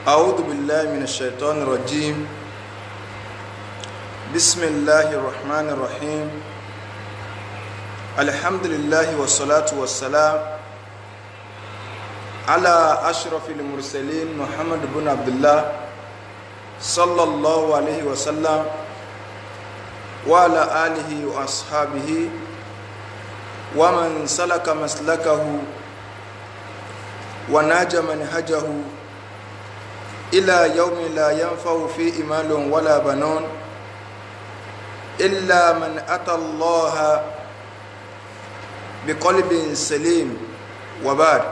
أعوذ بالله من الشيطان الرجيم. بسم الله الرحمن الرحيم. الحمد لله والصلاة والسلام على أشرف المرسلين محمد بن عبد الله صلى الله عليه وسلم وعلى آله وأصحابه ومن سلك مسلكه ونهج منهجه إلى يوم لا ينفع فيه مال ولا بنون إلا من أتى الله بقلب سليم وبعد.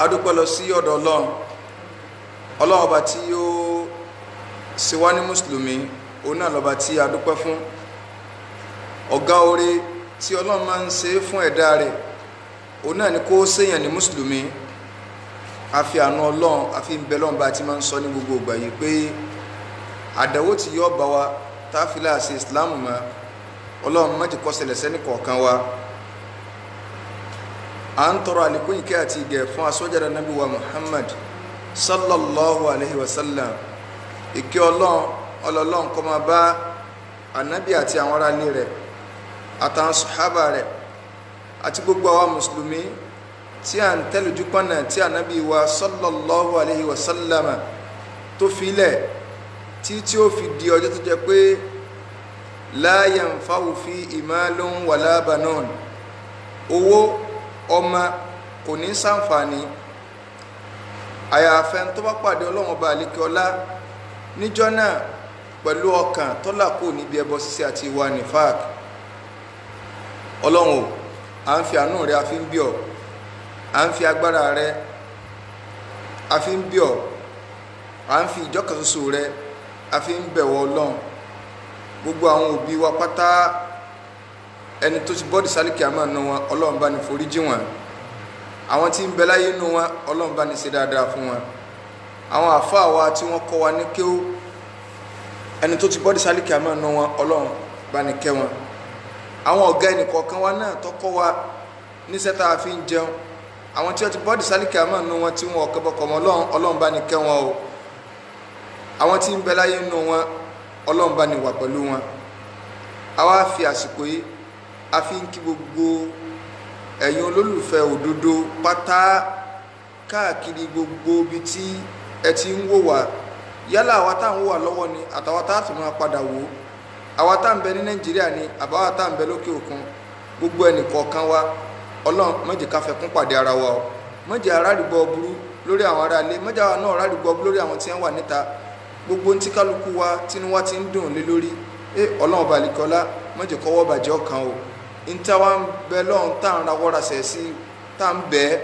adúpẹ́ lọ sí ọ̀dọ̀ Ọlọ́run ọba tí ó ṣe wá ní mùsùlùmí, òun náà lọ́ba tí a dúpẹ́ fún. Ọ̀gá oore tí Ọlọ́run máa ń ṣe fún ẹ̀dá rẹ̀, òun náà ni kó ṣèyàn ní mùsùlùmí. A fi àánú Ọlọ́run, a fi ń bẹ Ọlọ́run bá ti máa ń sọ ní gbogbo ìgbà yìí pé àdánwò tí yóò bá wa tá a fi láàṣẹ ìsìláàmù mọ́, Ọlọ́run má jẹ́ kó ṣẹlẹ̀ sẹ́ni kọ̀ọ̀kan wa. À ń tọrọ àlékún ìkẹ́ àti ìgẹ̀ fún asọ́jáde Nábì wa Muhammad sallallahu alayhi wa sallam. Ìkẹ́ Ọlọ́run kó máa bá ànábì àti àwọn ará ilé rẹ̀ àtàwọn sàhábà rẹ̀ àti gbogbo àwa mùsùlùmí tí à ń tẹ́lẹ̀jú pọ́nà tí ànábì wa sallallahu alayhi wa sallam tó filẹ̀ tí ó fi di ọjọ́ tó jẹ́ pé la yanfa'u fihi malun wala banun, owó ọmọ kò ní ṣàǹfààní àyàfẹ́ tó bá pàdé Ọlọ́run ọba àlékè ọlá níjọ́ náà pẹ̀lú ọkàn tó là kò níbi ẹbọ ṣíṣe àti ìwà nifaq. Ọlọ́run o, à ń fi àánú rẹ a fi ń bí ọ, à ń fi agbára rẹ a fi ń bí ọ, à ń fi ìjọkan ṣoṣo rẹ a fi ń bẹ̀wọ̀ Ọlọ́run. Gbogbo àwọn òbí wa pátá, ẹni tó ti bọ́dì sálíkì àmọ́ nù wọn, Ọlọ́run bá ní foríjì wọn. Àwọn tí ń bẹ láyé nù wọn, Ọlọ́run bá ní ṣe dáadáa fún wọn. Àwọn àfáà wa tí wọ́n kọ́ wa ní kéwú, ẹni tó ti bọ́dì sálíkì àmọ́ nù wọn, Ọlọ́run bá ní kẹ́ wọn. Àwọn ọ̀gá ẹnì kọ̀ọ̀kan wa náà tó kọ́ wa níṣẹ́ tá a fi ń jẹun, àwọn tí wọ́n ti bọ́dì sálíkì àmọ́ nù wọn tí wọn ọ̀kẹ́bọ̀kọ̀ mọ́ Ọlọ́run bá ní kẹ́ wọn o. Àwọn tí ń bẹ láyé nù wọn, Ọlọ́run bá ní wà pẹ̀lú wọn. Àwa fi àsìkò yìí a fi ń kí gbogbo ẹ̀yin olólùfẹ́ òdodo pátá káàkiri gbogbo ibi tí ẹ ti ń wò wá, yálà àwa tá à ń wò wá lọ́wọ́ ni àtàwa tá à tún máa padà wò, àwa tá à ń bẹ ní Nàìjíríà ni àbáwa tá à ń bẹ lókè òkun, gbogbo ẹnì kọ̀ọ̀kan wa, Ọlọ́run má jẹ́ ká fẹkún pàdé ara wa o, má jẹ́ arárìgbọ́ burú lórí àwọn ará ilé, má jẹ́ àwa náà arárìgbọ́ burú lórí àwọn tí wọ́n wà níta. Gbogbo ntí kálukú wa tínú wa ti ń dùn lé lórí, Ọlọ́run balikọ́lá má jẹ́ kọ́wọ́ bàjẹ́ ọkàn o. Nta wa ń bẹ lọ́run tá à ń rawọ́ ra sẹ̀ sí, tá à ń bẹ́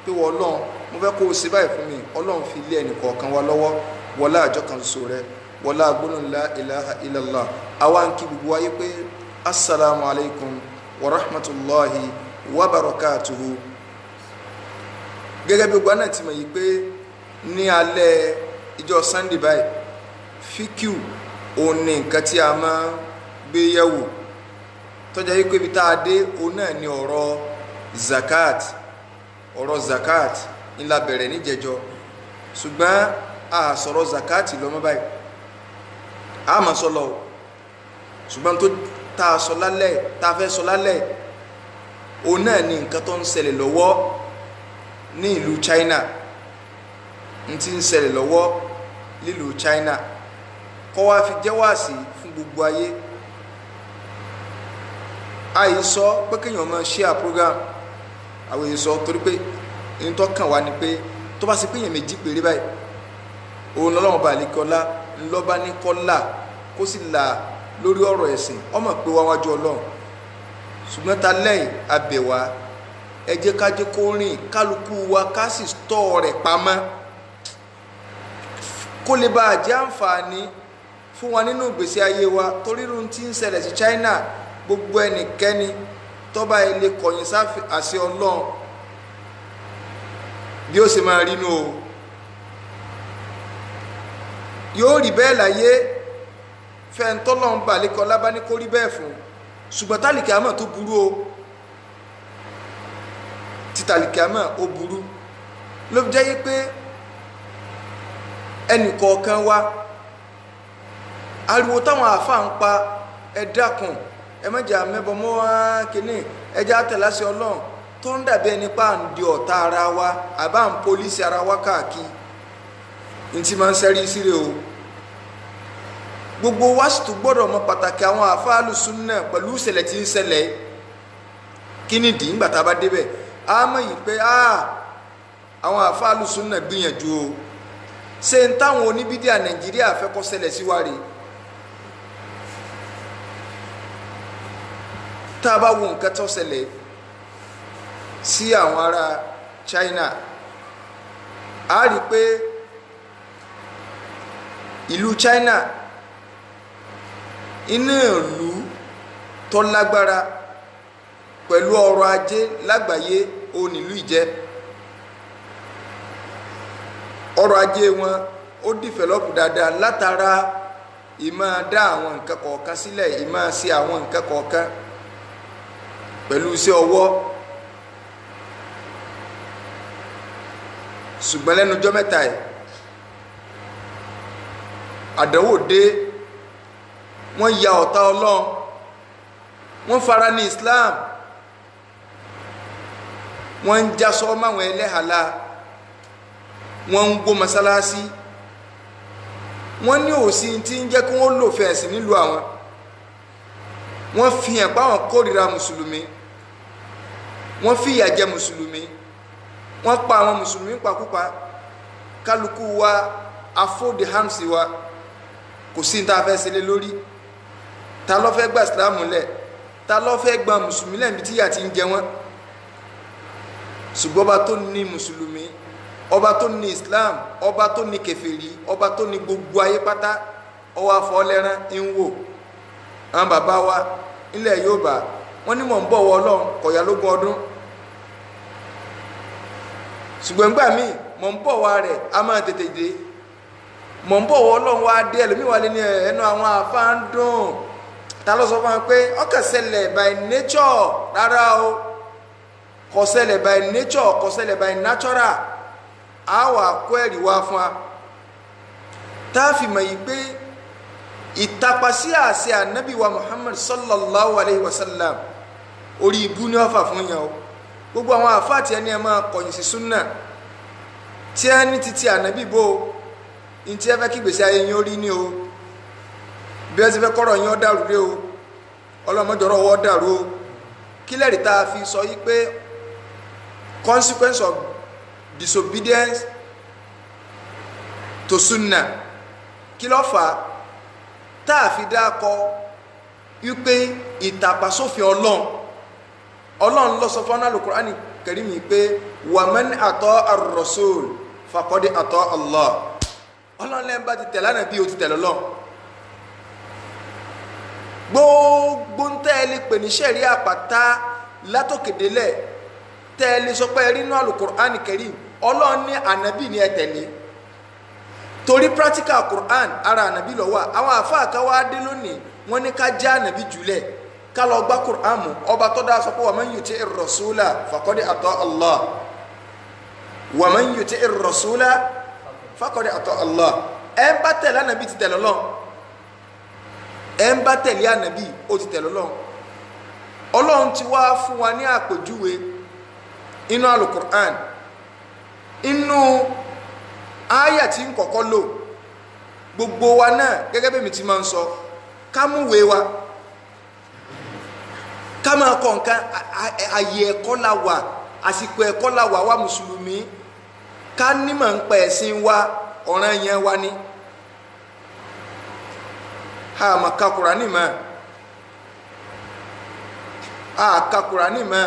pé wọ́n Ọlọ́run mo fẹ́ kó o ṣe báyìí fún mi, Ọlọ́run fi lé ẹnì kọ̀ọ̀kan wa lọ́wọ́ wọlá àjọ kan ṣoṣo rẹ, wọlá gbólóhùn la ilaha illallah. Àwa ń kí gbogbo wáyé pé assalamu alaikum wa rahmatulahi wa barakatuhu. Gẹ́gẹ́ bí gbogbo náà ti mọ̀ yìí pé ní alẹ́ ìjọ Sunday báyìí, fíkìú òun ní nǹkan tí a máa gbé yẹ̀wò, tọ́jà yìí pé ibi tá a dé òun náà ni ọ̀rọ̀ zakat ńlá bẹ̀rẹ̀ níjẹjọ, ṣùgbọ́n a sọ̀rọ̀ zakat lọ́mọ báyìí, a máa sọ lọ, ṣùgbọ́n tó tá a sọ lálẹ́, tá a fẹ́ sọ lálẹ́ òun náà ni nǹkan tó ń ṣẹlẹ̀ lọ́wọ́ ní ìlú China, ń ti ń ṣẹlẹ̀ lọ́wọ́ nílùú China, kọ́ wá fi jẹ́ wáàsí fún gbogbo ayé. Àyè sọ pé kéèyàn máa share program, àwọn èyí sọ torí pé ní tó kàn wá ni pé tó bá ṣe pé èèyàn méjì péré báyìí, òun lọ́lọ́run bá àlékọ́lá ńlọ́ba ní kọ́là kó sì là lórí ọ̀rọ̀ ẹ̀sìn, ọmọ pé wá wájú Ọlọ́run. Ṣùgbọ́n ta lẹ́yìn abẹ̀wá, ẹ jẹ́ ká jẹ́ kó rìn kálukú wa ká sì tọ́ rẹ̀ pamọ́ kó lè bá jẹ́ àǹfààní fún wa nínú ìgbésí ayé wa. Torí irun tí ń ṣẹlẹ̀ sí China, gbogbo ẹnikẹ́ni tó bá ilé kọ̀yìn sáfì àṣẹ Ọlọ́run bí ó ṣe máa rí nù o. Yóò rí bẹ́ẹ̀ láyé fẹ́ntọ́lọ́run balẹ̀kọ́ lábá ní kó rí bẹ́ẹ̀ fún, ṣùgbọ́n tálíkì àmọ́ tó burú o. títàlìkíámà ó burú ló jẹ́ yí pé ẹnì kọ̀ọ̀kan wa ariwo táwọn àáfàá ń pa ẹ dákun ẹ má jà mẹ́bọ mọ́ wá kínní ẹ já tẹ̀láṣẹ Ọlọ́run tó ń dàbí ẹni pa à ń di ọ̀tá ara wa àbá ń polisi ara wa káàkiri ní ti máa ń sẹ́rí síre o gbogbo wa sì tún gbọ́dọ̀ mọ pàtàkì àwọn àáfàá Alùsùnnà pẹ̀lú ìṣẹ̀lẹ̀ tí ń ṣẹlẹ̀ kí ni dì ńgbà tá a bá débẹ̀ a mọ̀ yìí pé àwọn àáfàá Alùsùnnà gbìyànjú o ṣe ń táwọn oníbídíà Nàìjíríà fẹ́ kó ṣẹlẹ̀ sí wa rèé tá a bá wo nǹkan tó ṣẹlẹ̀ sí àwọn ará China a rí pé ìlú China inú ìlú tó lágbára pẹ̀lú ọrọ̀ ajé lágbàáyé òun ìlú ìjẹ́ ọrọ̀ ajé wọn ó dìfẹ̀lọ́pù dáadáa látara ìmọ̀ dá àwọn nǹkan kọ̀ọ̀kan sílẹ̀ ìmọ̀ ṣe àwọn nǹkan kọ̀ọ̀kan pẹ̀lú iṣẹ́ ọwọ́ ṣùgbọ́n lẹ́nu ọjọ́ mẹ́ta ẹ̀ àdánwò dé wọ́n ya ọ̀tá Ọlọ́run wọ́n fara ní Islam wọ́n ń jásọ́ máwọn ẹlẹ́hàlá wọ́n ń gbó masalasi wọ́n ní òsì tí ń jẹ́ kí wọ́n lò fẹ̀sìn nílùú àwọn wọ́n fi hàn páwọn kórìíra mùsùlùmí wọ́n fi ìyà jẹ mùsùlùmí wọ́n pa àwọn mùsùlùmí pakúpa kálukú wa afóde hamsi wa kò sí ní ta fẹ́ ṣe lé lórí ta ló fẹ́ gba ìsìlámù lẹ̀ ta ló fẹ́ gba mùsùlùmí lẹ́bi tí ìyà ti ń jẹ wọ́n ṣùgbọ́n ọba tó ní mùsùlùmí ọba tó ní Islam ọba tó ní kèfèrí ọba tó ní gbogbo ayé pátá ọwọ́ afọlẹ́rán ń wò àwọn bàbá wa ilẹ̀ Yorùbá wọ́n ní mọ̀ ń bọ̀ wọ Ọlọ́run kọ̀yà lógún ọdún ṣùgbọ́n gbà míì mọ̀ ń bọ̀ wá rẹ̀ a máa tètè dé mọ̀ ń bọ̀ wọ Ọlọ́run wá dé ẹlòmíì wà lé ní ẹnu àwọn àfáà ń dùn ta ló sọ fún wa pé ó kàn ṣẹlẹ̀ by nature rárá o kò ṣẹlẹ̀ by nature kò ṣẹlẹ̀ by natural a wà kó ẹ̀rí wá fún wa tá a fi mọ̀ yìí pé ìtapasí àṣẹ ànábì wa Muhammad sallallahu alayhi wa sallam orí ibú ní ọ̀fà fún yàn o gbogbo àwọn àfáà tí ẹni ẹ máa kọ̀yìn sí súnà tí ẹ ní títí ànábì bò ní tí ẹ fẹ́ kí gbèsè ayé yín ó rí ní o bí ẹ ti fẹ́ kọ́rọ̀ yín ó dàrú dé o ọlọ́mọdọ̀rọ̀ ọwọ́ dàrú o kí lẹ́rìí tá a fi sọ yí pé consequence of disobedience to sunna kí ló fà á tá a fi dákọ wípé ìtàpasófin ọlọ́run ló sọ fún Al-Qur'ani Karim pé waman ata ar-rasul faqad ata Allah ọlọ́run lẹ́yìn bá ti tẹ̀lé Ànábì ó ti tẹ̀lé Ọlọ́run gbogbo ń tẹ́lẹ̀ pè ní sẹ́rí àpáta látòkèdélẹ̀ tẹ́lẹ̀ sọ pé rí inú Al-Qur'ani Karim ọlọ́run ní Ànábì ní ẹ tẹ̀lé torí practical Qur'an ara Ànábì ló wà àwọn àfáà kan wá dé lónìí wọ́n ní ká já Ànábì jùlẹ̀ ká lọ gbá Qur'an mú ọba tó dáa sọ pé waman yuti'ir rasula faqad ata Allah waman yuti'ir rasula faqad ata Allah ẹ ń bá tẹ̀lé Ànábì ti tẹ̀lé Ọlọ́run ẹ ń bá tẹ̀lé Ànábì ó ti tẹ̀lé Ọlọ́run Ọlọ́run ti wá fún wa ní àpèjúwe inú Al-Qur'an inú àyà tí ń kọ́kọ́ lò gbogbo wa náà gẹ́gẹ́ bí mi ti máa ń sọ ká múwèé wa ká máa kọ nǹkan àyè ẹ̀kọ́ la wà àsìkò ẹ̀kọ́ la wà wá mùsùlùmí ká nímọ̀ ń pa ẹ̀sìn wa ọ̀ràn yẹn wa ni a mà ka Kùránì mọ́ a ka Kùránì mọ́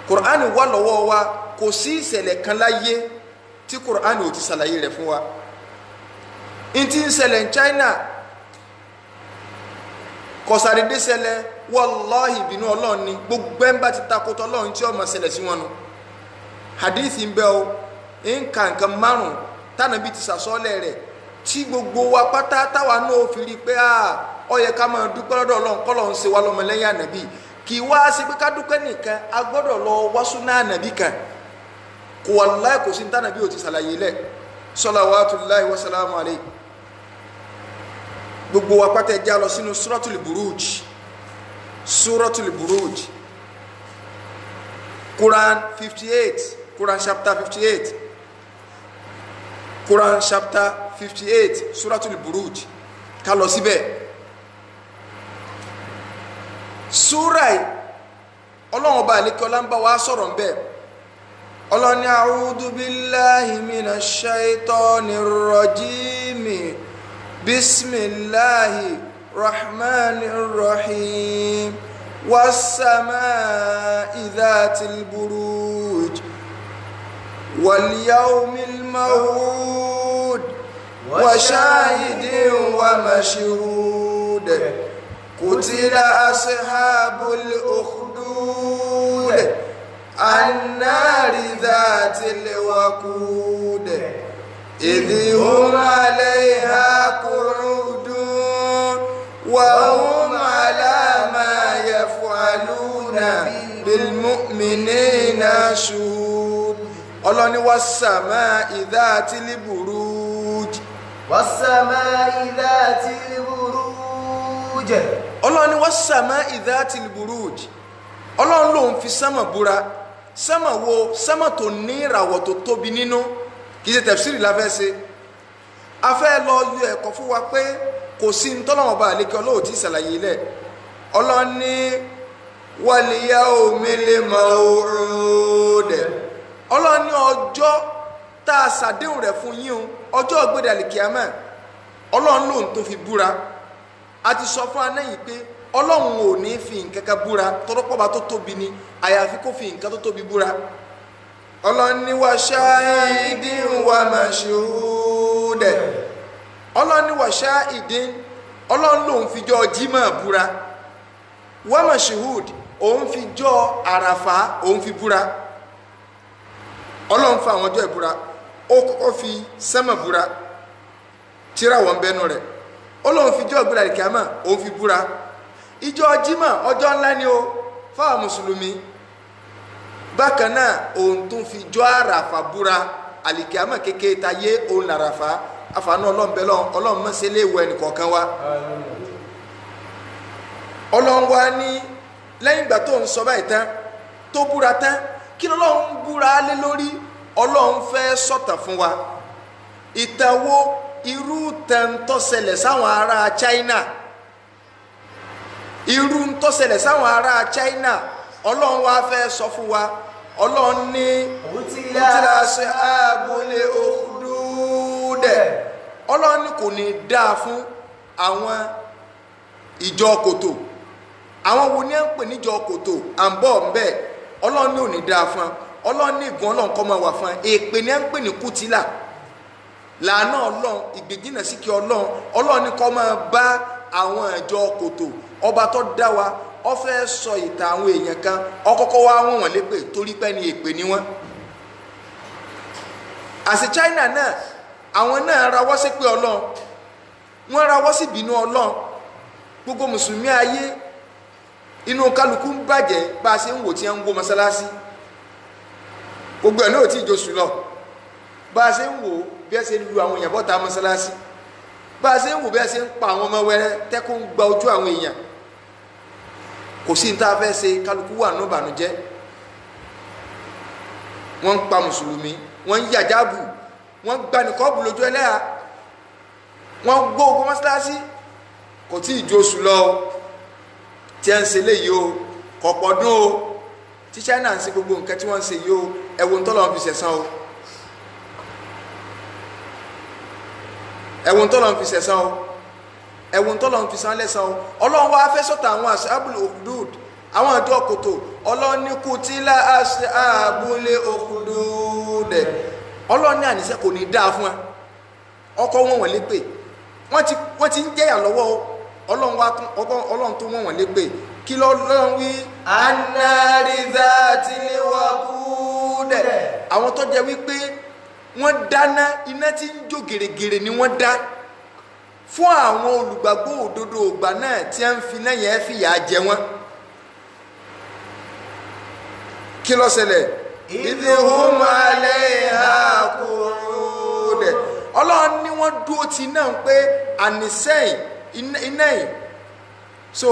Kùránì wà lọ́wọ́ wa kò sí ìṣẹ̀lẹ̀ kan láyé tí Kùránì ò ti ṣàlàyé rẹ̀ fún wa n ti ń ṣẹlẹ̀ ní China kọ̀sàdédé ṣẹlẹ̀ wàláhì ìbínú Ọlọ́run ni gbogbo ẹ̀ ń bá ti takotọ́ Ọlọ́run tí ó máa ṣẹlẹ̀ sí wọn nu hadithi ń bẹ o nǹkan márùn tánàbí ti sàsọ́lẹ̀ rẹ̀ tí gbogbo wa pátá táwa náà fi rí pé ó yẹ ká máa dúpẹ́ lọ́dọ̀ Ọlọ́run k'Ọlọ́run ṣe wá lọ́mọlẹ́yìn Ànábì kì wá sí pé ká dúpẹ́ nìkan a gbọ́dọ̀ lọ wá súnà nàbí kan kò wallahi kò sí ní tànàbí ò ti ṣàlàyé lẹ̀ salawatullahi wa salamu alayhi. gbogbo wa pátá ẹja lọ sínú suratul buruj Quran 58 Quran chapter 58 Quran chapter 58 suratul buruj ká lọ síbẹ̀. súra yìí ọlọ́run ọba àlékè ọlá ń bá wa sọ̀rọ̀ ń bẹ̀. ọlọ́ni a'udhu billahi minash shaitonir rajim bismillahi rahmanir rahim was-samaa'i dhatil buruj wal yawmil maw'ud wa shahidin wa mashhud qutila ashabul ukhdud annari dhatil waqud idh hum 'alayha qu'udun wa hum 'ala ma yaf'aluna bil mu'minina shuhud. ọlọ́ni was-samaa'i dhatil buruj was-samaa'i dhatil buruj. ọlọ́ni was-samaa'i dhatil buruj. ọlọ́run ló ń fi sánmà búra. sánmà wo? sánmà tó ní ìràwọ̀ tó tóbi nínú. kì í ṣe tẹ̀fsírì la fẹ́ ṣe. a fẹ́ lọ yọ ẹ̀kọ́ fún wa pé kò sí ní tọ́lọ́wọ́n bá àlékè ọlọ́wọ́ tí ṣàlàyé lẹ̀. ọlọ́ni wal yawmil maw'ud. ọlọ́ni ọjọ́ tá a ṣàdéhùn rẹ̀ fún yín o ọjọ́ ògbédè àlìkíyàmá ọlọ́run ló ń tó fi búra. a ti sọ fún anáyìí pé ọlọ́run ò ní fi nǹkan kan búra tọ́rọ́pọ̀ba tó tóbi ni àyàfi kó fi nǹkan tó tóbi búra. ọlọ́run ní wa shahidin wa mashhud. ọlọ́run ní wa shahidin ọlọ́run lòun fi jọ́ jímọ̀ búra. wa mashhud òun fi jọ́ àràfà òun fi búra. ọlọ́run fa àwọn ọjọ́ ìbúra ó kọ́kọ́ fi sẹ́mọ̀ búra tíra wọn bẹnu rẹ̀ ọlọ́run fi jọ́ ìgbéra ìkíámà òun fi búra. ìjọ jímọ̀ ọjọ́ ńlá ni ó fáwọn mùsùlùmí. bákan náà òun tún fi jọ́ àràfà búra àlìkíámà kékeré ta yé òun làràfà àfààní ọlọ́run bẹ́ẹ̀ lọ́n ọlọ́run mọ̀ sí ilé ìwẹ̀ nìkọ̀ọ̀kan wa. ọlọ́run wa ní lẹ́yìn ìgbà tó ń sọ báyìí tán tó búra tán kí lọ́lọ́run búra lé lórí. ọlọ́run fẹ́ sọ̀tàn fún wa ìtàn wo irú tàn tó ṣẹlẹ̀ sáwọn ará China irú tó ṣẹlẹ̀ sáwọn ará China ọlọ́run wa fẹ́ sọ fún wa. ọlọ́run ní qutila ashabul ukhdud. ọlọ́run ní kò ní dáa fún àwọn ìjọ kòtò. àwọn wo ni à ń pè níjọ kòtò à ń bọ̀ ń bẹ́ẹ̀ ọlọ́run ní ò ní dáa fún ọlọ́run ní ìgùn ọlọ́run kọ́ máa wà fún èpè ní à ń pè ní kùtìlà làánà ọlọ́run ìgbèjìnà sí kí ọlọ́run ní kọ́ máa bá àwọn ìjọ kòtò. ọba tó dá wa ó fẹ́ sọ ìtàn àwọn èèyàn kan ó kọ́kọ́ wá wọ́n wọ́n lépè torí pé ní èpè ni wọ́n. àti China náà àwọn náà rawọ́ sí pé ọlọ́run wọ́n rawọ́ sí bínú ọlọ́run. gbogbo mùsùlùmí ayé inú kálukú ń bàjẹ́ bá a ṣe ń wò tí a ń wó mọ́sálásí gbogbo ẹ̀ náà tí ìjọsùn lọ bá a ṣe ń wò bí ẹ ṣe lu àwọn èèyàn bọ́ta mọ́sálásí bá a ṣe ń wò bí ẹ ṣe ń pa àwọn ọmọ wẹrẹ tẹ́kùn ń gba ojú àwọn èèyàn kò sí ní tá a fẹ́ ṣe kálukú wà ní ìbànújẹ́. wọ́n ń pa mùsùlùmí wọ́n ń yàjáàbù wọ́n ń gba nìkọ́ọ̀bù lójú ẹlẹ́yà wọ́n gbó ogun mọ́sálásí kò tí ìjọsùn lọ tí ẹ ń ṣe léyìí o kọ̀pọ̀ dún o tí China ń ṣe gbogbo nǹkan tí wọ́n ń ṣe yìí o ẹ̀wọ̀n tọ́lọ́run fi ṣẹ̀san o ẹ̀wọ̀n tọ́lọ́run fi ṣẹ̀san o ẹ̀wọ̀n tọ́lọ́run fi san lẹ́san o. ọlọ́run wá fẹ́ sọ̀tà àwọn ashabul ukhdud àwọn àjọ kòtò. ọlọ́run ní qutila ashabul ukhdud. ọlọ́run ní àníṣe kò ní dáa fún ẹ ọkọ̀ wọn wọ̀n lépè wọ́n ti ń jẹ́yà lọ́wọ́ o. ọlọ́run tó wọ́n lépè kí lọ́lọ́run wí. annari dhatil waqud. àwọn tó jẹ́ wípé wọ́n dáná iná tí ń jó gèrègèrè ni wọ́n dá fún àwọn olùgbàgbọ́ òdodo ògbà náà tí a ń fi náà yẹn fìyà jẹ wọ́n. kí ló ṣẹlẹ̀ idhum alayha qu'ud ọlọ́run ní wọ́n dúró ti náà pé ànísẹ́yìn iná yìí so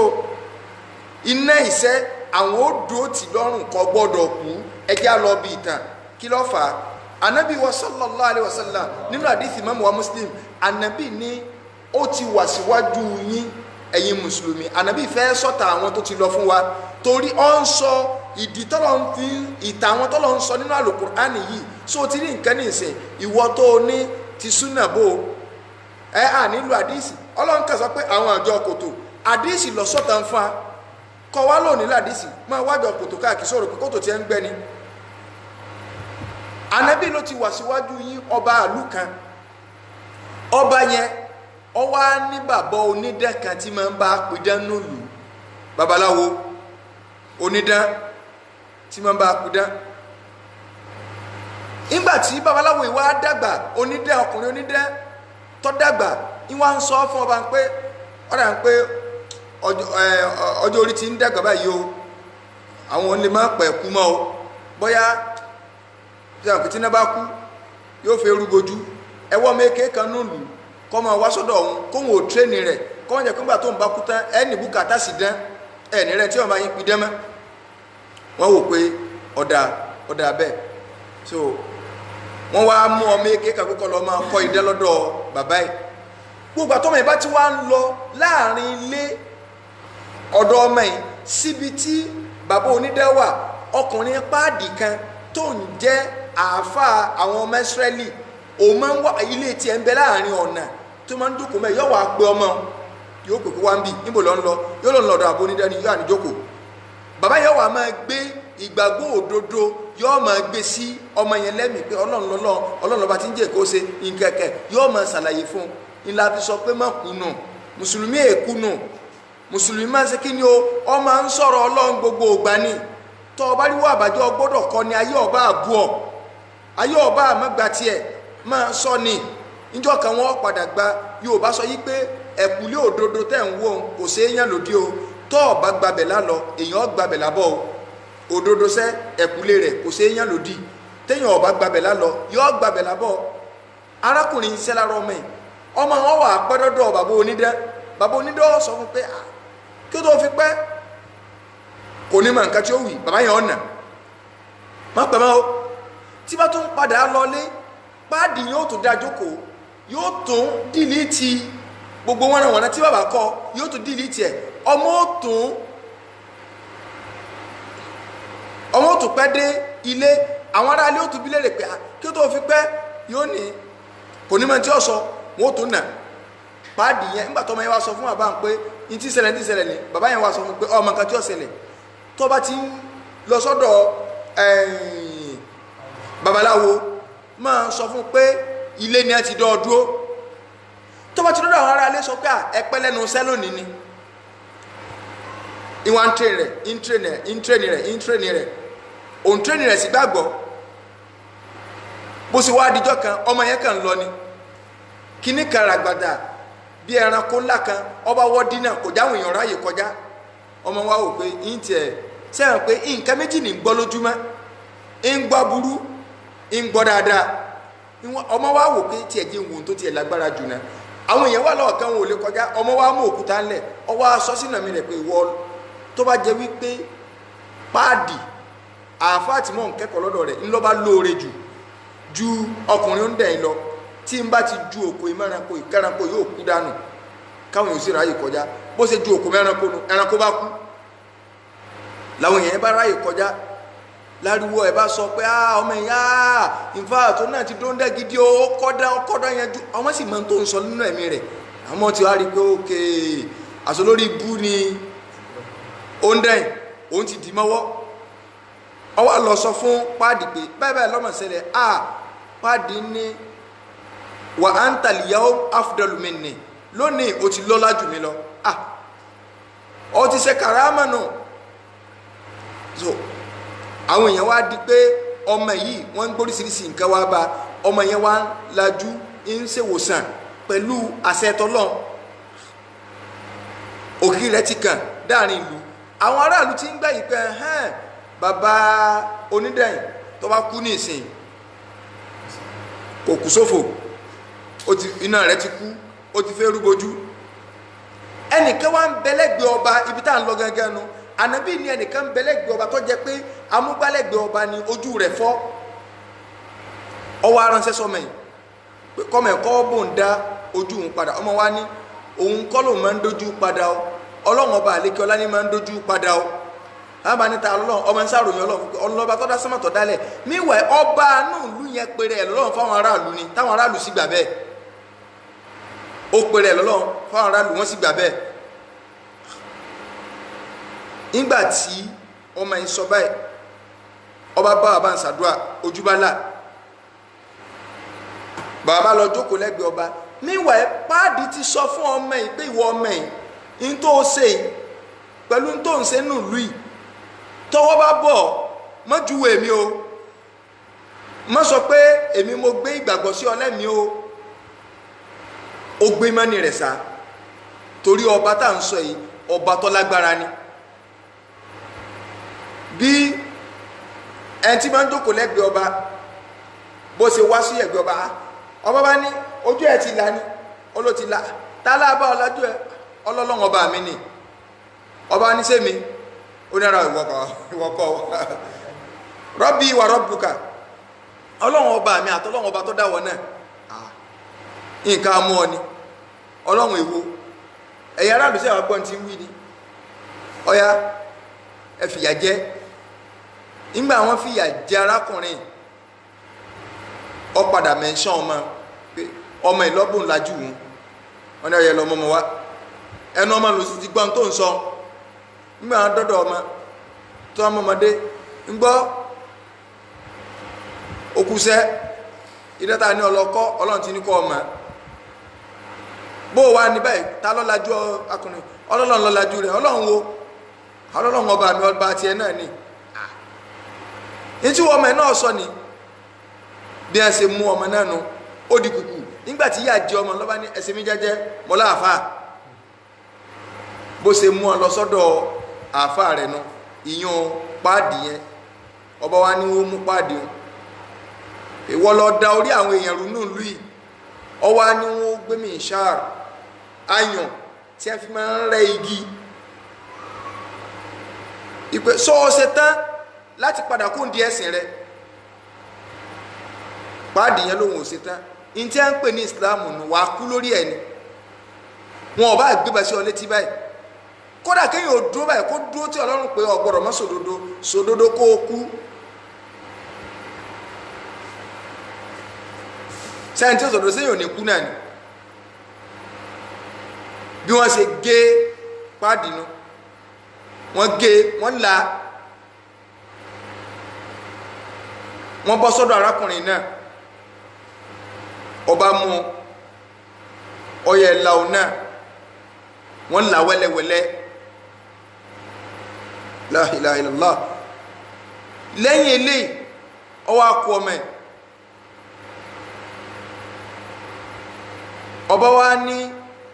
iná ìṣẹ́ àwọn ó dúró tì lọ́rùn kò gbọ́dọ̀ kú ẹjẹ́ lọ bí ìtàn kí ló fà á anabi wa sallallahu alayhi wa sallam nínú àdìsí Imam wa Muslim anabi ní ó ti wà síwájú yín ẹ̀yin mùsùlùmí anabi fẹ́ sọ́ta àwọn tó ti lọ fún wa torí ó ń sọ ìdí tọ́lọ́ ń fi ìtàn àwọn tọ́lọ́ ń sọ nínú àlùkùránì yìí so ti rí nǹkan ní ìsìn ìwọ tó ní ti súnà bò à nílò àdìsí ọlọ́run kà sọ pé àwọn àjọ kòtò àdìsí lọ sọ́ta ń fa kọ wá lónìí ládìsí máa wájọ kòtò káàkiri sọ̀rọ̀ pé kòtò tí ẹ ń gbẹ́ ni anabi ló ti wà síwájú yín ọba àlù kan ọba yẹn ó wá ní bàbá onídán kan tí máa ń bá pidán nílùú babaláwo onídán tí máa ń bá pidán nígbà tí babaláwo ìwà dàgbà onídán ọkùnrin onídán tó dàgbà ìwà ń sọ fún ọba pé ọ̀rẹ́ à ń pé ọjọ́ orí ti ń dàgbà báyìí o àwọn olè máa pẹ̀ kú mọ́ o bóyá tí náà bá kú yóò fẹ́ rúgojú ẹwọ́ mẹ́kẹ́ kan nílùú kọ́ máa wá sọ́dọ̀ ọ̀hún kóhùn ò tréní rẹ̀ kọ́hùn jẹ́ pínpà tó ń bá kú tán ẹni bùkátà sì dán ẹni rẹ̀ tí wọ́n máa yín pidán mọ́ wọ́n wò pé ọ̀dà bẹ́ẹ̀ so wọ́n wá mú ọmọ mẹ́kẹ́ kan kókọ́ lọ máa kọ́ idán lọ́dọ̀ bàbá yìí gbogbo àtọ́mọ ìbá tí wọ́n á lọ láàrin ilé ọ̀dọ̀ ọmọ yìí síbi tí bàbá onídán wà ọkùnrin páàdì kan tó ń jẹ́ àáfàá àwọn ọmọ Ísírẹ́lì òun máa ń wá ilé tí ẹ ń bẹ láàrin ọ̀nà tó máa ń dúkùú mẹ́ yóò wá pé ọmọ yóò pè kó wá ń bì níbo lọ ń lọ yóò lọ lọ́dọ̀ àbò onídán ni yóò àníjókòó bàbá yóò wá máa gbé ìgbàgbọ́ òdodo yóò máa gbé sí ọmọ yẹn lẹ́mìí pé ọlọ́run lọ́ba tí ń jẹ́ èkó ṣe nkẹ̀kẹ́ yóò máa ṣàlàyé fún un ńlá fi sọ pé má kùnù mùsùlùmí èkúnù mùsùlùmí máa ń ṣe kí ni o ọ máa ń sọ̀rọ̀ ọlọ́run gbogbo ògbà ni tọ́ ọba ríwọ́ àbájọ́ gbọ́dọ̀ kọ́ ni ayé ọba àbú ọ ayé ọba àmọ́gbà tiẹ̀ máa sọ ni níjọ́ kan wọ́n padà gba Yorùbá sọ yí pé ẹ̀kúlé òdodo tẹ̀ ń wò kò ṣe é yàn lòdì o tọ́ ọba gbabẹ̀ lálọ èèyàn gbabẹ̀ lábọ̀ o òdodo sẹ́ ẹ̀kúlé rẹ̀ kò ṣe é yàn lòdì téèyàn ọba gbabẹ̀ lálọ yọ gbabẹ̀ lábọ̀ arákùnrin iṣẹ́ lára ọmọ yìí ọmọ wọn wà pẹ́dọ́dọ̀ bàbá onídán sọ fún pé kí ó tó fi pẹ́ kò ní mọ̀ nǹkan tí ó wì bàbá yẹn ọ̀nà má pẹ́ mọ́ o tí bá tún padà lọlé páàdì yóò tún dá jókòó yóò tún dìlítì gbogbo wọnàwọnà tí bàbá kọ yóò tún dìlítì ẹ̀ ọmọ ó tún pẹ́ dé ilé àwọn ará ilé ó tún bí lérè pé kí ó tó fi pẹ́ yóò ní kò ní mọ̀ tí ó sọ wọn ó tún nà páàdì yẹn nígbà tó ọmọ yẹn wá sọ fún bàbá ń pé ní tí ṣẹlẹ̀ ni bàbá yẹn wá sọ fún pé ọmọ nǹkan tí ó ṣẹlẹ̀ tó bá ti ń lọ sọ́dọ̀ babaláwo máa sọ fún pé ilé ni a ti dọ́ dúró tó bá ti dọ́dọ̀ àwọn ará ilé sọ pé ẹpẹ́ lẹ́nu iṣẹ́ lónìí ni ìwà ń tírẹ̀nì rẹ̀ òun tírẹ̀nì rẹ̀ sì gbàgbọ́ bó sì wá adijọ́ kan ọmọ yẹn kàn lọ ni kíní kan ràgbàdà bí ẹranko ńlá kan ọba wọ́ dínà kò jáwọn èèyàn ráàyè kọjá ọmọ wa wò pé ń tiẹ̀ sẹ́wọ̀n pé nǹkan méjì ní gbọ́ lójúmọ́ ń gbọ́ burú ń gbọ́ dáadáa ọmọ wa wò pé tiẹ̀ jẹ́ ìwọ̀n tó tiẹ̀ lágbára jù náà àwọn èèyàn wà lọ́ọ̀kan wọn ò lè kọjá ọmọ wa mú òkúta ńlẹ̀ ọwọ́ aṣọ sínú mi rẹ̀ pé ìwọ tó bá jẹ́ wípé páàdì àáfàá tí mò ń kẹ́kọ̀ọ́ lọ́dọ̀ rẹ̀ ńlọ bá lóore ju ọkùnrin ó ń dẹ̀ lọ tí n bá ti ju òkò ìmọ̀ranko ìkẹ́ranko yóò kú dànù káwọn yóò sì ráyè kọjá bó ṣe ju òkò mẹ́ranko nu ẹranko bá kú làwọn èèyàn bá ráyè kọjá láriwo ẹ̀ bá sọ pé ọmọ ìyá ìfà tó náà ti dó ń dẹ́ gidi ó kọ́dá yẹn ju àwọn sì máa ń tó ń sọ nínú ẹ̀mí rẹ̀ àwọn tí wàá rí pé òkè àṣọ lórí ibú ni ó ń dẹ́yìn òun ti dì mọ́wọ́ ọwọ́ lọ sọ fún páàdì pé bẹ́ẹ̀ lọ́mọ ṣẹlẹ̀ páàdì ní wà á ń tàlìyàwó afdalumini lónìí o ti lọ́lá jù mí lọ ọ ti ṣe kàrámà nù so àwọn èèyàn wá di pé ọmọ yìí wọ́n ń gbóríṣiríṣi nǹkan wá bá ọmọ yẹn wá ń lajú ń ṣèwòsàn pẹ̀lú àṣẹ tọ́lọ́run òkìkí rẹ̀ ti kàn dáàrin ìlú àwọn aráàlú ti ń gbà yìí pé bàbá onídẹ̀yìn tó bá kú ní ìsìn kò kú sófò iná rẹ̀ ti kú ó ti fẹ́ rúbojú. ẹnìkan wá ń bẹ̀lẹ́gbẹ̀ẹ́ ọba ibi tá à ń lọ gángan nu ànábì ní ẹnìkan ń bẹ̀lẹ́gbẹ̀ẹ́ ọba tó jẹ́ pé amúgbálẹ́gbẹ̀ẹ́ ọba ni ojú rẹ̀ fọ́ ọwọ́ aránṣẹ́ sọmọ yìí kọ́mọ̀ ẹ̀kọ́ bò ń dá ojú òun padà ọmọ wa ní òun kọ́ lòun máa ń dojú padà o ọlọ́run ọba àlékè ọlá ní máa ń dojú padà o àbá níta ọlọ́run ọmọ ń sàròyìn ọlọ́ba tó dá sánmà tó dálẹ̀ níwẹ̀ ọba náà lù yẹn péré ẹ̀ lọ́lọ́run fáwọn aráàlú ni táwọn aráàlú sì gbà bẹ́ẹ̀ ó péré ẹ̀ lọ́lọ́run fáwọn aráàlú wọ́n sì gbà bẹ́ẹ̀. nígbà tí ọmọ yìí sọ báyìí ọba bá bàbá ń ṣàdúrà ojú bá là bàbá lọ jókòó lẹ́gbẹ̀ẹ́ ọba níwẹ̀ páàdì ti sọ fún ọmọ yìí pé ìwọ ọmọ yìí ń tó ṣe pẹ̀lú ń tó ń ṣe nùlú yìí tọwọ́ bá bọ̀ mọ́ ju èmi o mọ́ sọ pé èmi mo gbé ìgbàgbọ́ sí ọlẹ́mi o ó gbé mọ́ni rẹ̀ sá torí ọba tá à ń sọ yìí ọba tó lágbára ni bí ẹni tí máa ń jókòó lẹ́gbẹ̀ẹ́ ọba bó ṣe wá sí ẹ̀gbẹ́ ọba bá ní ojú ẹ̀ ti là ní oló ti là tálábà ọlájú ẹ ọlọ́lọ́wọ́ ọba mi ni ọba ní sẹ́mi onírà ìwọ̀kọ̀ rọ́bì ìwà rọ́bùkà ọlọ́wọ́ ọba mi àtọ́lọ́wọ́ ọba tó dáwọ́ náà nǹkan amú ọ ni ọlọ́wọ́ èwo ẹ̀yà aráàlú sí àwọn agbọ́n ti wí ni ọya ẹ fìyà jẹ nígbà wọn fìyà jẹ arákùnrin ọ padà mẹ́ńsán ọmọ ìlọ́bùn lajú wọn ní ọyẹ lọ mọ́mọ́ wá ẹnu ọmọ lòsì ti gbọ́n tó ń sọ nígbà wọn dọ́dọ̀ ọmọ tó ọmọ ọmọdé ń gbọ́ òkúsẹ́ ìdẹ́ta ní ọlọ́kọ́ ọlọ́run ti ní kọ́ ọmọ bó wà ní báyìí ta lọ́lajú akùnrin ọlọ́run lọ́lajú rẹ̀ ọlọ́run wo ọlọ́run ọba mi ọba tiẹ̀ náà ni ní tí ọmọ ẹ̀ náà sọ ni bí ẹ ṣe mú ọmọ náà nu ó di kùkù nígbàtí yà jẹ ọmọ lọ́ba ní ẹsẹ̀ mi jẹ́jẹ́ mọ́lá àfà bó ṣe mú ọ lọ sọ́dọ̀ àfà rẹ̀ nu ìyún páàdì yẹn ọba wa ní wọ́n mú páàdì wọn ìwọ lọ da orí àwọn èèyàn rú nù lùí ọwọ́ ni wọ́n gbé mi ṣáàr ayàn tí a fi máa ń rẹ igi ìpè sọ́ọ̀ṣẹ̀ tán láti padà kó ń di ẹ̀sìn rẹ̀ páàdì yẹn lòun ò ṣe tán ní tí a ń pè ní Islam nù wàá kú lórí ẹni wọn ò bá gbébà sí ọ létí báyìí kódà kéèyàn ò dúró báyìí kó dúró tí Ọlọ́run pé ọgbọ̀rọ̀ mọ́ sòdodo kó o kú sẹ́yìn tí ó sòdodo sẹ́yìn ò ní kú náà ni bí wọ́n ṣe gé páàdì nu wọ́n gé wọ́n la wọ́n bọ́ sọ́dọ̀ arákùnrin náà ọba mú ọyẹ làwọn náà wọ́n là wẹ́lẹ́wẹ́lẹ́ la ilaha illallah lẹ́yìn eléyìí ọwọ́ akọ ọmọ ẹ̀ ọba wa ní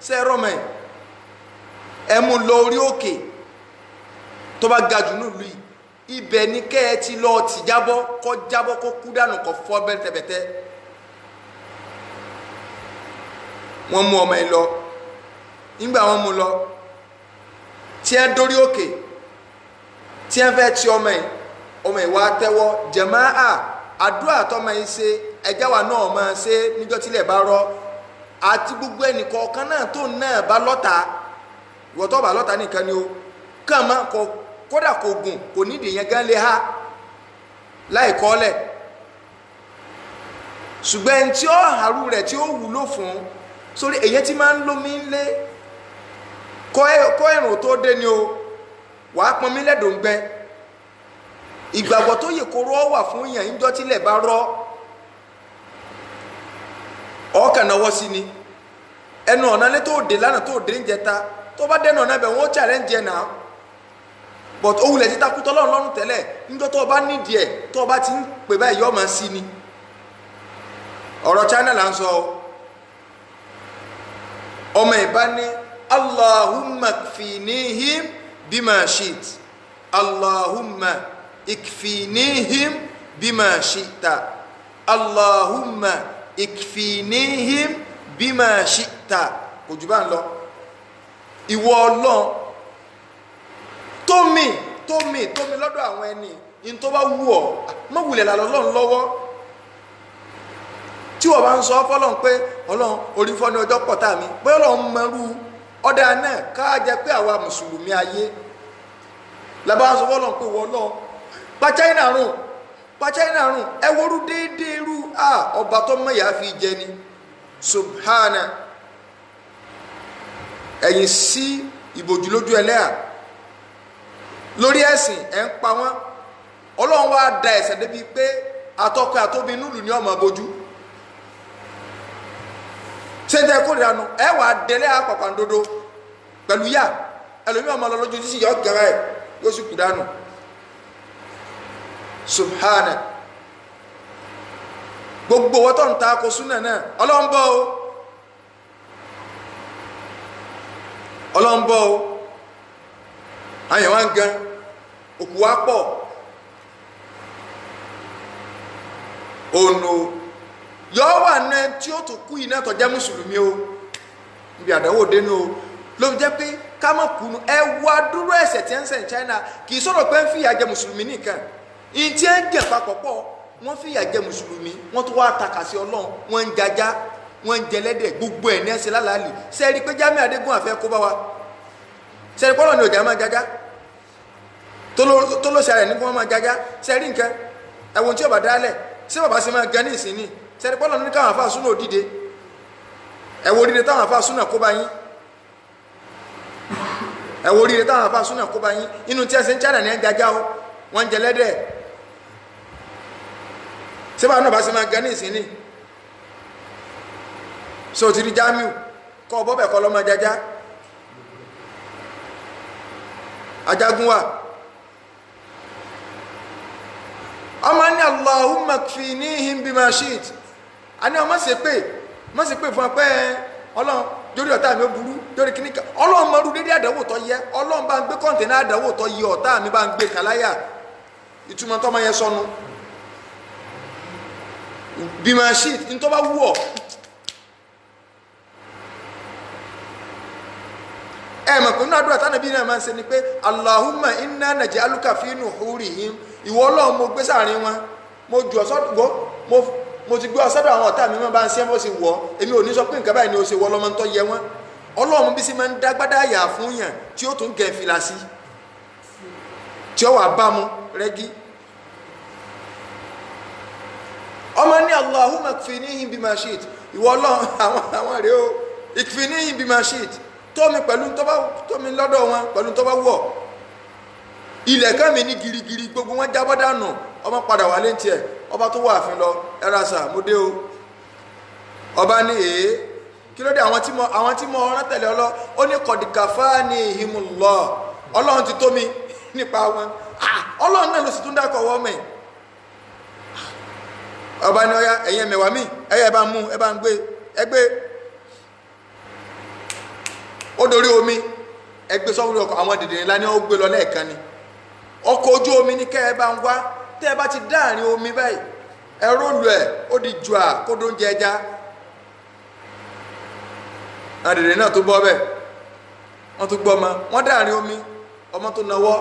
sẹ́rọ̀mọ̀ ẹ̀ ẹ mú lọ orí òkè tó bá ga jù nílùú yìí ibẹ̀ ní kẹ́ ẹ ti lọ ti jábọ́ kó kú dànù kó fọ́ bẹ́tẹ̀bẹ́tẹ́ wọ́n mú ọmọ ẹ lọ nígbà wọ́n mú lọ tí ẹ dórí òkè tí ẹ fẹ́ ti ọmọ ẹ wá tẹ́wọ́ jàmáà àdúrà tọmọ ẹ ṣe ẹjá wa náà máa ṣe níjọ́ tílẹ̀ bá rọ àti gbogbo ẹnìkọ̀ọ̀kan náà tó náà bá lọ́ta ìwọ́tọ̀ bá lọ́ta nìkan ni ó kàn máa kódà kò gùn kò nídìí yẹn gán lè ha láì kọ́lẹ̀ ṣùgbọ́n ẹni tí ó àrú rẹ̀ tí ó wúlò fún sórí èyí tí máa ń lómi lé kọ́ ẹ̀rùn tó dé ni o wàá pọn mí lẹ́dọ̀ǹgbẹ ìgbàgbọ́ tó yẹ kó rọ́ wà fún yàn níjọ́ tílẹ̀ bá rọ́ ọkàn náwó sí ni ẹnu ọ̀nà lé tó dé lánàá tó dé ń jẹta tó bá dẹ́nu ọ̀nà bẹ̀ wọ́n challenge ẹ̀ náà but ohun lẹ̀ títa kútọ́ lọ́rùn tẹ́lẹ̀ níjọ́ tó o bá nídìí ẹ̀ tó o bá ti ń pè báyìí yọ́ máa sí ni ọ̀rọ̀ China là ń sọ ọmọ ìbá ní Allahumma kfinihim bima shit Allahumma ikfinihim bima shi'ta Allahumma ikfinihim bima shi'ta kò jù bá ń lọ ìwọ Ọlọ́run tómi lọ́dọ̀ àwọn ẹni in tó bá wù ọ́ má wulẹ̀ là lọ́lọ́run lọ́wọ́ tí wọ́n bá ń sọ fọ́lọ́run pé Ọlọ́run orí fọ́ ní ọjọ́ pọ̀ tá mi pé Ọlọ́run mẹ́rú ọ̀dà náà ká jẹ́ pé àwa mùsùlùmí ayé làbá ń sọ fọ́lọ́run pé wọ́n lọ́ọ́ pa China run ẹ worú déédéé rú ọba tó mọ̀yà fi jẹ ni subhana ẹ̀yìn sí ìbòjú lójú ẹlẹ́à lórí ẹ̀sìn ẹ̀ ń pa wọ́n Ọlọ́run wá da ẹ̀ṣẹ̀ débi pé atọ́kọ àtóbi núlù ní ọmọ abojú ṣẹ́ńtẹ́ kó dànù ẹ wà délé àpàpàǹdodo pẹ̀lú yá ẹlòmí ọmọ lọ lójú títí yọ gẹ̀rẹ́ yóò sì kú dànù subhana gbogbo wọ́tọ̀ ń ta kó súnà náà ọlọ́mbọ́ o àyẹ̀wò ń gan òkú wá pọ̀ ònà yọ wà náà tí ó tó kú iná tó jẹ́ mùsùlùmí o níbi àdáwò dénú o ló fi jẹ́ pé ká mọ̀ kùnú ẹ wá dúró ẹ̀ṣẹ̀ tí ń ṣe ní China kì í sọ̀rọ̀ pé ń fìyà jẹ mùsùlùmí nìkan ìtí ẹ̀ ń jẹ papọ̀ pọ̀ wọ́n fìyà jẹ mùsùlùmí wọ́n tó wá takà sí Ọlọ́run wọ́n ń jajá wọ́n ń jẹlẹ́dẹ̀ gbogbo ẹ̀ ní ẹ̀ṣẹ̀ lálàálì sẹ́ẹ̀rí pé Jamiu Adégún àfẹ́ kó bá wa sẹ́ẹ̀rí pọ́lọ̀ ní ọjà máa jajá tó ló ṣàrẹ̀ ní kí wọ́n máa jajá sẹ́ẹ̀rí nǹkan ẹ̀wọ̀n tí ọba dálẹ̀ sí bàbá sí máa gan ní ìsinmi sẹ́ẹ̀rí pọ́lọ̀ ní káwọn àfáà súnà òdìde ẹ̀wọ̀n òdìde táwọn àfáà súnà kó bá yín ẹ̀wọ̀n òdìde táwọn àfáà súnà kó bá yín inú tí ẹ̀sìn China ní ẹ̀ jajá o wọ́n ń jẹlẹ́dẹ̀ sí bàbá náà bá sí máa gan ní ìsinmi so ti rí Jamiu kọ́ ọ bọ́bẹ̀ kọ́ lọ́mọ jajá ajagun wa ọmọ ní Allahumma kfinihim bima shit a ní ọmọ ṣe pé fún ọpẹ́ Ọlọ́run jórí ọ̀tá mi ó burú jórí kíníkà Ọlọ́run mọ́rú dédé àdánwò tó yẹ Ọlọ́run bá ń gbé kọ́ǹtẹ̀nà àdánwò tó yẹ ọ̀tá mi bá ń gbé kàláyà ìtumọ̀ tọ́mọ yẹn sọnù bima shit ní tó bá wù ọ́ mọ̀ pé nínú àdúrà tánàbí náà máa ń ṣe ni pé Allahumma inna naj'aluka fi nuhurihim ìwọ Ọlọ́run mo gbé sáàrin wọn mo jù ọ̀sọ́dọ̀ mo ti gbé ọ̀sọ́dọ̀ àwọn ọ̀tá mi máa bá ń ṣe bó ṣe wọ̀ èmi ò ní sọ pé nǹkan báyìí ni ó ṣe wọ́ lọ́mọ tó yẹ wọ́n Ọlọ́run bí sí máa ń dágbádá àyà fún yàn tí ó tún gẹ̀ fìlà sí tí ó wà bá mu rẹ́gí ọmọ ní Allahumma ikfinihim bima shit ìwọ Ọlọ́run àwọn rèé o ikfinihim bima shit tómi pẹ̀lú tómi lọ́dọ̀ wọn pẹ̀lú tó bá wọ̀ ilẹ̀ kan mi ní girigiri gbogbo wọn jábọ́ dànù ọmọ padà wà léntí ẹ̀ ọba tó wà fún lọ ẹrasà mo dé o ọba ní èé kí ló dé àwọn tí mo rán tẹ̀lé ọlọ́ ó ní kọ̀dìkàfá ní ìhìmùlọ́ Ọlọ́run ti tómi nípa wọn Ọlọ́run náà ló sì tún dákọ̀ wọ́ mẹ́ ọba ní ọya ẹ̀yẹ mẹ́wàá mi ẹ̀yẹ bá ń mú ẹ bá ń gbé ẹgbẹ́ ó dorí omi ẹgbẹ́ sọ́wọ́rí ọkọ̀ àwọn dìde ńlá ní ó gbé lọ lẹ́ẹ̀kan ni ọkọ̀ ojú omi ní kẹ́ ẹ bá ń wá tẹ́ ẹ bá ti dáàrin omi báyìí ẹ̀rọ lù ẹ̀ ó di jù à kó dó ń jẹ ẹja àwọn dìde náà tó bọ́ bẹ́ẹ̀ wọ́n tó gbọ́ ọmọ wọ́n dáàrin omi ọmọ tó nawọ́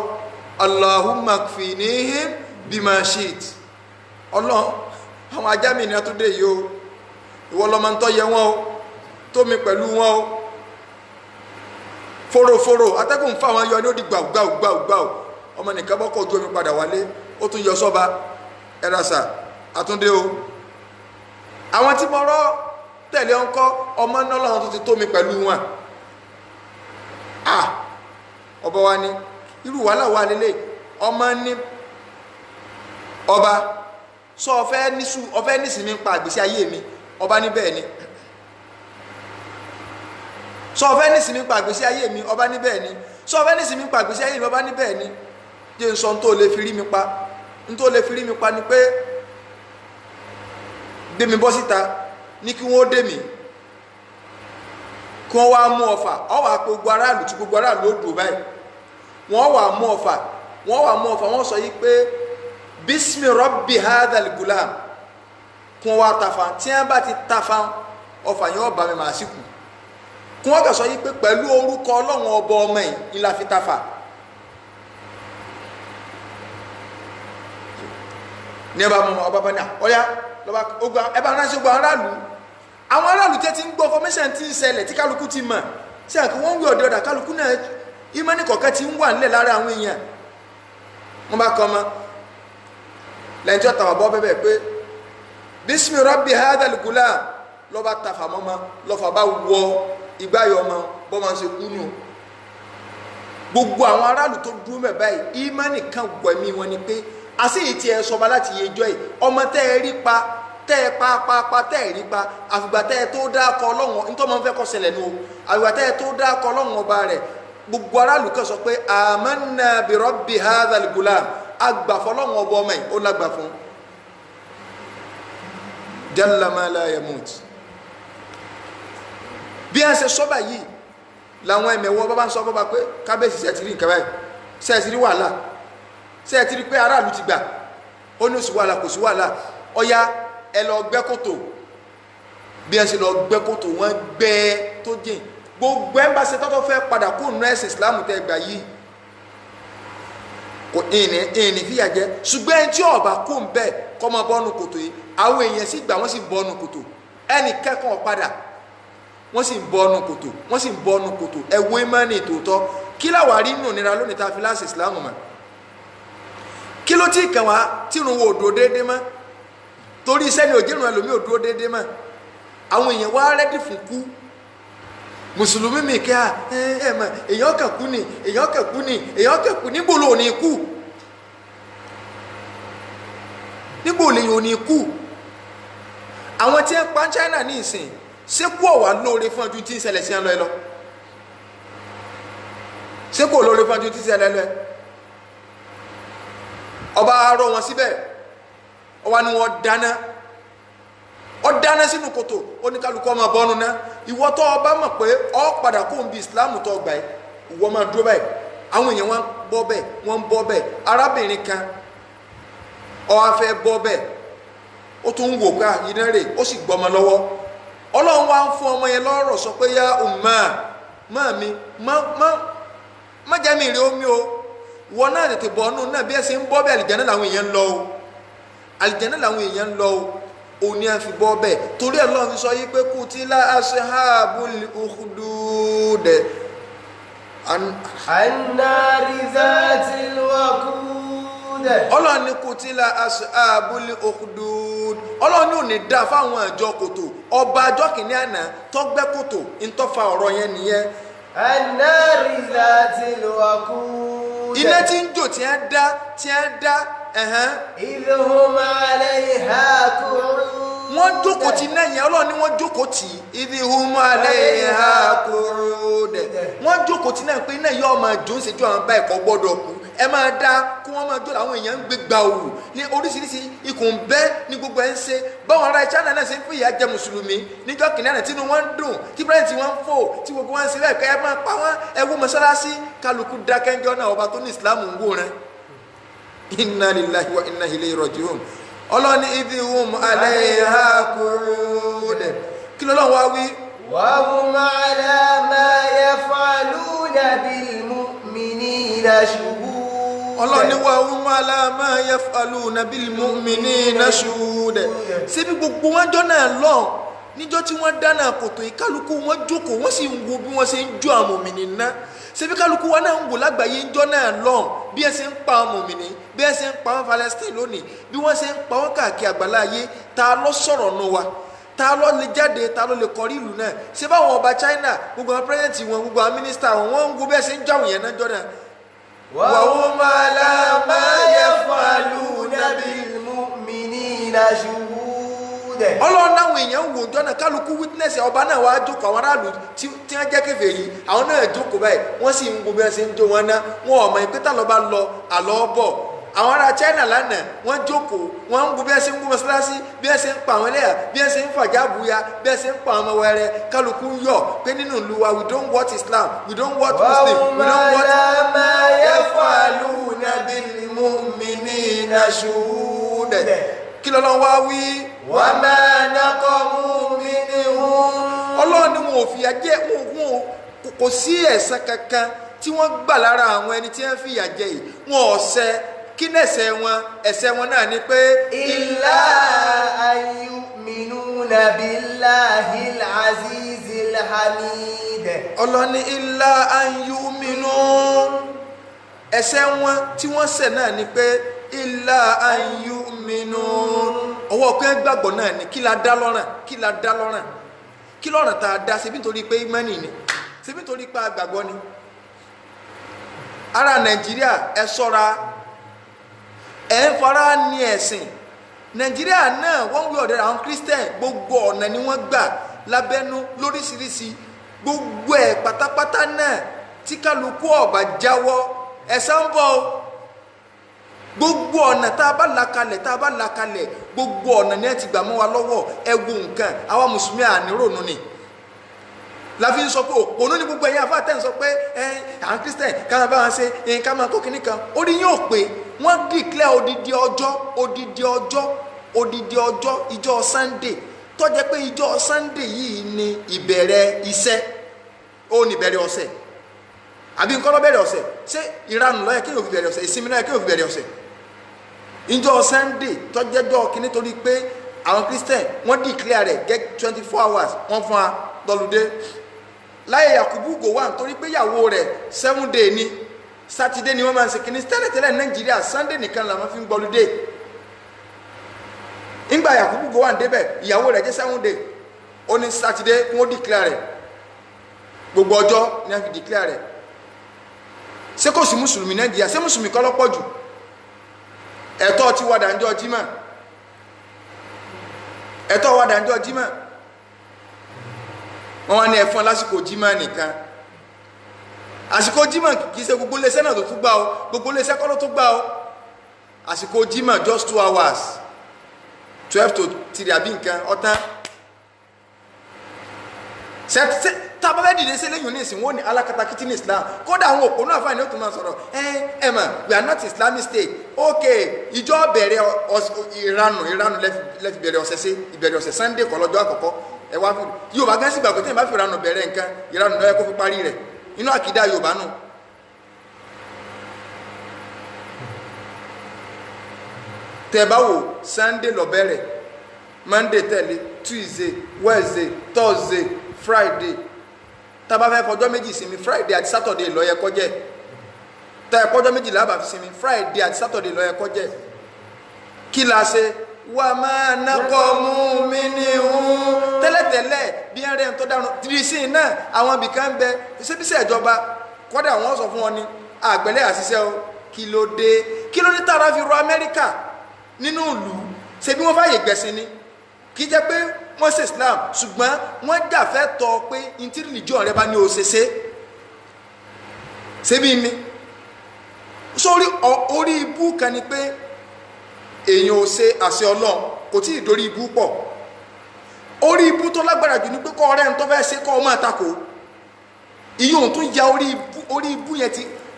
Allahumma kfinihim bima shit Ọlọ́run àwọn ajá mi ní atúndé yìí o ìwọ lọ́mọ ń tọ́ yẹ wọ́n o tómi pẹ̀lú wọn o fòròfòrò atẹ́gùn ń fà wọn yọ ní ó di gbàù ọmọ nìkan bọ́kọ̀ ojú omi padà wálé ó tún yọ sọ́ba ẹ̀rasà àtúndé o àwọn tí mo rọ́ tẹ̀lé ọkọ́ ọmọ náà lọ́wọ́ tó ti tómi pẹ̀lú wọn ọba wa ní irú wàhálà wà lélẹ̀ ọmọ ní ọba sọ ọfẹ́ nísìmí ń pa àgbèsí ayé mi ọba ní bẹ́ẹ̀ ni sọ ọfẹ́ nísìmí ń pa àgbèsí ayé mi ọba ní bẹ́ẹ̀ ni sọ ọfẹ́ nísìmí ń pa àgbèsí ayé mi ọba ní bẹ́ẹ̀ ni jẹ́ n sọ n tó lè fi rí mi pa n tó lè fi rí mi pa ni pé gbé mi bọ́ síta ní kí wọ́n dé mi kí wọ́n wá mú ọfà ọwọ́ àpò gbogbo aráàlú tí gbogbo aráàlú ó dùn báyìí wọ́n wà mú ọfà wọ́n sọ yìí pé bismi rabbi hadhal gulam kún wa tafa tí wọ́n bá ti tafa ọfà yẹn ọba mi màá sì kú kún wọ́n kà sọ yí pé pẹ̀lú orúkọ ọlọ́run ọba ọmọ yìí ńlá fi tafa ní ẹ bá mọ ọba bá ní ọyá lọba ọgbà ẹ bá ránṣẹ́ ọgbà aráàlú àwọn aráàlú tẹ́ ti ń gbọ́ formation tí ń ṣẹlẹ̀ tí kálukú ti mọ̀ sí àkí wọ́n ń wí ọ̀dẹ̀ ọ̀dà kálukú náà ìmọ̀ni kọ̀ọ̀kan ti ń wà nílẹ̀ lára àwọn èèyàn wọ́n bá kọ́ ọmọ lẹ́yìn tí wọ́n tàwọn bọ́ bẹ́bẹ̀ pé bísmì rabbi hadhal gulam lọ́ba tafà mọ́mọ́ lọ́fà bá wọ igbáyọ̀ ọmọ bọ́ máa ń ṣe kú nù gbogbo àwọn aráàlú tó dúró mẹ́ báyìí ìmọ̀ni kan gbọ̀mí wọn ni pé àṣeyìí tí ẹ sọba láti yẹjọ́ yìí ọmọ tẹ́ ẹ rí pa tẹ́ ẹ pa tẹ́ ẹ rí pa àfìgbà tẹ́ ẹ tó dákọ̀ ọlọ́run nítorí ọmọ fẹ́ kọ́ ṣẹlẹ̀ nù àfìgbà tẹ́ ẹ tó dákọ̀ ọlọ́run ọba rẹ̀ gbogbo aráàlú kan sọ pé amanna bi rabbi hadhal gulam agbàfọ́ ọlọ́run ọba ọmọ yìí ó lágbà fún jalla ma la yamut bí a ṣe sọ́bà yìí làwọn ẹ̀mẹ̀wọ́ bá bá ń sọ bọ́ba pé kábíyèsí ṣe ti rí nǹkan báyìí ṣe ti rí wàhálà ṣe ti rí pé aráàlú ti gbà ó ní òsì wàhálà kò sí wàhálà ọya ẹ lọ gbẹ́ kòtò bí ẹ ṣe lọ gbẹ́ kòtò wọ́n gbẹ́ tó jìn gbogbo ẹ̀ ń bá ṣe tọ́tọ́ fẹ́ padà kó nù ẹ̀sìn Islam tẹ́ gbà yìí kò ìní fìyà jẹ ṣùgbọ́n ẹni tí ọba kó ń bẹ́ẹ̀ kọ́ máa bọ́nu kòtò yìí àwọn èèyàn sì gbà wọ́n sì bọ́nu kòtò ẹnì kẹ́kọ̀ọ́ padà wọ́n sì ń bọ́nu kòtò wọ́n sì ń bọ́nu kòtò ẹ̀wọ́ ìmánì tòótọ́ kí láwàá rí nù nira lónìí tá a fi láṣẹ Islam mọ́ kí ló tí kàn wá tí irun wo òdúró déédéé mọ́ torí iṣẹ́ ni òjìrùn ẹlòmíì òdúró déédéé mọ́ àwọn èèyàn wá rẹ́dí fún kú mùsùlùmí mi kí ẹ mọ̀ èèyàn kàn kú ni èèyàn kàn kú ni èèyàn kàn kú níbo ló ní kú níbo lè yóò ní kú àwọn tí ń pa China ní ìsìn ṣé kú ọ̀wà lóore fún ọdún tí ń ṣẹlẹ̀ sí ẹ lọ ẹ lọ ṣé kú olóore fún ọdún tí ń ṣẹlẹ̀ lọ ẹ ọba arọ wọn síbẹ̀ ọwọ́ ni wọ́n dáná sínú kòtò oníkálukú ọmọ bọ́nu ná ìwọ tó ọba mọ̀ pé ọ padà kó ń bi Islam tó gbà ẹ́ ìwọ máa dúró báyìí àwọn èèyàn wọn bọ́ bẹ́ẹ̀ wọ́n bọ́ bẹ́ẹ̀ arábìnrin kan ó wá fẹ́ bọ́ bẹ́ẹ̀ ó tún ń wò ká iná rè ó sì gbọmọ lọ́wọ́ Ọlọ́run wá ń fún ọmọ yẹn lọ́rọ̀ sọ pé yá umma mi má jẹ́ mi rí omi o wọn náà tètè bọ̀ ọ́nù náà bí ẹ ṣe ń bọ́ bẹ́ẹ̀ àlìjáná làwọn èèyàn ń lọ o àlìjáná làwọn èèyàn ń lọ o òun ni a fi bọ́ bẹ́ẹ̀ torí ẹ̀ lọ́run sọ yí pé kutila ashabul ukhdud annari zatil waqud Ọlọ́run ní kutila ashabul ukhdud Ọlọ́run ní òní dá fáwọn àjọ kòtò ọba àjọ kìíní àná tọ́gbẹ́ kòtò ń tọ́fà ọ̀rọ̀ yẹn nìyẹn annari zatil waqud iná tí ń jò tí ń dá idhum alayha qu'ud wọ́n jókòó tí náà yẹn Ọlọ́run ní wọ́n jókòó tí idhum alayha qu'ud wọ́n jókòó tí náà pé náà yọ ọmọ àjò ń ṣèjú àwọn báyìí kò gbọ́dọ̀ kú ẹ máa dá kí wọ́n máa jó làwọn èèyàn ń gbé gba òwò ní oríṣiríṣi ikùn ń bẹ́ ní gbogbo ẹ̀ ń ṣe báwọn ará China náà ṣe ń fìyà jẹ mùsùlùmí níjọ́ kìnìún àná tínú wọn ń dùn tí pírẹ́ǹtì wọn ń fò tí gbogbo wọn ń ṣe bẹ́ẹ̀ kẹ́ ẹ máa pa wọn ẹ wó mọ́ṣáláṣí kálukú dákẹ́ńjọ́ náà ọba tó ní ìsìlámù ń wòran inna lillahi wa inna ilayhi raji'un Ọlọ́ni idhum alayha qu'ud kí lọ́lọ́run wá wí. wa hum ala ma yaf'aluna bil mu'minina shuhud Ọlọ́ni wa hum ala ma yaf'aluna bil mu'minina shuhud síbi gbogbo wọn jọ náà lọ níjọ́ tí wọ́n dáná kòtò ìkálukú wọn jókòó wọ́n sì ń wo bí wọ́n ṣe ń jó àwọn mùmínì náà ṣebí kálukú wa náà ń wò lágbàáyé ń jọ náà lọ bí ẹ ṣe ń pa àwọn mùmínì bí ẹ ṣe ń pa àwọn Palestine lónìí bí wọ́n ṣe ń pa wọ́n káàkiri àgbáláyé ta ló sọ̀rọ̀ nù wa ta ló lè jáde ta ló lè kọrí ìlú náà ṣé báwọn ọba China gbogbo àwọn pírẹsidẹ̀ntì wọn gbogbo àwọn mínísítà wọn wọ́n ń wo bí ẹ ṣe ń jáwé yẹn náà jọ náà. wa hum ala ma yaf'aluna bil mu'minina shuhud Ọlọ́run náwọn èèyàn ń wò jọ́nà kálukú witness ọba náà wàá jókòó àwọn aráàlú tí wọ́n jẹ́ kèfèrí àwọn náà jókòó báyìí wọ́n sì ń wo bí wọ́n ṣe ń jó wọn ná wọn ò mọ̀ ìpẹ́tà lọ́ba lọ àlọ́ bọ̀ àwọn ará China lánàá wọ́n jókòó wọ́n ń bu bí ẹ ṣe ń gbó mọ́sálásí bí ẹ ṣe ń pa àwọn ẹlẹ́yà bí ẹ ṣe ń fàjà buya bí ẹ ṣe ń pa àwọn ọmọ wẹrẹ kálukú ń yọ̀ pé nínú ìlú wa we don't want Islam we don't want Muslim we don't want. وهم على ما يفعلون بالمؤمنين شهود. kí lọ́lọ́ wá wí. وما نقموا منهم. Ọlọ́run ni wọn ò fìyà jẹ wọn kò sí ẹ̀san kankan tí wọ́n gbà lára àwọn ẹni tí wọ́n fìyà jẹ yìí wọn ò ṣẹ̀ kí ní ẹ̀ṣẹ̀ wọn náà ni pé. إلا أن يؤمنون بالله العزيز الحميد. Ọlọ́ni إلا أن يؤمنوا ẹ̀ṣẹ̀ wọn tí wọ́n ṣẹ̀ náà ni pé إلا أن يؤمنوا ọwọ́ pé gbàgbọ́ náà ni kí la dá lọ́rùn kí lọ́rùn tá a dá ṣebí nítorí pé ìmánì ni ṣebí nítorí pé àgbàgbọ́ ni. Ará Nàìjíríà ẹ ṣọ́ra ẹ ń fara ní ẹ̀sìn Nàìjíríà náà wọ́n wí ọ̀dẹ̀ àwọn Christian gbogbo ọ̀nà ni wọ́n gbà lábẹ́nú lóríṣiríṣi gbogbo ẹ̀ pátápátá náà tí kálukú ọ̀bà jáwọ́ ẹ̀san ń bọ̀ o gbogbo ọ̀nà tá a bá là kalẹ̀ gbogbo ọ̀nà ni ẹ ti gbà mọ́ wa lọ́wọ́ ẹ̀wù nǹkan àwa mùsùlùmí ànírònú ni la fi ń sọ pé òpònú ní gbogbo ẹ̀yìn àfáàtẹ́ ń sọ pé àwọn Christian káwọn bá wọn ṣe ká máa kó kínní kan orí yóò pé wọ́n declare odidi ọjọ́ ìjọ Sunday tó jẹ́ pé ìjọ Sunday yìí ni ìbẹ̀rẹ̀ iṣẹ́ ó ní ìbẹ̀rẹ̀ ọ̀sẹ̀ àbí nǹkan ló bẹ̀rẹ̀ ọ̀sẹ̀ ṣé ìranù ló yẹ kí yóò fi bẹ̀rẹ̀ ọ̀sẹ̀ ìsinmi ló yẹ kí yóò fi bẹ̀rẹ̀ ọ̀sẹ̀ ìjọ Sunday tó jẹ́jọ́ kínní torí pé àwọn Christian wọ́n declare rẹ̀ get 24 hours wọ́n fún wa lọ́lùdé láyé Yakubu Gowon torí pé ìyàwó rẹ̀ 7 day ni Saturday ni wọ́n máa ń ṣe kínní tẹ́lẹ̀tẹ́lẹ̀ Nàìjíríà Sunday nìkan làwọn fi ń gbọ́lùdé ńgbà Yakubu Gowon débẹ̀ ìyàwó rẹ̀ jẹ́ 7 day ó ní Saturday wọ́n declare rẹ̀ gbogbo ọjọ́ ni wọ́n fi declare rẹ̀ ṣé kò sí mùsùlùmí Nàìjíríà ṣé mùsùlùmí kọ́ lọ́pọ̀ jù ẹ̀tọ́ ti wà dànjọ́ Jímọ̀ wọ́n wá ní ẹ̀fọn lásìkò Jímọ̀ nìkan àsìkò Jímọ̀ kìí ṣe gbogbo iléeṣẹ́ náà tó tún gbà ó gbogbo iléeṣẹ́ kọ́ ló tún gbà ó àsìkò Jímọ̀ just 2 hours 12 to 3 àbí nǹkan ọ̀tán tábà bẹ́ẹ̀ dìde sí lẹ́yìn oníṣìí wọn ní alákatakítí ní Islam kódà àwọn òpó náà fáìní ó tún máa sọ̀rọ̀ ẹ mà we are not Islamic state ok ìjọ bẹ̀rẹ̀ ìranù lẹ́fi bẹ̀rẹ̀ ọ̀sẹ̀ sí ìbẹ̀rẹ̀ ọ̀sẹ̀ Sunday kọ́ lọ́jọ́ àkọ́kọ́ ẹ wá fún Yorùbá gán sì gbàgbé tí ẹ bá fi ìranù bẹ̀rẹ̀ nǹkan ìranù lọ́yẹ kó fi parí rẹ̀ inú àkídá Yorùbá nù. tẹ́ bá wò Sunday ló bẹ̀rẹ̀ Monday tẹ̀lé Tuesday Wednesday Thursday Friday tá bá fẹ́ fọjọ́ méjì sinmi Friday àti Saturday ló yẹ kó jẹ́ tá ẹ fọjọ́ méjì lábàá fi sinmi Friday àti Saturday ló yẹ kó jẹ́ kí la ṣe wà máa nàkọ́ mú mi ní òun tẹ́lẹ̀tẹ́lẹ̀ bí ẹ̀rẹ́ tó dárun tìrìsìn náà àwọn ibìkan bẹ ṣébíṣẹ́ ìjọba kọ́dà wọ́n sọ fún wọn ní àgbẹ̀lẹ̀ àṣìṣe o kí ló dé tààrà fi rọ Amẹ́ríkà nínú ìlú ṣe bí wọ́n fàyè gbẹ̀sìn ni kì í jẹ́ pé wọ́n ṣe Islam ṣùgbọ́n wọ́n jàfẹ́ tọ́ pé ntí rìlíjọ́ rẹ bá ní o ṣe bí mi sórí orí ibú kan ni pé èèyàn ò ṣe àṣẹ Ọlọ́run kò tí ì dórí ibú pọ̀ orí ibú tó lágbára jù ní pé kọ́ ọ̀rẹ́ ń tó fẹ́ ṣe kọ́ ọ máa takò ìyóhun tún ya orí ibú yẹn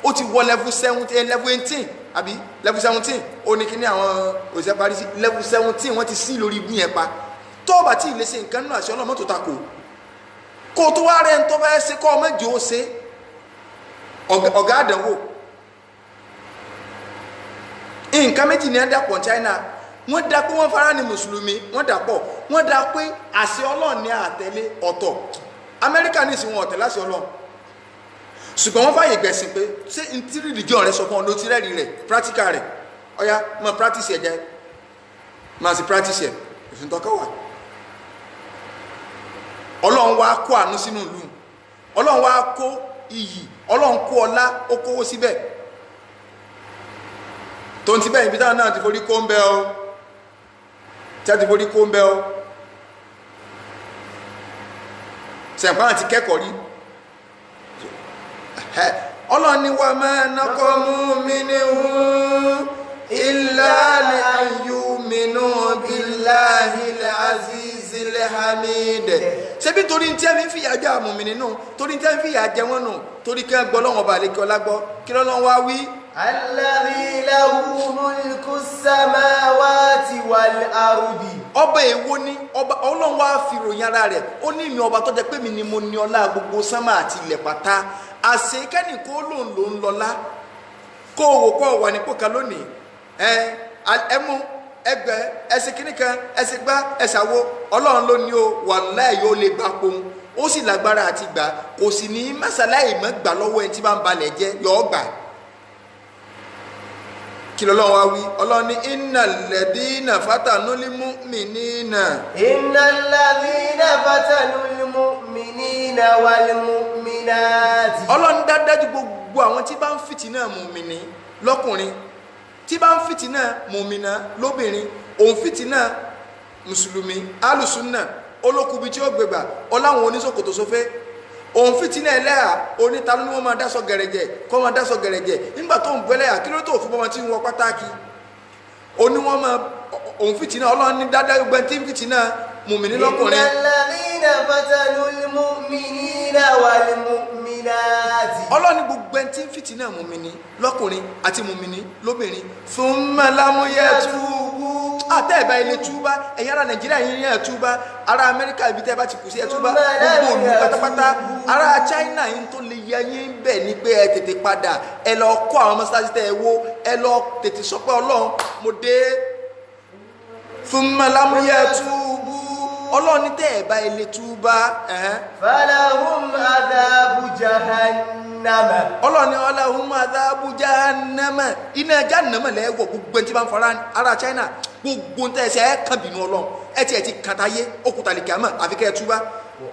ó ti wọ level 18 àbí level 17 ó ní kí ní àwọn òṣìṣẹ́ parí sí level 17 wọ́n ti sí lórí ibú yẹn pa tó bá tí ilé ṣe nǹkan nínú àṣẹ Ọlọ́run tó takò kó tó wá rẹ̀ ń tó fẹ́ ṣe kọ́ ọ mẹ́jọ ó ṣe ọ̀gá àdánwò nǹkan méjì ní ẹ̀dàpọ̀ China wọ́n dá pé wọ́n fara ní mùsùlùmí wọ́n dàpọ̀ wọ́n dá pé àṣẹ Ọlọ́run ní àtẹ̀lé ọ̀tọ̀ Amẹ́ríkà ní ìsìn wọn ọ̀tẹ̀ láṣẹ Ọlọ́run ṣùgbọ́n wọ́n fàyè gbẹ̀sìn pé ṣé n tí rìlíjọ́ rẹ sọ fún ọ ló ti rẹ́rìí rẹ̀ practical rẹ̀ ọ̀ya mọ̀ practice ẹ̀ jẹ́ máa sì practice ẹ̀ ìfúntọ́kọ̀ wà Ọlọ́run wá kó àánú sínú ìlú Ọlọ́run wá kó iyì Ọlọ́run kó ọlá ó kówó síbẹ̀ tó ń ti bẹ́ẹ̀ ibi táwọn náà ti forí kó ń bẹ́ ọ tí a ti forí kó ń bẹ́ ọ sẹ̀ǹpá àti kẹ́kọ̀ọ́ rí Ọlọ́run ni wà máa nákọ́ mú mi ní hùn illa li an yu'minu billahil azizil hamid. ṣebí torí tí ẹ fi ìyà jẹ àwọn mùmínì nù, torí tí ẹ fi ìyà jẹ wọn nù, torí kí wọn gbọ́ lọ́wọ́ ọba àlekè ọlá gbọ́, kí lọ́lọ́run wá wí. alladhi lahu mulku samawati wal ardi. ọba èwo ni ọba Ọlọ́run wá fi ròyìn ara rẹ̀, ó ní mi ọba tó jẹ́ pé mi ni mo ní ọlá gbogbo sánmà àti ilẹ̀ pátá. àṣẹ kẹ́ni kó lòun ló ń lọ́lá kó wò kó wà nípò kan lónìí ẹ mú ẹgbẹ́ ẹsẹ̀ kìíní kan ẹsẹ̀ gbá ẹsẹ̀ àwo Ọlọ́run ló ní o wallahi yóò lè gbà pohùn, ó sì lágbára àti gbà, kò sì ní mẹ́sàláì mọ́ gbà lọ́wọ́ ẹni tí bá ń balẹ̀ jẹ́ yọ̀ọ́ gbà. kí lọ́lọ́run wá wí? Ọlọ́run ní innal ladina fatanul mu'minina. innal ladina fatanul mu'minina wal mu'minati. Ọlọ́run dájú gbogbo àwọn tí bá ń fìtínà mùmìnì lọ́kùnrin, tí bá ń fìtínà mùmìnà lóbìnrin, òun fìtínà mùsùlùmí alùsùnà olókùbí tí ó gbégbà ọláwọn oníṣòkòtò sófé, òun fìtínà ẹlẹ́yà oníta ní wọ́n máa dáṣọ gẹ̀rẹ̀jẹ̀ kọ́ máa dáṣọ gẹ̀rẹ̀jẹ̀ nígbà tó ń gbẹ́lẹ́yà kí ló tó fún bọ́mọ tí ń wọ pátákì oní wọ́n máa òun fìtínà Ọlọ́run ní dáadáa gbogbo tí ń fìtínà mùmìnì lọ́kùnrin. innal ladhina fatanul mu'minina wal mu'minati. Ọlọ́run ní gbogbo tí ń fìtínà mùmìnì lọ́kùnrin àti mùmìnì lóbìnrin thumma lam yatubu. àtẹ̀bá ilé túbá, ẹ̀yin ará Nàìjíríà yín yẹn túbá, ará Amẹ́ríkà ibi tẹ́ bá ti kù sí ẹ̀ túbá, gbogbo òlù pátápátá, ará China yín tó lè yẹ yín bẹ̀ ni pé ẹ tètè padà, ẹ lọ kọ́ àwọn mọ́sálásí tẹ́ ẹ wó, ẹ lọ tètè sọ pé Ọlọ́run mo dé. thumma lam yatubu. Ọlọ́run ní tẹ́ ẹ̀ bá ilé túbá. falahum adhabu jahannama. Ọlọ́run ní falahum adhabu jahannama. iná jahannama lẹ́wọ̀ gbogbo ẹni tí bá ń fara ará China gbogbo ń tẹ̀sẹ̀ ẹ̀ kàn bínú Ọlọ́run ẹ̀ ti kàtàyé òkúta lè kíámà àfi kẹ́ ẹ túbá.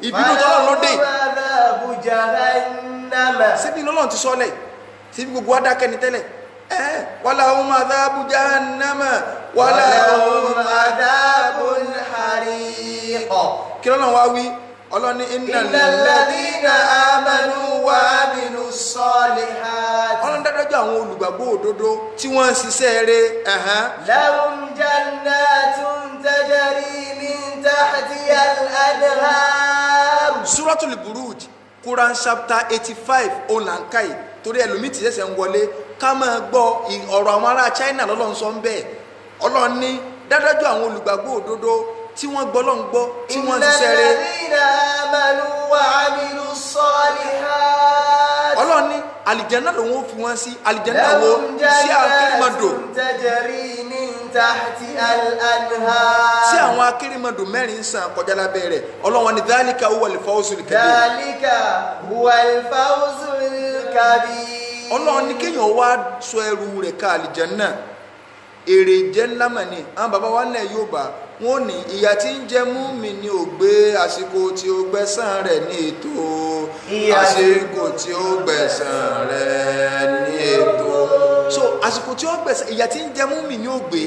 ìbínú tọ́lọ́run ló dé. falahum adhabu jahannama. síbi Ọlọ́run ti sọ́lẹ̀ síbi gbogbo adákẹ́ni tẹ́lẹ̀ walahum adhabu jahannama walahum adhabul hariq. kí Ọlọ́run wá wí? Ọlọ́run ní innal ladhina amanu wa amilus salihati. Ọlọ́run dájọ́ àwọn olùgbàgbọ́ òdodo tí wọ́n ń ṣiṣẹ́ rẹ̀. lahum jannatun tajri min tahtihal anhar. Suratul Buruj Quran chapter 85 olankai torí ẹlòmíì tí ṣẹ̀ṣẹ̀ ń wọlé ká máa gbọ́ ọ̀rọ̀ àwọn ará China lọ́lọ́run sọ ń bẹ́ẹ̀. Ọlọ́run ní dájọ́ àwọn olùgbàgbọ́ òdodo tí wọ́n gbọ́ lọ́n gbọ́ tí wọ́n ṣiṣẹ́ rẹ̀. innal ladhina amanu wa amilus salihati. Ọlọ́run ní àlìjẹ́nà lòun ó fi wọ́n sí àlìjẹ́nà wo sí akérèmọdò tajri min tahtihal anhar. sí àwọn akérèmọdò mẹ́rin ń sàn kọjá lábẹ́ rẹ̀. Ọlọ́run ní dhalika huwal fawzul kabir. dhalika huwal fawzul kabir. Ọlọ́run ní kéèyàn wá sọ ẹrù rẹ̀ ká àlìjẹ́nà èrè jẹ́ ńlá mà ní. àwọn bàbá wa nílẹ̀ Yorùbá wọn ní ìyà tí ń jẹ mùmínì ò gbé àsìkò tí ó gbẹ̀san rẹ̀ ní ètò àsìkò tí ó gbẹ̀san rẹ̀ ní ètò. so àsìkò tí ó gbẹ̀san ìyà tí ń jẹ mùmínì ò gbé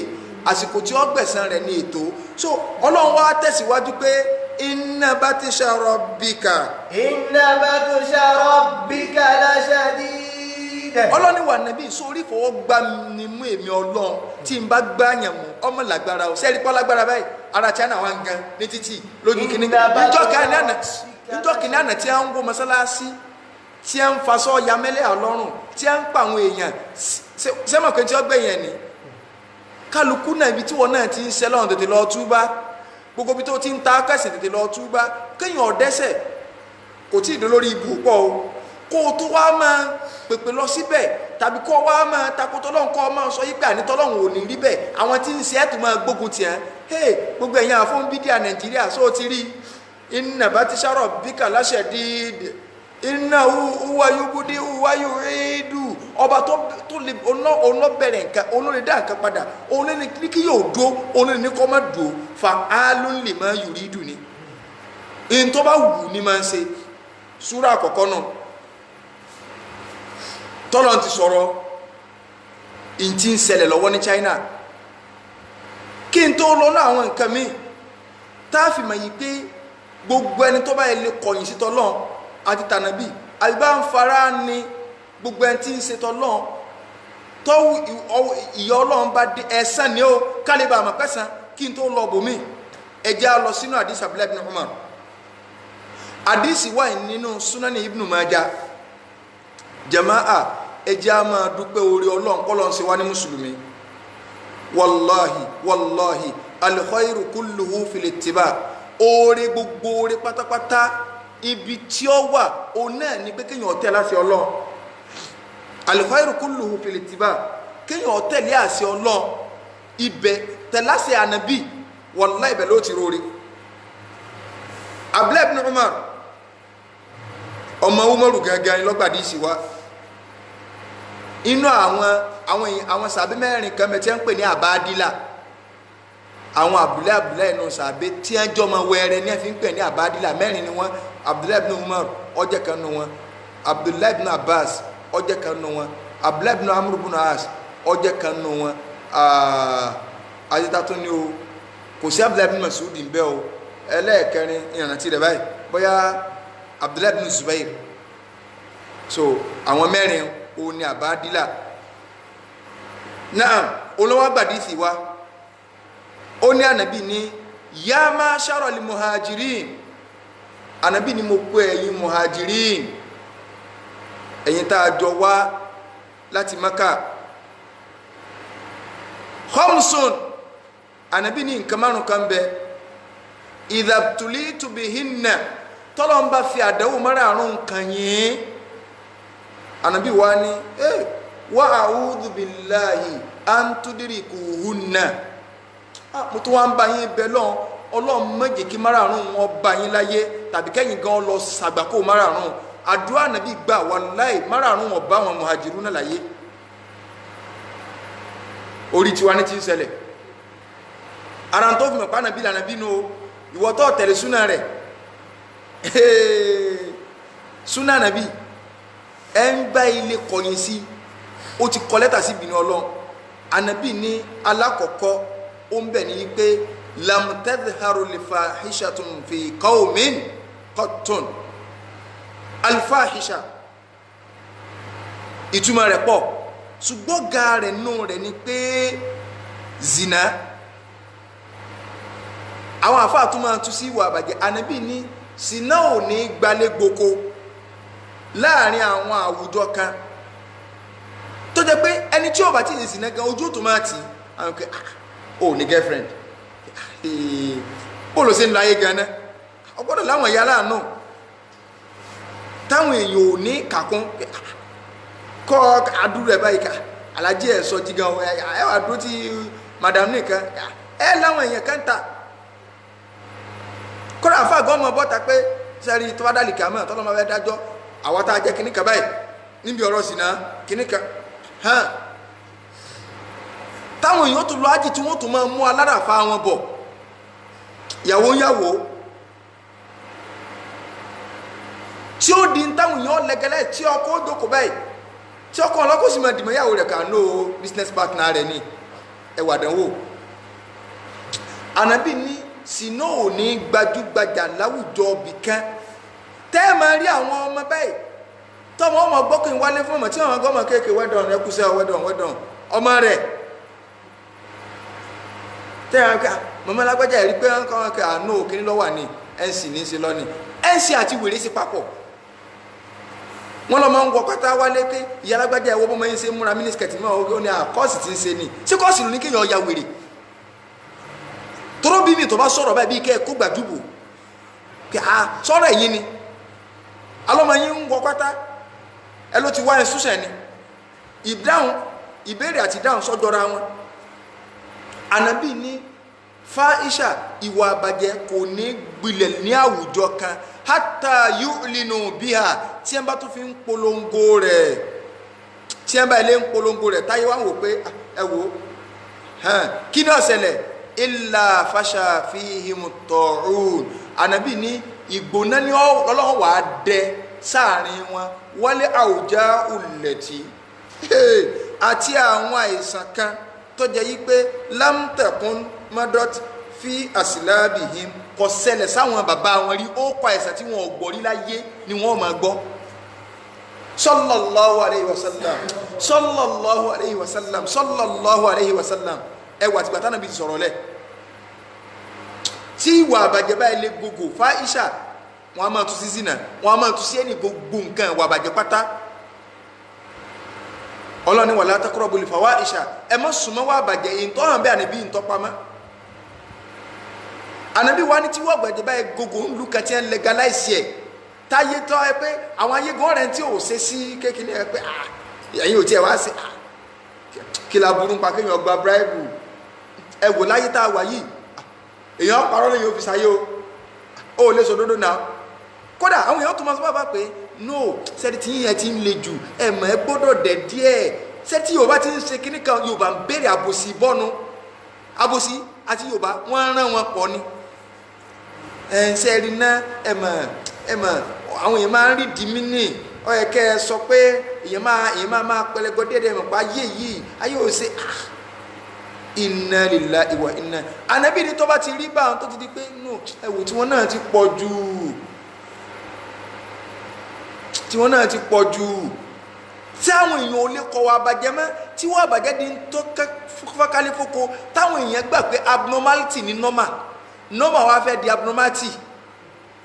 àsìkò tí ó gbẹ̀san rẹ̀ ní ètò. so Ọlọ́run wá tẹ̀síwájú pé inna batisha rabbika. inna batisha rabbika lashadid. Ọlọ́ni wà nàbí sórí fọwọ́ gbá ni mú èmi Ọlọ́run tí n bá gbá yàn mú ọmọ làgbára o sẹ́ẹ̀rí pọ́ lágbára báyìí ara China wà ń gan ní títì lójú kìíní níjọ́ kìíní àná tí a ń wó mọ́sálásí tí a ń fasọ́ yamẹ́lẹ́ àlọ́rùn tí a ń pa àwọn èèyàn sẹ́mọ̀ pé tí ó gbẹ̀yìn ni kálukú náà ibi tí wọ́n náà ti ń ṣẹ́ lọ́run tètè lọ túbá gbogbo ibi tó ti ń ta kẹsì tètè lọ túbá kéèyàn ọ̀dẹ́sẹ̀ kò tí ì dolórí ibù pọ̀ o kó o tó wá máa pèpè lọ síbẹ̀ tàbí kó o wá máa takotọ́ lọ́hùn kó o máa sọ yípe ànítọ́lọ́hùn ò ní rí bẹ́ẹ̀ àwọn tí ń ṣe ẹ́ tó máa gbógun tiẹ̀ gbogbo ẹ̀yìn àfọ́n bídíà Nàìjíríà sóò ti rí inna batisha rabbika lashadid inna huwa yubdi huwa yu'idu ọba tó lè ọ̀nà bẹ̀rẹ̀ nǹkan olórí dá nǹkan padà olórí ní kí yóò dúó olórí ní kọ́ má dúó fa'alun lima yuridu ni in tó bá wù ní máa ń ṣe súrà àkọ́kọ́ náà tọ́lọ́n ti sọ̀rọ̀ ìntí ń ṣẹlẹ̀ lọ́wọ́ ní China kí n tó lọ́nà àwọn nǹkan míì tá a fi mọ̀ yìí pé gbogbo ẹni tó bá yẹ lè kọ̀yìn sí tọ́lọ́n àti tànàbí àbí bá ń fara ní gbogbo ẹni tí ń ṣe tọ́lọ́n tọ́wù ìyà ọlọ́run bá dé ẹ̀san ni ó kálíbà àmọ́ pẹ́sàn kí n tó lọ bòmí ẹjẹ́ á lọ sínú àdìsí Abdullahi ibn Umar àdìsí wà nínú Sunani Ibn Majah jama'a ẹjẹ́ á máa dúpẹ́ orí ọlọ́run kọ́lọ́n ṣe wá ní mùsùlùmí wallahi al-khayru kulluhu fil ittiba oore gbogbo oore pátápátá ibi tí ó wà òun náà ni pé kéèyàn tẹ̀ láṣẹ ọlọ́run al-khayru kulluhu fil ittiba kéèyàn tẹ̀lé àṣẹ ọlọ́run ibẹ̀ tẹ̀láṣẹ ànábì wallahi ibẹ̀ ló ti róore Abdullahi ibn Umar ọmọ Umaru gangan lọ́gbàdì sí wa inú àwọn sàbí mẹ́rin kan mẹ́ tí wọ́n ń pè ní àbádìlà àwọn Abdullahi inú sàbí tí wọ́n jọmọ wẹ́rẹ́ ní ẹ̀fín pè ní àbádìlà mẹ́rin ni wọ́n Abdullahi ibn Umar ọjẹ́ kan nù wọn Abdullahi ibn Abbas ọjẹ́ kan nù wọn Abdullahi ibn Amr ibn As ọjẹ́ kan nù wọn àyíká tó ní o kò sí Abdullahi ibn Mas'ud ń bẹ o ẹlẹ́ẹ̀kẹrin ìrántí rẹ̀ báyìí bóyá Abdullahi ibn Zubair so àwọn mẹ́rin o ní àbádìlà náà olówó àgbàdìsí wa ó ní ànábì ní ya ma'shara li muhajirin ànábì ní mo pè ẹ̀yin muhajirin ẹ̀yin tá a jọ wá láti Maka khamsun ànábì ní nǹkan márùn kan bẹ idha btulitu bihinna tọ́lọ́ ń bá fi àdánwò márààrún kan yín ànábì wa ní wa a'udhu billahi an tudrikuhunna mo tún wá ń bá yín bẹ lọ́n ọlọ́run má jẹ́ kí márààrún wọn bá yín láyé tàbí kẹ́yìn gan lọ sàgbàkó márààrún àdúrà ànábì gbà wallahi márààrún wọn bá wọn muhajirun náà láyé orí tiwa ní ti ń ṣẹlẹ̀ ara tó fi mọ̀ pa ànábì lànàbì nù ìwọ tó tẹ̀lé súnà rẹ̀ súnà ànábì ẹ ń gbá ilé kọ̀yìn sí ó ti kọ lẹ́tà sí ìbínú ọlọ́run ànábì ní alákọ̀ọ́kọ́ ó ń bẹ̀ ní pé lam tadhharu lifahishatun fi qawmin qattun alfahisha ìtumọ̀ rẹ̀ pọ̀ ṣùgbọ́n ga rẹ̀ nù rẹ̀ ni pé zina àwọn àfáà tún máa tú sí ìwà àbàjẹ́ ànábì ní zina ò ní gbalẹ̀ gboko láàrin àwọn àwùjọ kan tó jẹ́ pé ẹni tí ó bá ti lè zina gan ojú tó máa tì àwọn pé ó ní girlfriend ó lọ sí ńlá ayé gan náà ọgbọ́dọ̀ láwọn ìyá láàánú táwọn èèyàn ò ní kàkún kọ́ àdúrà ẹ̀ báyìí ká alájí ẹ̀ sọ jígan ẹ wà dúró tí madam nìkan ẹ láwọn èèyàn kan ta kọ́ra àfa gọ́ọ̀mọ̀ bọ́ta pé sẹ́rí tó bá dálì kàmọ́ tọ́lọ́mọ bẹ́ẹ̀ dájọ́ àwọn tá a jẹ́ kìnnìkan báyìí níbi ọ̀rọ̀ sínà kìnnìkan hàn táwọn èèyàn tó lọ ájì tí wọ́n tó máa mú aláràfà wọn bọ̀ yàwó yàwó tí ó di táwọn èèyàn lẹ́gẹ́lẹ́ tí ọkọ̀ ó jókòó báyìí tí ọkọ̀ ọlọ́kọ̀ sì máa dìmọ̀ yàwó rẹ̀ kà ní o business partner rẹ̀ ni ẹwà dánwò ànábì ní sínú òní gbajúgbajà láwùjọ bìkan tẹ́ ẹ máa rí àwọn ọmọ báyìí tọ́mọ ọmọ gbọ́kùn wálé fún ọmọ tí àwọn ọmọ kéèké wẹ́dọ̀n ẹkùsẹ́ wẹ́dọ̀n ọmọ rẹ̀ tẹ́ ẹ ká mọ̀mọ́ lágbájá rí pé wọ́n kọ́ àánú òkè lọ́wọ́ ní nc ní í ṣe lọ́nì nc àti wèrè sí papọ̀ wọ́n lọ́ máa ń wọ pátá wálé pé ìyá lágbájá ẹ̀wọ́ bọ́ máa ń ṣe múra mínísíkẹ̀tì náà ó ní àkọ́ọ̀sì tí ń ṣe ni ṣé kọ́ọ̀sì ló ní kéèyàn ya wèrè tọ́rọ́ bí mi tó bá sọ̀rọ̀ báyìí bí kẹ́ ẹ̀ kó gbàdúgbò pé sọ̀rọ̀ ẹ̀yìn ni alọ́mọ yín ń wọ pátá ẹ ló ti wá ẹ súnṣẹ̀ ni ìdáhùn ìbéèrè àti ìdáhùn sọ́jọ́ra wọn ànábì ní fáíṣà ìwà àbàjẹ́ kò ní gbilẹ̀ ní àwùjọ kan hátà yu'linu biha tí ẹ bá tún fi ń polongo rẹ̀ tí ẹ bá ilé ń polongo rẹ̀ táyé wá wò pé ẹ wò kí ni ó ṣẹlẹ̀ illa fasha fihimu ta'un ànábì ní ìgbóná ní ọlọ́run wà á dẹ sáàrin wọn wálé àwùjá ulẹ̀tì àti àwọn àìsàn kan tó jẹ́ yí pé lamtekun madot fi asilabihim kò ṣẹlẹ̀ sáwọn bàbá wọn rí ó kọ àìsàn tí wọn ò gbọ́ rí láyé ni wọ́n máa gbọ́ sallallahu alayhi wa sallam sallallahu alayhi wa sallam sallallahu alayhi wa sallam ẹ wà tìgbà tánà bí ti sọ̀rọ̀ lẹ̀ tí ìwà àbàjẹ́ báyìí lé gbogbo fáìṣà wọn a máa tún sí zina wọn a máa tún sí ẹni gbogbo nǹkan ìwà àbàjẹ́ pátá ọlọ́ni wala taqrabul fawahisha ẹ má súnmọ́ wà àbàjẹ́ ìntọ́ hàn bẹ́ẹ̀ àníbí ìntọ́ pamọ́ ànábì wa ní tí wọ́n àbàjẹ́ báyìí gbogbo ń lu kàtí ẹ̀ ń legalize ẹ̀ táyé tọ́ ẹ pé àwọn ayé gan rẹ̀ tí ò ṣe sí kékeré ẹ pé ẹ̀yin ò tiẹ̀ wá sí kí la burú pa kéèyàn gba bíráìbù ẹ wò láyé tá a wà yìí èèyàn parọ́ lẹ́yìn òfìsà yìí ó lè sọ dódó náà kódà àwọn èèyàn tó máa sọ bàbá pé no sẹ́ni tí yíyan ti ń le jù ẹ̀mọ́ ẹ gbọ́dọ̀ dẹ̀ díẹ̀ sẹ́ni tí yorùbá ti ń ṣe kíní kan yorùbá ń béèrè àbòsí bọ́nu àbòsí àti yorùbá wọ́n rán wọn pọ̀ ni sẹ́ni náà ẹ̀mọ́ àwọn èèyàn máa ń rí dìmí nì ó yẹ kẹ́ ẹ sọ pé èèyàn máa pẹlẹgọ déédéé mọ̀ pa ayé yìí ayé ò ṣe inna lillahi wa inna ànábì ní tó bá ti rí báwọn tó ti di pé no ẹ̀wò tí wọ́n náà ti pọ̀ jù tí àwọn èèyàn ò lè kọ̀ wá bàjẹ́ mọ́ tí wọ́n àbàjẹ́ di tó fọ́kálẹ́ fọ́kọ táwọn èèyàn gbà pé abnormality ni normal wá fẹ́ di abnormality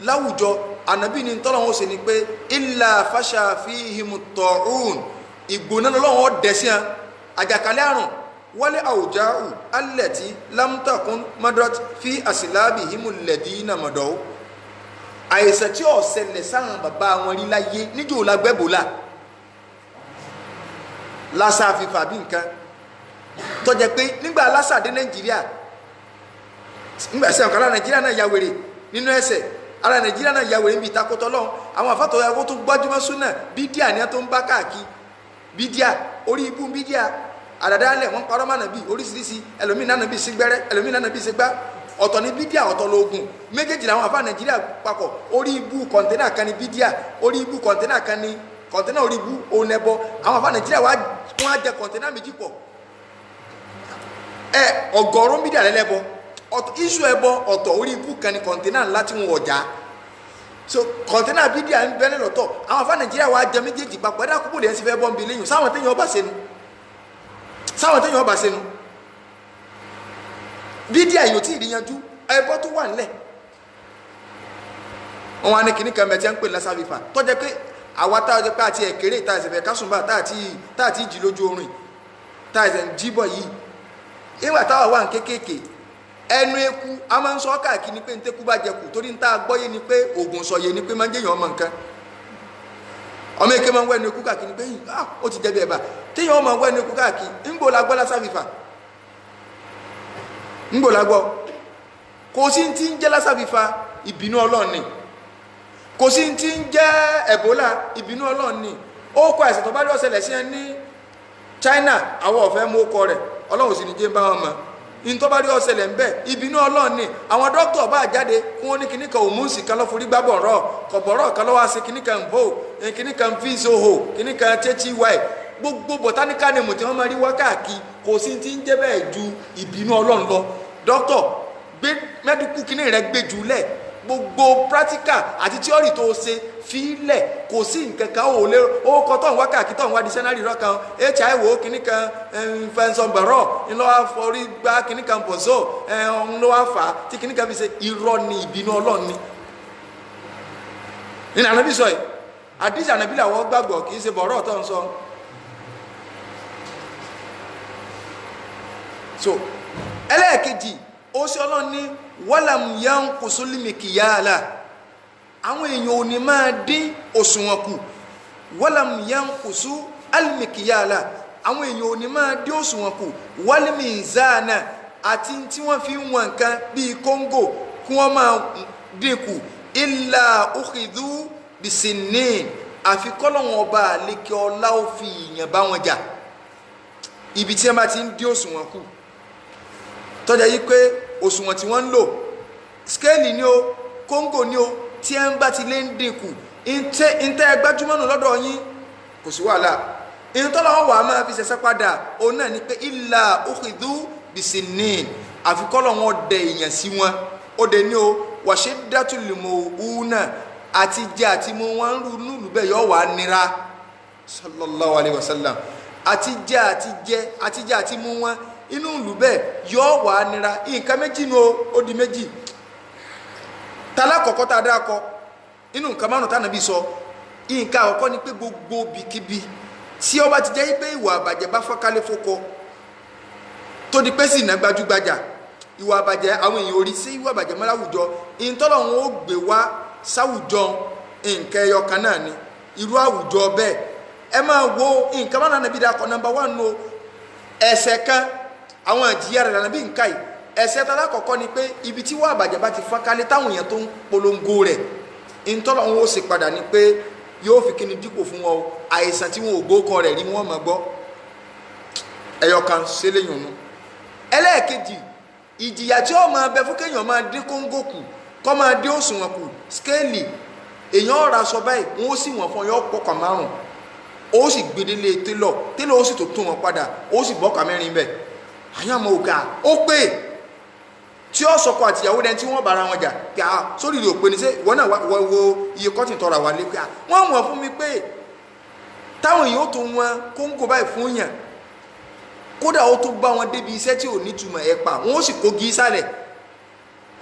láwùjọ ànábì ní tọ́lọ́wọ́n ṣe ni pé illa fasha fihimu ta'un ìgbóná lọ́wọ́ dẹ̀ sí àjàkálẹ̀ àrùn wal awja'u allati lam takun madat fi aslabihimul ladina madaw àìsàn tí ó ṣẹlẹ̀ sáwọn bàbá wọn rí láyé níjó lágbẹ́bòlá lásà fífà bí nǹkan tó jẹ́ pé nígbà lásà dé nàìjíríà nígbà sí ọ̀kan nàìjíríà náà ya wèrè nínú ẹsẹ̀ ara nàìjíríà náà ya wèrè níbi ìtakótọ́ lọ́hùn àwọn àfàtọ̀ ẹ̀kọ́ tó gbájúmọ́ súnà bídíà ni wọ́n tó ń bá káàkiri bídíà orí ibú bídíà àdàdálẹ̀ wọ́n parọ́ mọ́ nàbí oríṣiríṣi ẹlòmíì náà nàbí sígbẹ́rẹ́ ẹlòmíì náà nàbí sígbá ọ̀tọ̀ ní bídíà ọ̀tọ̀ lóògùn méjèèjì làwọn àfáà nàìjíríà papọ̀ orí ibú kọ̀ǹténà kan ní bídíà orí ibú kọ̀ǹténà kan ní kọ̀ǹténà orí ibú òun ẹbọ àwọn àfáà nàìjíríà wọ́n á jẹ kọ̀ǹténà méjì pọ̀ ọgọ́rùn bídíà lẹ́lẹ́bọ ọ̀tọ̀ iṣu ẹbọ ọ̀tọ̀ orí ibú kan ní kọ̀ǹténà ńlá tí wọ́n ọ̀já so kọ̀ǹténà bídíà ń bẹ́lẹ̀ lọ́tọ̀ àwọn àfáà nàìjíríà wọ́n á jẹ méjèèjì papọ̀ ẹ̀dá kúbò lẹ́yìn sí fẹ́ bọ́m̀bì lẹ́yìn sáwọn téèyàn ọba sẹ́nu bídíà yóò tí ìrìyànjú ẹbọ tó wà nílẹ̀ wọn wá ní kìíní kan mẹ́tí à ń pè lásàfífà tó jẹ́ pé àwa táwọn jẹ́ pé àti ẹ̀kẹ́rẹ́ ìta ìṣẹ̀fẹ̀ kásùnbà táàtì ìjì lójú orin táàtì jíbọ̀ yìí ìwà táwa wà ń kékèké ẹnu eku a máa ń sọ káàkiri ni pé ní tẹ́kú bá jẹkù torí ń tá a gbọ́yé ni pé oògùn sọ̀yẹ ni pé máa ń jẹ́yàn ọmọ nǹkan ọmọ èké máa ń wọ ẹnu eku káàkiri pé ó ti jẹ́ bí ẹ̀bà téèyàn ọmọ wọ ẹnu eku káàkiri ń bò la gbọ́ lásàfífà ńgbò lágbọ́ kò sí tí ń jẹ́ lásàfífà ìbínú Ọlọ́run ni kò sí tí ń jẹ́ ẹ̀bólà ìbínú Ọlọ́run ni ó kọ ẹ̀sẹ̀ tó bá rí ọ̀sẹ̀lẹ̀ sí ẹ ní China àwọn ọ̀fẹ́ mú kọ rẹ̀ Ọlọ́run sì ní jẹ́ bá wọn mọ̀ ní tó bá rí ọ̀sẹ̀lẹ̀ ń bẹ̀ ìbínú Ọlọ́run ni àwọn dókítà bá jáde kí wọ́n ní kíní kan òmùsì kan lọ́ forí gbábọ̀ rọ̀ kọ̀bọ̀rọ̀ kan lọ́wọ́ sí kíní kan bò kíní kan fi ìṣòho kíní kan tẹ́tí wáì gbogbo botanical name tí wọ́n máa rí wákàkí kò sí tí ń jẹ́ bẹ́ẹ̀ ju ìbínú Ọlọ́run lọ dókítà gbé mẹ́díkù kíní rẹ̀ gbé jùlẹ̀ gbogbo practical àti theory tó ṣe fílẹ̀ kò sí nǹkan kan ò lè ó kọ́ tó ń wákàkí tó ń wá dictionary rọ̀ kan hiv kíní kan fẹnsọ̀bẹ̀rọ̀ ńlọ́wọ́ forí gbá kíní kan pọ̀zọ́ ńlọ́wọ́ fà á tí kíní kan fi ṣe irọ́ ni ìbínú Ọlọ́run ni nínú ànábì sọ yìí àdìsí ànábì làwọn gbàgbọ́ kì í ṣe bọ̀rọ̀ tó ń sọ. So ẹlẹ́ẹ̀kejì ó ṣe Ọlọ́run ní wọ́làm yán kò sólímì kìyàlá àwọn èèyàn ò ní máa dín òṣùwọ̀n kù wọ́làm yán kò sú alìmì kìyàlá àwọn èèyàn ò ní máa dín òṣùwọ̀n kù wálìmì ìzáàna àti tí wọ́n fi ń wọ̀n nǹkan bíi kóńgò kí wọ́n máa dínkù ìlà òkìdú bìsìnì àfikọ́lọ́wọ́n ọba àlekè ọlá ó fi ìyàn bá wọn jà ibi tí wọ́n bá ti ń dín òṣùwọ̀n kù tọ́jà yìí pé òṣùwọ̀n tí wọ́n ń lò skéèlì ni o kóńgò ni o tí ẹ ń bá ti lé ń dínkù ìtẹ́ gbájúmọ́nù lọ́dọ̀ yín kò sí wàhálà ìtọ́lọ́wọ́ wà á máa fi ṣẹ̀ṣẹ̀ padà òun náà ni pé ìlà òkìdú bìsìnì àfikọ́lọ̀ wọn dẹ èèyàn sí wọn ó dẹ ní o wàṣẹ dátùlùmọ̀ òun náà àti jẹ àti mu wọn ń rú nílùú bẹ́ẹ̀ yọ wà á nira sallallahu alayhi wa sallam àti jẹ àti mú wọn inú ìlú bẹ́ẹ̀ yóò wà nira nǹkan méjì nu ó di méjì tala kọ́kọ́ tá a dá kọ inú nǹkan márùn tá nàbí sọ nǹkan àkọ́kọ́ ni pé gbogbo bìkíbi tí ó bá ti jẹ́ pé ìwà àbàjẹ́ bá fọ́nkálẹ̀ fọ́kọ tó di pé sì ná gbajúgbajà ìwà àbàjẹ́ àwọn èèyàn orí sí ìwà àbàjẹ́ mọ́ láwùjọ ìtọ́lọ́run ó gbé wá sáwùjọ nǹkan ẹyọ kan náà ni irú àwùjọ bẹ́ẹ̀ ẹ máa wo nǹkan márùn nàbí dá kọ number 1 no ẹ̀ṣẹ̀ kan àwọn àjíyà rẹ̀ nàbí nǹkan yìí ẹ̀ṣẹ̀ tala kọ́kọ́ ni pé ibi tí wọ́n àbàjẹ́ bá ti fọ́nkálẹ̀ táwọn èèyàn tó ń polongo rẹ̀ ìtọ́lọ́run ó sì padà ni pé yóò fi kíni dípò fún wọn àìsàn tí wọn ò gbókọ rẹ̀ rí wọn máa gbọ́ ẹyọkan ṣẹlẹyìn ọ̀nà ẹlẹ́ẹ̀kejì ìjìyà tí ó máa bẹ fún kéèyàn máa dín kóńgò kù kọ́ máa dín òṣùwọ̀n kù skéèlì èèyàn ọ̀rọ̀ aṣọ báyìí wọn ó sì wọ̀n fún yọ pọ̀kà márùn ó sì gbedele télọ̀ ó sì tó tún wọn padà ó sì bọ́kà mẹ́rin bẹ́ẹ̀ àyàn àmọ́ òkà ó pé tí ó sọkọ àtìyàwó dẹni tí wọ́n bára wọn jà kí a sórí rẹ̀ ò pé ní sẹ́ ìwọ náà wo iye kọ́tìn tọrọ wà lé pé a wọ́n wọ̀n fún mi pé táwọn èèyàn ó tó wọn kóńgò báyìí fún yàn kódà ó tó bá wọn débi iṣẹ́ tí ò ní túmọ̀ ẹ̀ pa wọ́n ó sì kógi sálẹ̀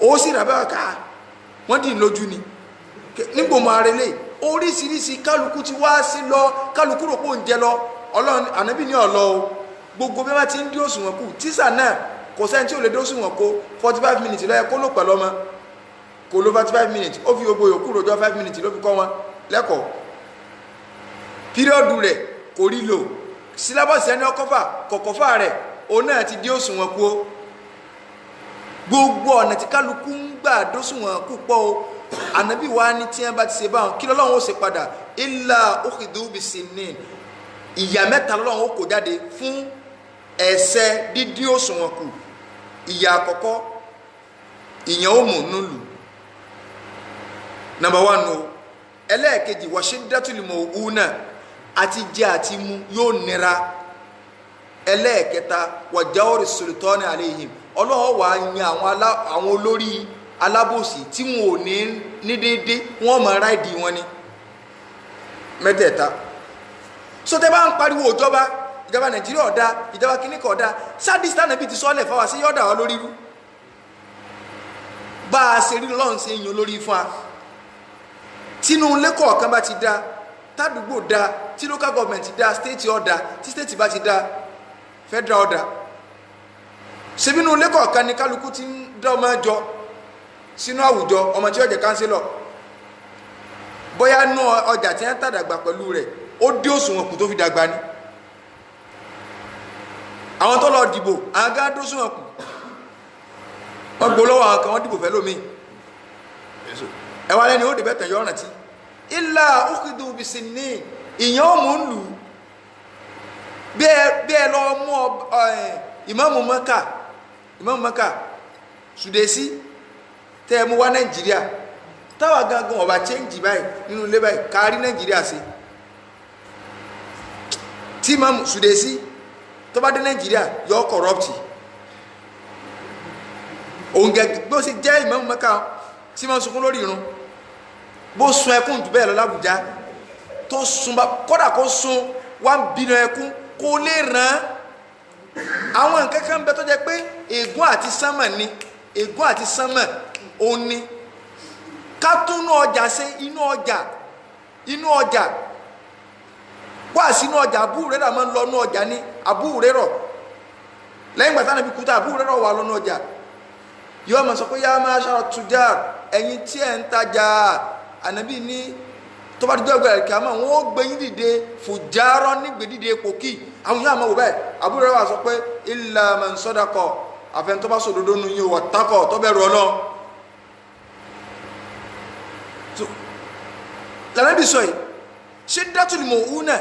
ó sì rà bẹ́ẹ̀ ká wọ́n dì lójú ni nígbò máa relé oríṣiríṣi kálukú ti wá sí lọ kálukú rò pé ó ń jẹ lọ Ọlọ́run ànábì ní ọ̀lọ́ o gbogbo bí wọ́n ti ń dí òṣùwọ̀n kù tíṣà náà kò sẹ́ni tí ò lè dóṣù wọn kó 45 minutes lọ́yẹ kó ló pẹ̀lú ọmọ kò ló 45 minutes ó fi gbogbo yòókù rojọ́ 5 minutes ló fi kọ́ wọn lẹ́kọ̀ọ́ píríọ̀dù rẹ̀ kò rí lò sílábọ̀sì ẹni ọkọ́fà kọ̀kọ́fà rẹ̀ òun náà ti dí òṣù wọn kú ó gbogbo ọ̀nà tí kálukú ń gbà dóṣù wọn kú pọ̀ o ànábì wa ní tí wọ́n bá ti ṣe báwọn kí lọ́lọ́run ó ṣe padà ilà ukhidhu bisinin ìyà mẹ́ta lọ́lọ́run ó kó jáde fún ẹ̀ṣẹ̀ dídí òṣù wọn kù ìyà àkọ́kọ́ ìyàn ó mú núlù number 1 o ẹlẹ́ẹ̀kejì washiddatul maw'una àti jẹ àti mu yóò nira ẹlẹ́ẹ̀kẹta wajawri sultani alayhim ọlọ́wọ́ wà yan àwọn olórí alábòsí tí wọn ò ní déédé wọn mọ̀ ráìdì wọn ni mẹ́tẹ̀ẹ̀ta sọtẹ́ bá ń pariwo ìjọba Nàìjíríà ọ̀dá ìjọba kìnnìkan ọ̀dá sádìsítà nàbí ti sọ́ọ̀lẹ̀ fáwà sí yọ́dà wa lórí rú bá a ṣe rí lọ́run ṣe yan lórí fún wa tínú lẹ́kọ̀ọ́ kan bá ti dá tádùgbò dá tí local government dá state ọ̀dá tí state bá ti dá federal ọ̀dá ṣebínú lẹ́kọ̀ọ́ kan ní kálukú ti ń dá ọmọ jọ sínú àwùjọ ọmọ tí ó jẹ́ kánsílọ̀ bóyá nú ọjà tí wọ́n tàdàgbà pẹ̀lú rẹ̀ ó dé òṣùwọ̀n kù tó fi dàgbà ni àwọn tó lọ dìbò àwọn gá dó òṣùwọ̀n kù wọ́n gbó lọ́wọ́ àwọn kan wọ́n dìbò fẹ́ lómi ẹwà lẹ́ni ó dìbẹ̀ tẹ̀yọ́ ọ̀nà tí ilà ukhidhu bisinin ìyàn ó mú ń lù bí ẹ lọ mú ìmáàmù Mẹ́kà Sùdésí tẹ́ ẹ mú wá Nàìjíríà táwa gangan ọba chẹ́ǹjì báyìí nínú ilé báyìí kárí Nàìjíríà sí tí ìmáàmù Sùdésí tó bá dé Nàìjíríà yọ kọ̀rọ̀pì òun gẹ́gẹ́ bí ó sì jẹ́ ìmáàmù Mẹ́kà tí máa ń sunkún lórí irun bó sun ẹkún jù bẹ́ẹ̀ lọ l'Ábùjá tó sun bá kódà kó sun 1 billion ẹkún kó lè ràn àwọn nǹkan kan bẹ tó jẹ́ pé ègún àti sánmà ni ègún àti sánmà òun ni ká tún inú ọjà ṣe inú ọjà wá sínú ọjà Abu Hurairah máa ń lọ inú ọjà ní Abu Hurairah lẹ́yìn gbàtà nàbí kúta Abu Hurairah wà lọ́nà ọjà yóò máa sọ pé yá máa ṣàrọ̀ tujar ẹ̀yin tí ẹ̀ ń tajà ànábì ní tó bá dídọ́ ìgbà ìkà máa wọ́n ó gbé yín dìde fùjárọ́ nígbè dìde pòkì àwọn yóò máa wò bẹ́ẹ̀ Abu Hurairah wà sọ pé illa man sadaqa àfẹn tó bá sòdodo nu yín wà tákọ̀ tó bẹ̀rù Ọlọ́run lànàbì sọ yìí shiddatul maw'una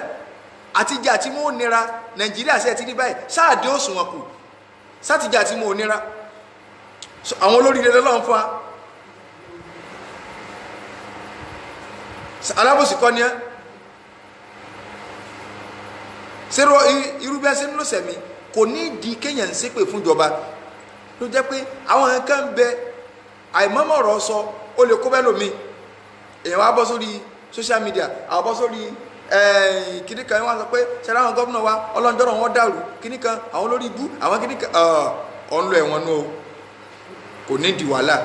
àtijọ́ àti mọ́ nira Nàìjíríà sí ẹ̀ ti rí báyìí sáàdé òṣùwọ̀n kù sátijọ́ àti mọ́ nira àwọn olórí rẹ̀ lọ́wọ́ fún wa alábòsí kọ́ ní ẹ́ sẹ́rọ irúgbẹ́ sí ló sẹ̀mí kò ní ìdí kéèyàn ṣépè fún ìjọba ló jẹ́ pé àwọn nǹkan ń bẹ àìmọ́mọ̀rọ̀ sọ ó lè kó bẹ́ẹ̀ lómi èèyàn wá bọ́ sórí social media àwọn bọ́ sórí kíní kan wọ́n sọ pé ṣẹlẹ̀ àwọn gómìnà wa ọlọ́njọ́rọ̀ wọn dàrú kíní kan àwọn olórí ibú àwọn kíní kan ọ̀n lọ ẹ̀wọ̀n nù o kò ní di wàhálà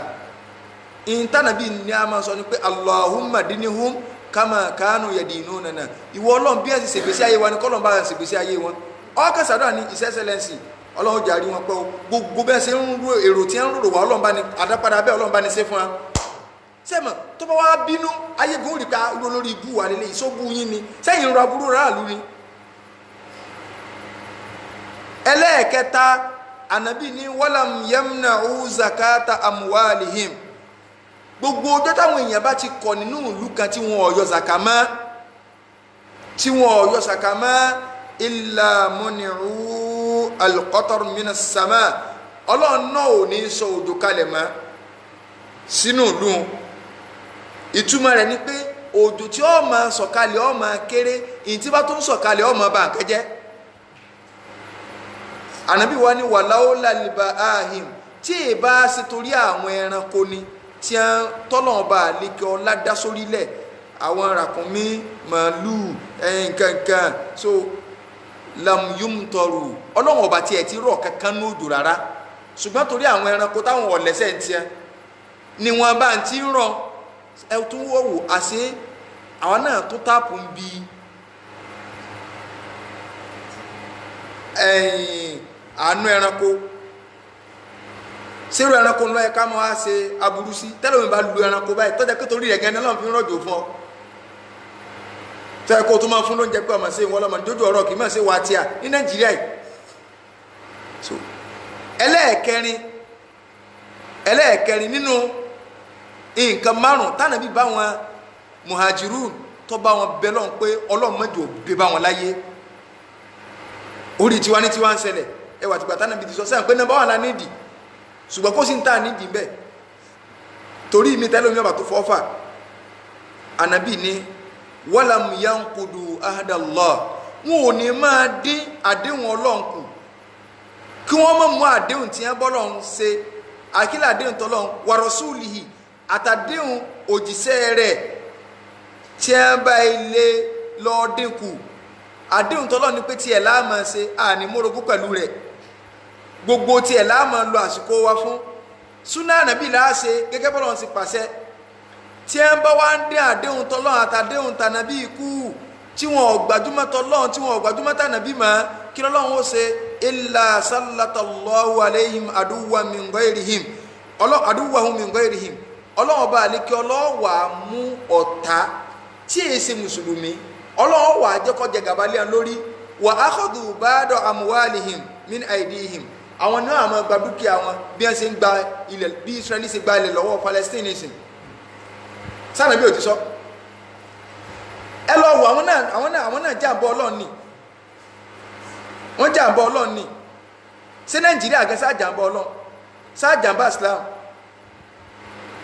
ìntànàbí ni a máa sọ ni pé Allahumma dinihum kama kanu yadinunana ìwọ ọlọ́run bí ẹ̀ sì ṣègbésí ayé wa ni kọ́lọ́n bá ẹ̀ ṣègbésí ayé wọn ọkàn sàdúrà ní His Excellency ọlọ́run jàrí wọn pẹ́ o gbogbo bẹ́ẹ̀ ṣe ń rú èrò tí ń rò wá ọlọ́run bá ní adápadà bẹ́ẹ̀ ọlọ́run bá ní ṣe fún wa sẹ́mọ̀ tó bá wá bínú ayégun rí ká lórí ibú wa lélẹ̀ ìṣógun yín ni sẹ́yìn ń ra burú ráàlú ni. ẹlẹ́ẹ̀kẹta ànábì ní walam yamna'u zakata amwalihim gbogbo ọjọ́ táwọn èèyàn bá ti kọ̀ nínú ìlú kan tí wọn ò yọ zàkà mọ́ illa muni'u al-qatar minas sama ọlọ́run náà ò ní sọ òjò kalẹ̀ mọ́ sínú ìlú ìtumọ̀ rẹ̀ ni pé òjò tí ó máa sọ̀kalẹ̀ ó máa kéré ìyìn tí bá tó ń sọ̀kalẹ̀ ó máa bà nǹkan jẹ́ ànábì wa ní wàláwó lálìbà ahim tí ì bá ṣe torí àwọn ẹranko ni tí a tọ́lọ̀ ọba àlekè ọlá dá sórílẹ̀ àwọn ràkúnmí màálù nǹkankan so lam yumtaru ọlọ́run ọba tiẹ̀ ti rọ̀ kankan ní òjò rárá ṣùgbọ́n torí àwọn ẹranko táwọn ọ̀lẹ́sẹ̀ ń tiẹ̀ ni wọn bá ń ti rọ ẹ tún wọ́wọ́ àṣẹ àwọn náà tó táàpù ń bi àánú ẹranko sẹ́rù ẹranko ńlọ ẹ̀ka máa ṣe aburú sí tẹ́lẹ̀ mi bá lu ẹranko báyìí tọ́jà pé torí rẹ̀ gẹ́gẹ́ náà fi ń rọ̀jò fún ọ tẹ́ kó tó máa fún lóúnjẹ pé ọmọ sí ìwọ́n lọ́mọ jójú ọ̀rọ̀ kì í máa ṣe wá tíà ní Nàìjíríà yìí so ẹlẹ́ẹ̀kẹrin nínú nǹkan márùn tánàbí bá wọn muhajirun tó bá wọn bẹ lọ́n pé Ọlọ́run mọ́jọ bẹ bá wọn láyé orí tiwa ní tiwa ń ṣẹlẹ̀ ẹwà tìgbà tánàbí ti sọ sẹ́yìn pé nọ́mbà wà lá nídìí ṣùgbọ́n kó sì ń tà nídìí bẹ́ẹ̀ torí mi tẹ́lẹ̀ omi ọba tó fọ́fà ànàbí ni walam yankudu ahadallah wọn ò ní máa dín àdéhùn Ọlọ́run kù kí wọ́n mọ̀ mú àdéhùn tí wọ́n bọ́lọ́run ṣe àkílà àdéhùn tọ́lọ́run wa rasulihi àtàdéhùn òjíṣẹ́ rẹ̀ tí wọ́n bá ilé lọ dínkù àdéhùn tọ́lọ́run ní pé tiẹ̀ láàmà ṣe àní mórogún pẹ̀lú rẹ̀ gbogbo tiẹ̀ láàmà lo àsìkò wa fún súnà ànábì láàṣẹ gẹ́gẹ́ bọ́lọ́run sì pàṣẹ tí wọ́n bá wá ń dín àdéhùn tọ́lọ́run àtàdéhùn tànàbí ikú tí wọ́n ò gbajúmọ̀ tọ́lọ́run tí wọ́n ò gbajúmọ̀ tànàbí mọ́ kí lọ́lọ́run ó ṣe illa sallatallahu alayhim aduwwan min ghayrihim aduwwahum min ghayrihim ọlọ́run ọba àlékè ọlọ́wà mú ọ̀tá tí èyí ṣe mùsùlùmí ọlọ́run wà jẹ́kọ́jẹ gàbálẹ̀ lórí wa akhadhu ba'da amwalihim min aydihim àwọn náà àmọ́ gba dúkìá wọn bí wọ́n ṣe ń gba ilẹ̀ bí Israeli ṣe gba ilẹ̀ lọ́wọ́ Palestine nation sáà bí ò ti sọ ẹ lọ wọ àwọn náà jàǹbọ̀ ọlọ́run ni wọ́n jàǹbọ̀ ọlọ́run ni ṣé Nàìjíríà gẹ́ sáà jàǹbọ̀ ọlọ́run sáà jàǹbá Islam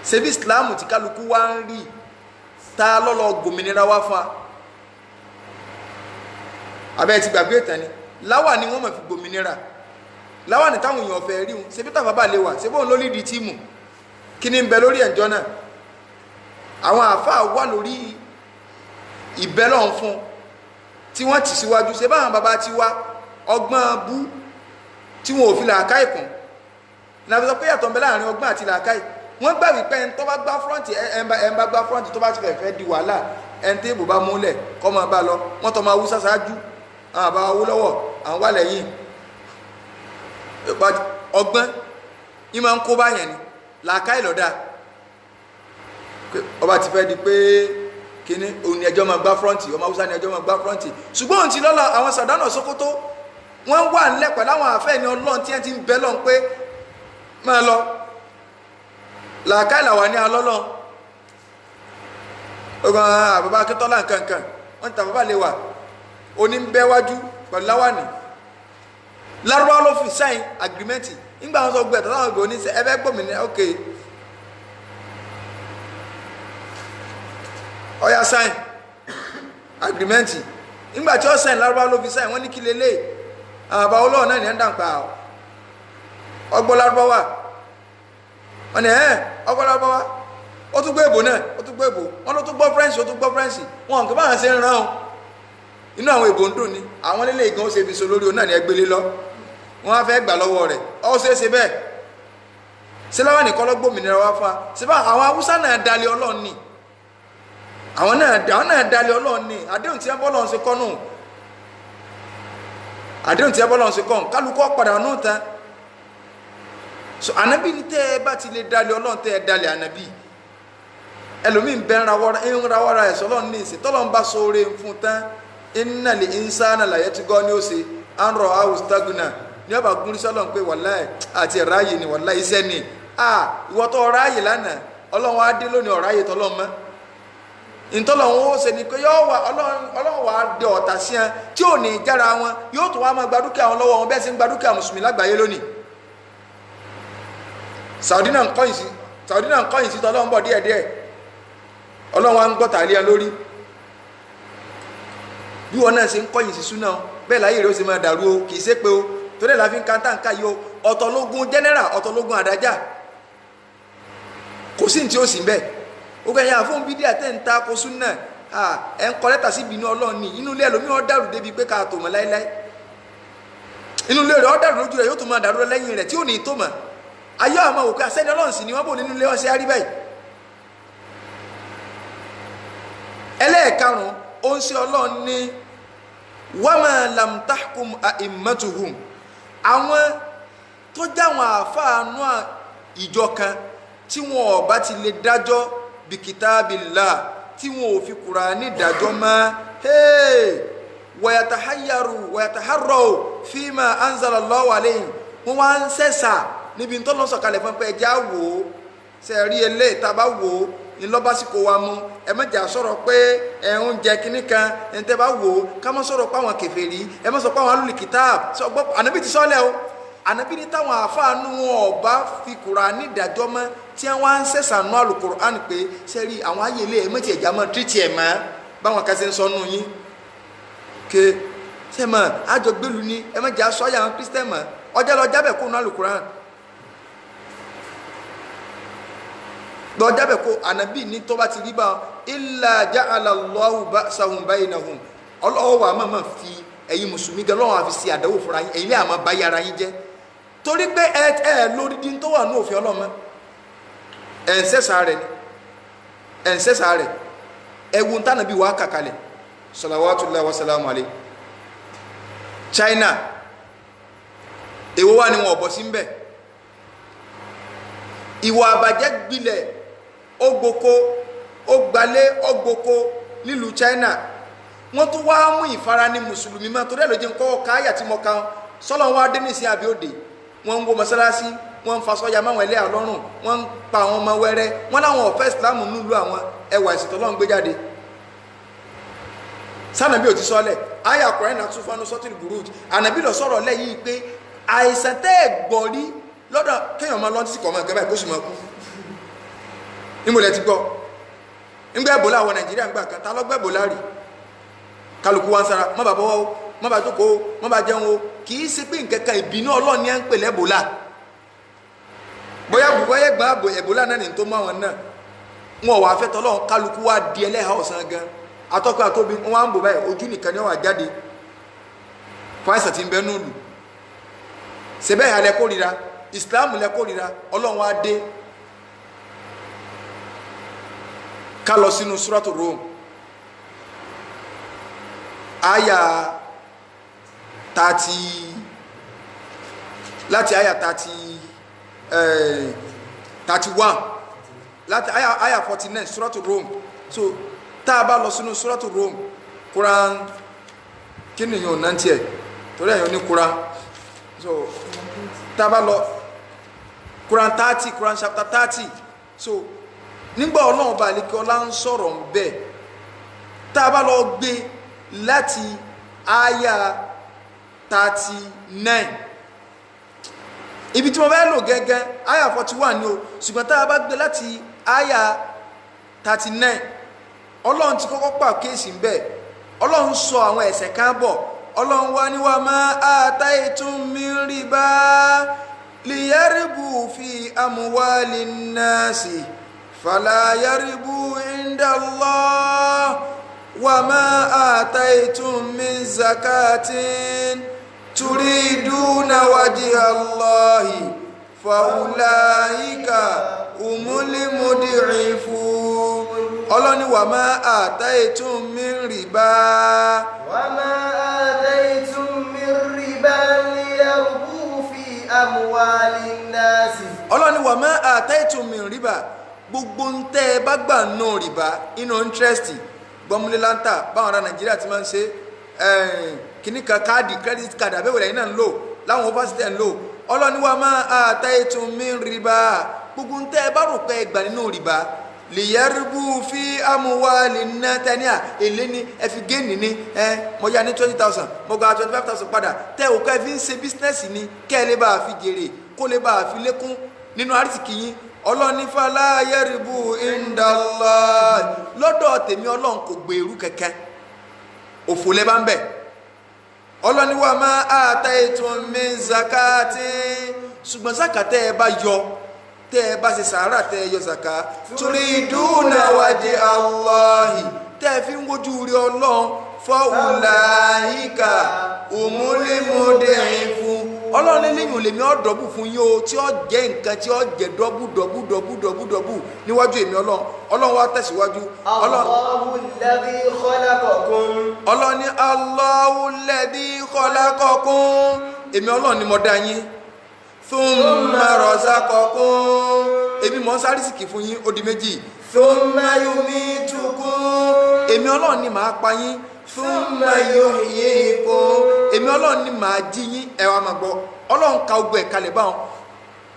ṣebí Islam tí kálukú wá ń rí ta lọ́lọ́ gbòmìnira wá fún wa abẹ́ ti gbàgbé ìtàn ni láwà ni wọ́n mọ̀ fi gbòmìnira láwà ní táwọn èèyàn fẹ́ rí wọn ṣebí tàbá bá lè wà ṣebí òun ló lídìí tíìmù kí ni ń bẹ lórí ẹ̀jọ́ náà àwọn àáfàá wà lórí ìbẹ́lọ̀ fún tí wọ́n ti síwájú ṣe báwọn bàbá ti wá ọgbọ́n bú tí wọn ò fi làákàì kùn náà fi sọ pé yàtọ̀ ń bẹ láàrin ọgbọ́n àti làákàì wọ́n gbà wípé ẹni tó bá gbá fúrọ́ǹtì ẹ̀ ń bá gbá fúrọ́ǹtì tó bá ti fẹ́ di wàhálà ẹni tí èbò bá múlẹ̀ kọ́ máa bá lọ wọ́n tọ́ máa wú sáṣáájú àwọn àbá owó lọ́wọ́ àwọn wà lẹ́yìn ọgbọ́n yìí máa ń kó báyẹn ni làákàì lọ́dà ọba ti fẹ́ di pé kíní òun ni ẹjọ́ máa gbá fúrọ́ǹtì ọmọ haúsá ni ẹjọ́ máa gbá fúrọ́ǹtì ṣùgbọ́n òun ti lọ́lọ́ àwọn Sàdánà Sókótó wọ́n wà nílẹ̀ pẹ̀lú àwọn àfẹ́ ni Ọlọ́run tí wọ́n ti ń bẹ́ lọ́n pé máa lọ làákàìlà wà ní alọ́lọ́ ọgbọ̀n àbábá Akíntọ́lá nkankan wọ́n ta bàbá lè wà oníbẹ́wájú pẹ̀lú láwàní lárúbáwá ló fi sáìn agirimẹ́ntì nígbà wọn sọ gbẹ tó láwọn ìgbò oníṣẹ́ ẹbẹ́ gbòmìnira ok ọya sáìn agirimẹ́ntì nígbà tí ó sáìn lárúbáwá ló fi sáìn wọ́n ní kí lélẹ̀ àwọn àbá olóò náà ní ẹ̀ ń dàǹpà ọgbọ́n lárúbáwá wọ́n ní ọgbọ́n lárúbáwá ó tún gbé èbò náà ó tún gbé èbò wọ́n ló tún gbọ́ French ó tún gbọ́ French wọn kò bá hàn sí ń rán inú àwọn ìbò ń dùn ni àwọn lélẹ̀ ìgan ó ṣe ibi so lórí onáà ní ẹgbẹ́lé lọ wọ́n á fẹ́ gbà lọ́wọ́ rẹ̀ ó ṣe é ṣe bẹ́ẹ̀ ṣé láwọn nìkan lọ́gbòmìnira wá fún wa ṣé bá àwọn haúsá náà dalẹ̀ ọlọ́run ni àwọn náà dalẹ̀ ọlọ́run ni àdéhùn tí wọ́n bọ́ lọ́run ṣe kọ́ nù àdéhùn tí wọ́n bọ́ lọ́run ṣe kọ́ kálukọ́ padà nù tán so ànábì ní tẹ́ ẹ bá ti lè dalẹ̀ ọlọ́run tẹ́ ẹ dalẹ̀ ànábì ẹlòmíín bẹ́ ń rawọ́ra ẹ̀sọ́ ọlọ́run ní ìsìn tọ́lọ́run bá sóore fún tán iná lè ń sáánà láyé tí gọ́ ní ó ṣe à ń rọ àwùstágùnà ní ọba gúnrí sọ́lọ́run pé wàláì àti ẹ̀ráyè ni wàláì iṣẹ́ ni ìwọ tó ọ̀ráyè lánàá ọlọ́run á dé lónìí ọ̀ráyè tọ́lọ́run mọ́ ìtọ́lọ́run ó ṣe ni pé ọlọ́run wà á dé ọ̀tá sí wọn tí ò ní jára wọn yóò tó wá máa gba dúkìá wọn lọ́wọ́ wọn bẹ́ẹ̀ sì ń gba dúkìá mùsùlùmí lágbàáyé lónìí Saudi náà ń kọ́yìn sí tọ́lọ́run bọ̀ díẹ̀díẹ̀ ọlọ́run wa ń gbọ́ tàlíà lórí bí wọn náà ṣe ń kọ́yìn sí súná bẹ́ẹ̀ láyé rẹ̀ ó sì máa dàrú o kì í ṣe pé o torí ẹ̀ la fi ń kanta nǹka yìí o ọ̀tọ̀lógún general ọ̀tọ̀lógún àdájà kò sí ní tí ó sì ń bẹ́ẹ̀ ó gbẹ̀yìn àfọ̀n bídí àtẹ̀ ń ta ko súná ẹ̀ ń kọ́ lẹ́tà sí ìbínú ọlọ́run ní inú ilé ẹlòmíì ó dàrú débi pé ká tó mọ̀ láéláé inú ilé rẹ̀ ó dàrú lójú rẹ̀ yóò tó máa dàrú lẹ́yìn rẹ̀ tí ò ní tó mọ̀ ayé àwọn òkè àṣẹ́ni ọlọ́run sì ni wọ́n bò nínú ilé ọ̀sẹ̀ àrí báyìí ẹlẹ́ẹ̀karùn-ún ó ń ṣe ọlọ́run ní wama lam tahkum a'immatuhum àwọn tó jáwọn àfáànú ìjọ kan tí wọn ò bá ti lè dájọ́ bí kitabillah tí wọn ò fi Kùránì dájọ́ mọ́ wayataharraw fima anzalallahu alayhim wọn wá ń sẹ́sà níbi tó lọ sọ̀kalẹ̀ fún pé ẹja wò ó ṣe rí eléyìí tá a bá wò ó ńlọ́básíkò wa mú ẹ mẹ́jà sọ̀rọ̀ pé ẹ̀hún jẹ kínní kan ẹ̀ ń tẹ́ bá wò ó ká mọ́ sọ̀rọ̀ pé àwọn kèfèrí ẹ mọ́ sọ pé àwọn alùlù kitab gbọ́ ànábì ti sọ́lẹ̀ o ànábì ní táwọn àfáànú wọn ọba fi Kùránì dájọ́ mọ́ tí wọ́n á ń sẹ̀sànú Al-Kùránì pé ṣe rí àwọn ayé ilé ẹ̀ mẹ́tì ẹ̀já mọ́ tírìtì ẹ̀ mọ́ báwọn kan ṣe ń sọnù yín ké ṣe mọ́ àjọgbélu ni ẹ mẹ́jà sọ́yà àwọn Kristẹ́ mọ́ ọjà lọ jábẹ̀ kó nù Al-Kùránì lọ́jàbẹ̀ kó ànábì ní tó bá ti rí bá illa ja'ala Allahu ba'sahum bainahum ọlọ́wọ́ wa máa fi ẹ̀yin mùsùlùmí gan lọ́wọ́ àfi sí àdánwò fúnra yín ẹ̀yin lè àmọ́ báyé ara yín jẹ́ torí pé ẹ lórí dín tó wà ní òfin ọlọ́mọ ẹ̀ ń sẹ́sà rẹ̀ ẹ̀wù tánàbí wà kàkalẹ̀ salawatullahi wa salamu alayhi China èwo wà ní wọn ọ̀bọ̀ sí ń bẹ̀ ìwà àbàjẹ́ gbilẹ̀ ogboko ogbalé ogboko nílùú China wọ́n tún wá mú ìfarani mùsùlùmí mọ́ torí ẹ̀ ló jẹ́ nǹkan káyà tí mo ka sọ́lọ́ wọn adé ní ìsìn àbí òde wọ́n ń wo mọ́sálásí wọ́n ń fasọ́ya máwọn ẹlẹ́yà lọ́rùn wọ́n ń pa àwọn ọmọ wẹ́rẹ́ wọ́n láwọn ọ̀fẹ́ ìsìlámù nílùú àwọn ẹwà ìsìn tọ́lọ́run gbé jáde sànàbí ò ti sọ́lẹ̀ ayé àkùrẹ́ náà tún fọ́nú sọ́tìrì burúj ànàbí lọ sọ̀rọ̀ lẹ́yìn pé àìsàn tẹ́ ẹ̀ gbọ́ rí lọ́dọ̀ kéèyàn máa lọ́tí sí kọ̀ọ̀mọ́ ẹ̀gẹ́ báyìí kó sì máa kú nímọ̀lẹ́ ti gbọ́ ńgbẹ́ ẹ̀bọ́lá àwọn Nàìjíríà ń gbà kan ta lọ́gbẹ́ ẹ̀bọ́lá rí kálukú wa ń sára má bà bọ́wọ́ má bà jókòó má bà jẹun o kì í ṣe pé nǹkan kan ìbínú Ọlọ́run ni à ń pè lẹ́bọ́lá bóyá bùbọ́yẹ gbà ẹ̀bọ́lá náà ní tó mọ́ àwọn náà wọn ò wá fẹ́ tọ́lọ́run kálukú wa di ẹlẹ́hà ọ̀sán gan atọ́kọ̀ àtóbi wọn wá ń bò báyìí ojú nìkan ni wọn wà jáde fáìsàn ti ń bẹ núùlù ṣẹbẹ́ ìhàlẹ̀ kórìíra Islam lẹ kórìíra Ọlọ́run á dé ká lọ sínú suratu Rum aya 30 láti aya 31 láti aya 49 suratu Rum so tá a bá lọ sínú suratu Rum Quran kí ni yóò náà tiẹ̀ torí ẹ̀yọ́ ní Quran so tá a bá lọ Quran 30 Quran chapter 30 so nígbà Ọlọ́run bá lè kí ọlá ń sọ̀rọ̀ ń bẹ̀ tá a bá lọ gbé láti àyà 39 ibi tí mo bá lò gẹ́gẹ́ àyà 41 ni o ṣùgbọ́n tá a bá gbé láti àyà 39 Ọlọ́run ti kọ́kọ́ pa kéèsì ń bẹ̀ Ọlọ́run sọ àwọn ẹ̀ṣẹ̀ kan bọ̀ Ọlọ́run wá ní wa ma ataytum min riba liyaribu fi amwalin nasi fala yaribu inda Allah وما آتيتم من زكاة تريدون وجه الله فأولئك هم المضعفون ọlọ́ni وما آتيتم من ربا وما آتيتم من ربا ليربو في أموال الناس ọlọ́ni وما آتيتم من ربا gbogbo ń tẹ́ ẹ bá gbà nù rìbá inú interest gbọmúlé láńtà báwọn ará nàìjíríà ti máa ń ṣe kíní kan káàdì credit card àbẹ̀wò lẹ́yìn náà ń lò láwọn fásitì ẹ̀ ń lò ọlọ́ni وما آتيتم من ربا gbogbo ń tẹ́ ẹ bá rò pé ẹ gbà nínú rìbá lìyẹ́rìbù fi amúwálì ná tẹ́níà èlé ní ẹ fi géènì ní mo yá ní 20,000 mo gba 25,000 padà tẹ́ òkú ẹ fi ń ṣe bísínẹ́sì ní kẹ́ ẹ lè bá a fi jèrè kó lè bá a fi lékún nínú àrísìkí yín ọlọ́ni fàlà yẹ́rìbù ìndàlá lọ́dọ̀ tèmi ọlọ́run kò gbèrú kẹ̀kẹ́ òfò lẹ́ bá ń bẹ̀ ọlọ́ni wà má àtàìtún min zakati ṣùgbọ́n zakatẹ́ ẹ bá yọ tẹ́ ẹ bá ṣe sàárà tẹ́ ẹ yọ zaka turiduna wajhi Allahi tẹ́ ẹ fi ń wojú rí ọlọ́run fa ulaika humul mud'ifun ọlọ́run lẹ́yìn olèmí ọ̀dọ́bù fún yín o tí ó jẹ́ nǹkan tí ó jẹ́ dọ́bù níwájú èmi ọlọ́run wá tẹ̀síwájú. Allahu alladhi khalaqakum. ọlọ́run ní Allahu alladhi khalaqakum èmi ọlọ́run ni mo dá yín thumma razaqakum èmi mọ̀ ń sárísìkì fún yín ó di méjì thumma yumitukum èmi ọlọ́run ni màá pa yín thumma yuhyikum èmi ọlọ́run ni màá jí yín ẹ wá máa gbọ́ ọlọ́run ka ogbó ẹ̀ kalẹ̀ báwọn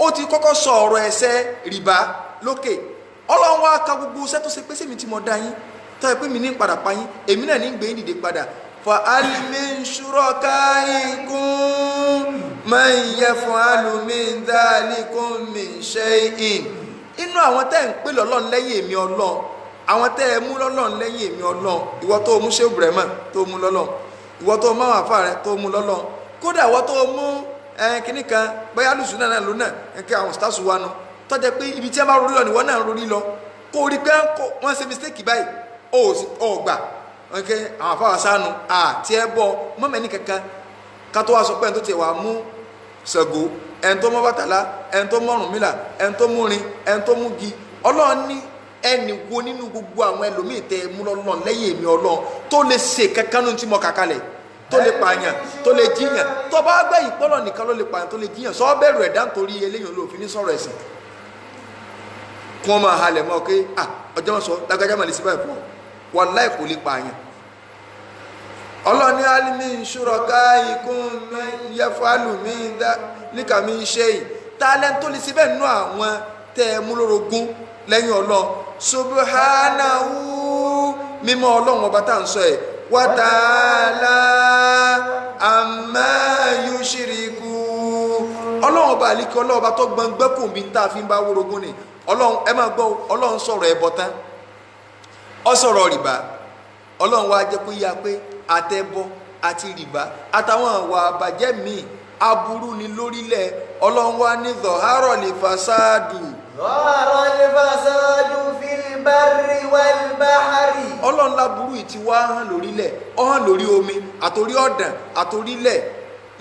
ó ti kọ́kọ́ sọ ọ̀rọ̀ ẹ̀ṣẹ̀ rìbá lókè ọlọ́run wá ka gbogbo iṣẹ́ tó ṣe pé sèmi tí mo dá yín tó yẹ pé mi ní padà pa yín èmi náà ní gbé yín dìde padà fa hal min shurakaikum man yaf'alu min dhalikum min shay'in inú àwọn tẹ́ ń pè lọ́lọ́run lẹ́yìn èmi ọlọ́run àwọn tẹ́ ẹ mú lọ́lọ́run lẹ́yìn èmi ọlọ́run ìwọ tó mú ṣé Ibrahima tó mú lọ́lọ́run ìwọ tó mú àwọn àfa rẹ tó mú lọ́lọ́run kódà ìwọ tó mú kíní kan bóyá lùsùn náà lónà kí àwọn stars wa nu tọ́jà pé ibi tí wọ́n bá rorí lọ ni wọ́n náà rorí lọ kó rí pé wọ́n ṣe mistake báyìí ó gbà àwọn àfa wa sánu àti ẹ bọ mọ́mẹ́ni kankan ká tó wá sọ pé ẹni tó ti wà mú Ṣàngó ẹni tó mọ́ Bàtálá ẹni tó mọ́ Ọ̀rúnmìlà ẹni tó mú rin ẹni tó mú gi ọlọ́run ní ẹni wo nínú gbogbo àwọn ẹlòmíì tẹ mú lọ́lọ́run lẹ́yìn èmi ọlọ́run tó lè ṣe kankan nínú tí mo kà kalẹ̀ tó lè pààyàn tó lè jíyàn tó bá gbẹ́ ìpọ́lọ̀ nìkan ló lè pààyàn tó lè jíyàn sọ bẹ̀rù ẹ̀dá nítorí eléyìí olóòfin ní sọ̀rọ̀ ẹ̀sìn kí wọ́n máa halẹ̀ mọ́ pé ọjọ́ wọn sọ lágbájá màlẹ́ sí báyìí fún wàláhì kò lè pààyàn ọlọ́ni alimi shurakaikum yaf'alu min dhalika min shay'in tálẹ́ tó lè síbẹ̀ nínú àwọn tẹ́ ẹ mú lórogún lẹ́yìn ọlọ́run subhanahu mímọ́ ọlọ́run ọba tá à ń sọ ẹ̀ wa ta'ala amma yushriku ọlọ́run ọba àlíkẹ́ ọlọ́run ọba tó gbọ̀ngbẹ́ kò bí tá a fi ń bá wórogún ni ọlọ́run ẹ máa gbọ́ ọlọ́run sọ̀rọ̀ ẹbọ tán ọ sọ̀rọ̀ rìbá ọlọ́run wá jẹ́ kó yá pé àtẹbọ àti rìbá àtàwọn àwà àbàjẹ́ míì aburú ni lórílẹ̀ ọlọ́run wá ní zọ̀hárọ̀ lè fasádù ظهر الفساد في البر والبحر ọlọ́run láburú yìí ti wá hàn lórílẹ̀ ó hàn lórí omi àtòrí ọ̀dàn àtòrílẹ̀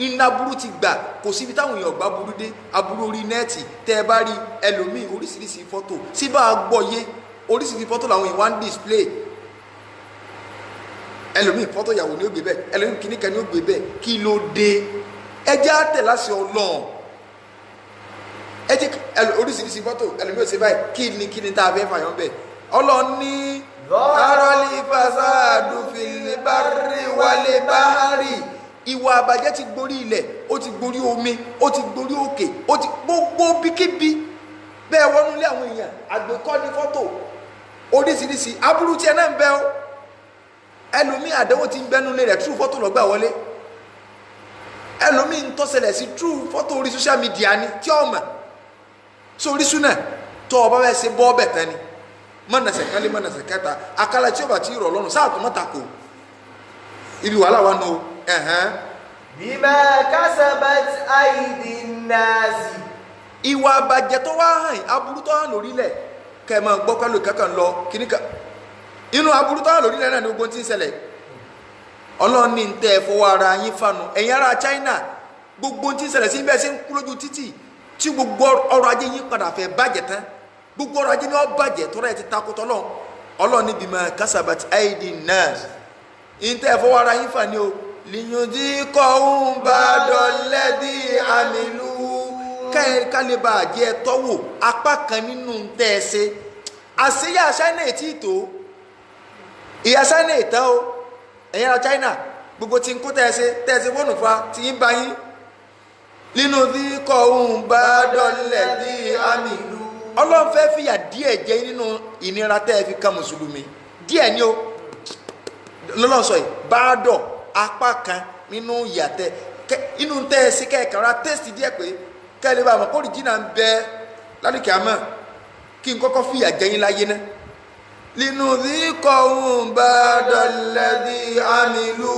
iná burú ti gbà kò síbi táwọn èèyàn gbá burú dé aburú orí nẹ́ẹ̀tì tẹ́ ẹ bá rí ẹlòmíì oríṣiríṣi fọ́tò síbà gbọ́yé oríṣiríṣi fọ́tò làwọn èèyàn wá ń display ẹlòmíì fọ́tò ìyàwó ni ó gbé bẹ́ẹ̀ ẹlòmíì kìnnìkan ni ó gbé bẹ́ẹ̀ kí ló dé ẹjẹ́ àtẹ̀láṣẹ ọlọ́run ẹjẹ́ oríṣiríṣi fọ́tò ẹlòmíì ò ṣe báyìí kí ni tá a fẹ́ fàyàn bẹ́ẹ̀ ọlọ́run ní arọ́lì fasadu fil barri wal bahri ìwà àbàjẹ́ ti gborí ilẹ̀ ó ti gborí omi ó ti gborí òkè ó ti gbogbo bíkíbi bẹ́ẹ̀ wọnú ilé àwọn èèyàn àgbékọ́ ní fọ́tò oríṣiríṣi aburú tiẹ̀ náà ń bẹ ó ẹlòmíì àdéhùn ti ń bẹnu ilé rẹ̀ true fọ́tò lọ́gbà wọlé ẹlòmíì ń tọ́sẹ̀lẹ̀ sí true fọ́tò orí social media ni tí ọmọ sórí súnà tó ọba bẹ́ẹ̀ ṣe bọ́ ọbẹ̀ tán ni mọ̀nàṣẹ̀ kálí mọ̀nàṣẹ̀ kẹta àkàlà tí ọba ti rọ̀ lọ́rùn sáà tó mọ́ta kò ibi wàhálà wa nù bima kasabat aydin nasi ìwà àbàjẹ́ tó wá hàn aburú tó hàn lórílẹ̀ kẹ́ ẹ máa gbọ́ pẹ́lú kankan lọ kíníkà inú aburú tó wà lórílẹ̀ náà ni gbogbo tí ń ṣẹlẹ̀ ọlọ́run ní tẹ́ ẹ fọwọ́ ara yín fanu ẹ̀yin ará China gbogbo tí ń ṣẹlẹ̀ sí bẹ́ẹ̀ ṣe ń kú lójú títì tí gbogbo ọrọ̀ ajé yín padà fẹ́ bàjẹ́ tán gbogbo ọrọ̀ ajé ni ó bàjẹ́ tọ́ra ẹ ti takotọ́ lọ ọlọ́run níbi máa kásábàtì àìdí náà ní tẹ́ ẹ fọwọ́ ara yín fani o lìyànjú kọ́hún bá dọ̀lẹ́bí àmìlú kálíbà jẹ́ tọ́wò apá kan nínú tẹ́ ẹ ṣe àṣeyà China ètí ìtò ìyá China ìtàn o ẹ̀yin ará China gbogbo tí ń kó tẹ́ ẹ ṣe fóònù fa tí ń bá yín nínú bí kọ́hún bá dọ̀lẹ́bí àmìlú ọlọ́run fẹ́ fìyà díẹ̀ jẹ nínú ìnira tẹ́ ẹ fi kan mùsùlùmí díẹ̀ ni o lọ́lọ́run sọ yìí bá dọ̀ apá kan nínú ìyàtẹ inú tẹ ẹ sí kẹkànlá tẹsítì díẹ̀ pé kẹlẹ bá mọ kó rìjìnà ń bẹ lálùkì àmọ́ kí n kọ́kọ́ fìyà jẹyìn láyé ná nínú ríkọ ń bá dọlẹbí àmìlú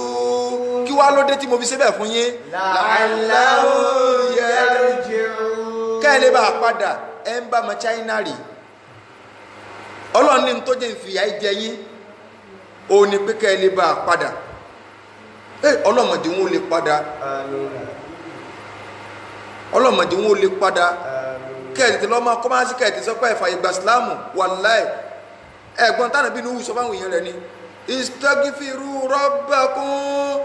kí wàá lóde tí mo fi ṣe bẹ́ẹ̀ fún yín la'allahum yarji'un kẹlẹ bá padà ẹ ń bá mọ China rì Ọlọ́run ní tó jẹ́ ìfìyà jẹyìn òun ni pé kẹlẹ bá padà ọlọ́mọdé wọn ò lè padà ọlọ́mọdé wọn ò lè padà kẹ́ẹ̀tì lọ́mọ kọ́másí kẹ́ẹ̀tì sọ pé ẹ̀fà ìgbà sílámù wàláì ẹ̀gbọ́n tánà bí Nuhu sọ fáwọn èèyàn rẹ̀ ni istaghfiru rabbakum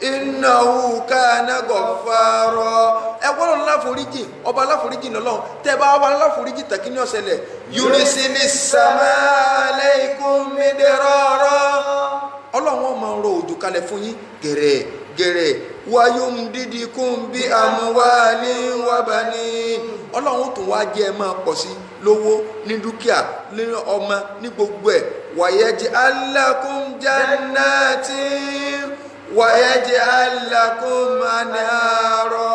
innahu kana ghaffara ẹ̀wọ́n lọ́nà láforíjì ọba aláforíjì lọ́lọ́run tẹ́ bá wà láforíjì tàkí ní ọ̀sẹ̀lẹ̀ yurisilis samaa alaykum midrara ọlọ́run ọmọ ọ̀rọ̀ òjò kalẹ̀ fún yín gẹ̀rẹ̀ gẹ̀rẹ̀ wáyún dídí kún bí àmúwálé wábání ọlọ́run tó wá jẹ́ ẹ máa pọ̀ sí lówó ní dúkìá ní ọmọ ní gbogbo ẹ̀ wayaj'al lakum jannatin wayaj'al lakum anhara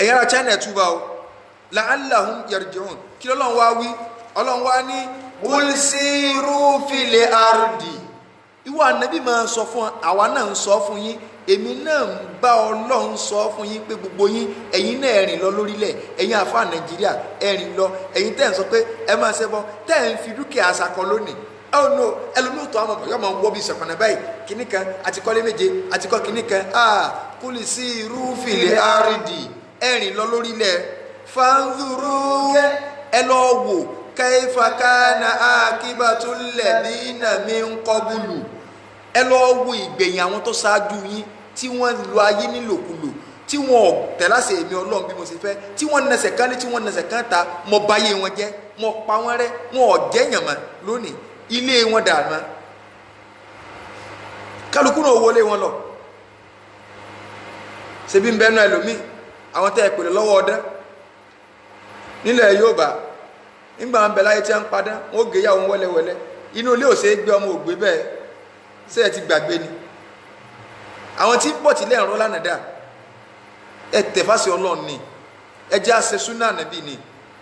ẹ̀yà ara China túbà o la'allahum yarji'un kí lọ́lọ́run wá wí ọlọ́run wá ní kul siru fil ardi ìwọ ànábì máa sọ fún àwa náà ń sọ fún yín èmi náà ń bá Ọlọ́run sọ fún yín pé gbogbo yín ẹ̀yin náà ẹ̀rìn lọ lórílẹ̀ ẹ̀yin àfáà Nàìjíríà ẹ̀rìn lọ ẹ̀yin tẹ́ ń sọ pé ẹ máa ṣe bọ́ tẹ́ ń fi dúkìá àṣàkọ lónìí oh no ẹlòmíì tó àwọn ọmọ wọ́ bí ìṣẹ̀pọ̀nà báyìí kìíní kan àti kọ́lé méje àti kọ́ kìíní kan kul siru fil ardi ẹ̀rìn lọ lórílẹ̀ fanzuru ẹ lọ wò kaifa kana akibatul ladina min qablu ẹ lọ wo ìgbẹ̀yìn àwọn tó ṣáájú yín tí wọ́n lo ayé nílòkulò tí wọ́n tẹ̀láṣẹ èmi Ọlọ́run bí mo ṣe fẹ́ tí wọ́n nẹsẹ̀ kan lé tí wọ́n nẹsẹ̀ kan ta mo báyé wọn jẹ́ mo pa wọ́n rẹ́ wọn ò jẹ́yàn mọ́ lónìí ilé wọn dà mọ́ kálukú náà wọlé wọn lọ ṣebí ń bẹ́ẹ̀ náà ẹlòmíì àwọn tẹ́ ẹ pèlè lọ́wọ́ ọdẹ nílẹ̀ Yorùbá nígbà wọn bẹ láyé tí wọn ń padà wọn ó gé yàwó wẹlẹwẹlẹ inú ilé òsè gbé ọmọ ògbé bẹ́ẹ̀ ṣé ẹ ti gbàgbé ni àwọn tí pọ̀ tí lẹ́ẹ̀rọ lánàá dà ẹ tẹ̀fásí Ọlọ́run ni ẹ jẹ́ àṣẹ súnà nàbí ni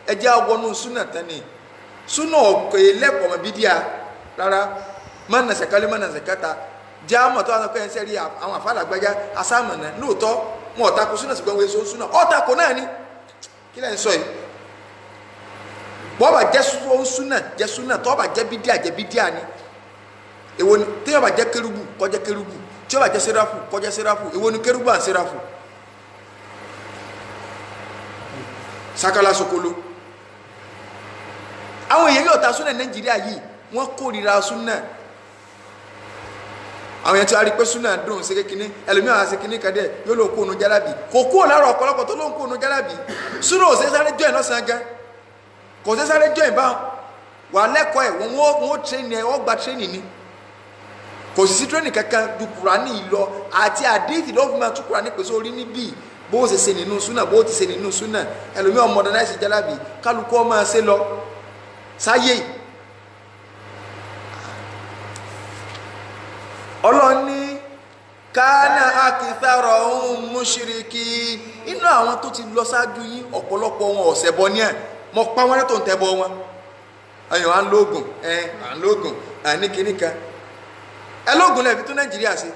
ẹ jẹ́ àwọnú súnà tán ni súnà ọ̀kọ̀ ẹlẹ́pọ̀ ọmọ bídíà rárá má nà sẹ̀kálé má nà sẹ̀káta jẹ́ àmọ̀ tó wọn pẹ́ ẹ sẹ́rí àwọn àfàlàgbájá asámọ̀nà lóòótọ́ wọn ọ̀tako súnà ṣùgbọ́n wọn èso súnà ọ̀tako náà ni kí lẹ́yìn sọ yìí bọ́ọ̀bà jẹ́ súnà tọ́ọ̀bà jẹ́ bídíà ni èwo ni téèyàn jẹ́ kérúbù kó jẹ́ kérúbù tí ó bá jẹ́ séráfù kó jẹ́ séráfù èwo ni kérúbù à ń séráfù sakala sokolo àwọn èèyàn yóò ta súnà Nàìjíríà yìí wọ́n kórìíra súnà àwọn èèyàn tí a rí pé súnà dùn sí kékeré ẹlòmíràn àti kékeré kadẹ yóò lóun kó ònú jálábì kò kúrò lára ọ̀pọ̀lọpọ̀ tó lóun kó ònú jálábì súnà ò sáré jọ ẹ̀ lọ́sàn-án gan kò sáré jọ ẹ̀ báwọn wà lẹ́kọ̀ọ́ ẹ̀ wọ́n tẹ́ni ẹ̀ wọ́n gba tẹ́ni ni kò sí tẹ́ni kankan ju Kùránì lọ àti àdéhìí lọ́wọ́ fún mi àtúkù Kùránì pèsè orí níbí bó ṣe ṣe nínú súnà bó ti ṣe nínú súnà ẹlòmíràn modernize jálábì kálukú ọmọ ṣe lọ sáyé ọlọ́ni kánà akithara ohun mushriki inú àwọn tó ti lọ ṣáájú yín ọ̀pọ̀lọpọ̀ wọn ọ̀sẹ̀ bọ ní ẹ̀ mọ pa wọn tó ń tẹ́ bọ wọn ẹ̀yàn à ń lóògùn à ń lóògùn à ní kíní kan ẹ lóògùn lẹ́ẹ̀fi tó Nàìjíríà ṣe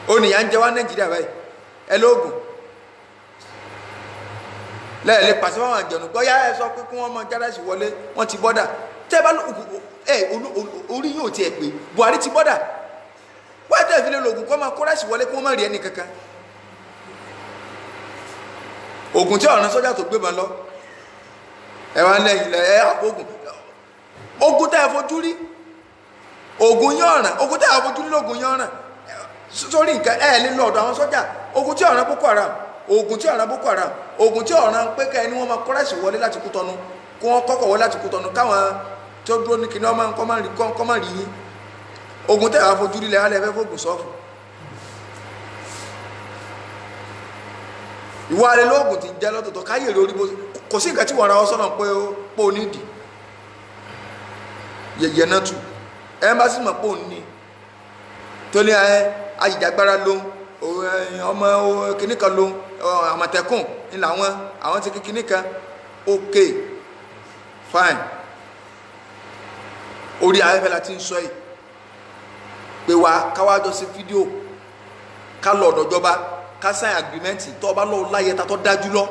ó nìyà ń jẹ wá Nàìjíríà báyìí ẹ lóògùn lẹ́ẹ̀lẹ́ pàṣẹ fáwọn àjẹ̀nù gbọ́yá ẹ sọ pé kí wọ́n mọ járẹ́sì wọlé wọ́n ti bọ́dà tẹ́ bá orí yóò tiẹ̀ pé Buhari ti bọ́dà wọ́n tẹ̀ fi lè lo oògùn kọ́ máa kó rẹ́sì wọlé kí wọ́n má rí ẹni kankan oògùn tí ọ̀ràn sọ́jà tó gbébọn lọ ẹ wá lẹ́yìn lẹ́ ẹ àpògùn ogun tẹ́ ẹ fojú rí oògùn yín ọ̀ràn ogun tẹ́ ẹ fojú rí lóògùn yín ọ̀ràn sórí nǹkan ẹ lè lọ ọ̀dọ̀ àwọn sọ́jà ogun tí ọ̀ràn Boko Haram ogun tí ọ̀ràn Boko Haram ogun tí ọ̀ràn pé ká ẹni wọ́n máa kó rẹ́sì wọlé láti Kútọ́nù kí wọ́n kọ́kọ́ wọlé láti Kútọ́nù káwọn tó dúró ní kíní ọmọ kọ́ má rí yín ogun tẹ́ ẹ fojú rí lẹ́ alẹ́ fẹ́ fóògùn sọ́ọ̀fù ìwà alẹ́ lóògùn ti jẹ́ lọ́tọ̀ọ̀tọ̀ káyè lórí bó kò sí nǹkan tí wọ́n ra ọ sọ́nà pé ó nídìí yẹ̀yẹ̀ náà tù ẹ bá sì mọ̀ pé ó ní tó ní ayìjàgbára lóhun ọmọ kìnnì kan lóhun Àmọ̀tẹ́kùn ní làwọn àwọn ti kìnnì kan ok fine orí afẹ́fẹ́ la ti ń sọ yìí pé wá káwájọ sí fídíò ká lọ ọ̀dọ̀ ìjọba ká sáyìn agirimẹ́ǹtì tó bá lọ́wọ́ láyẹta tó dájú lọ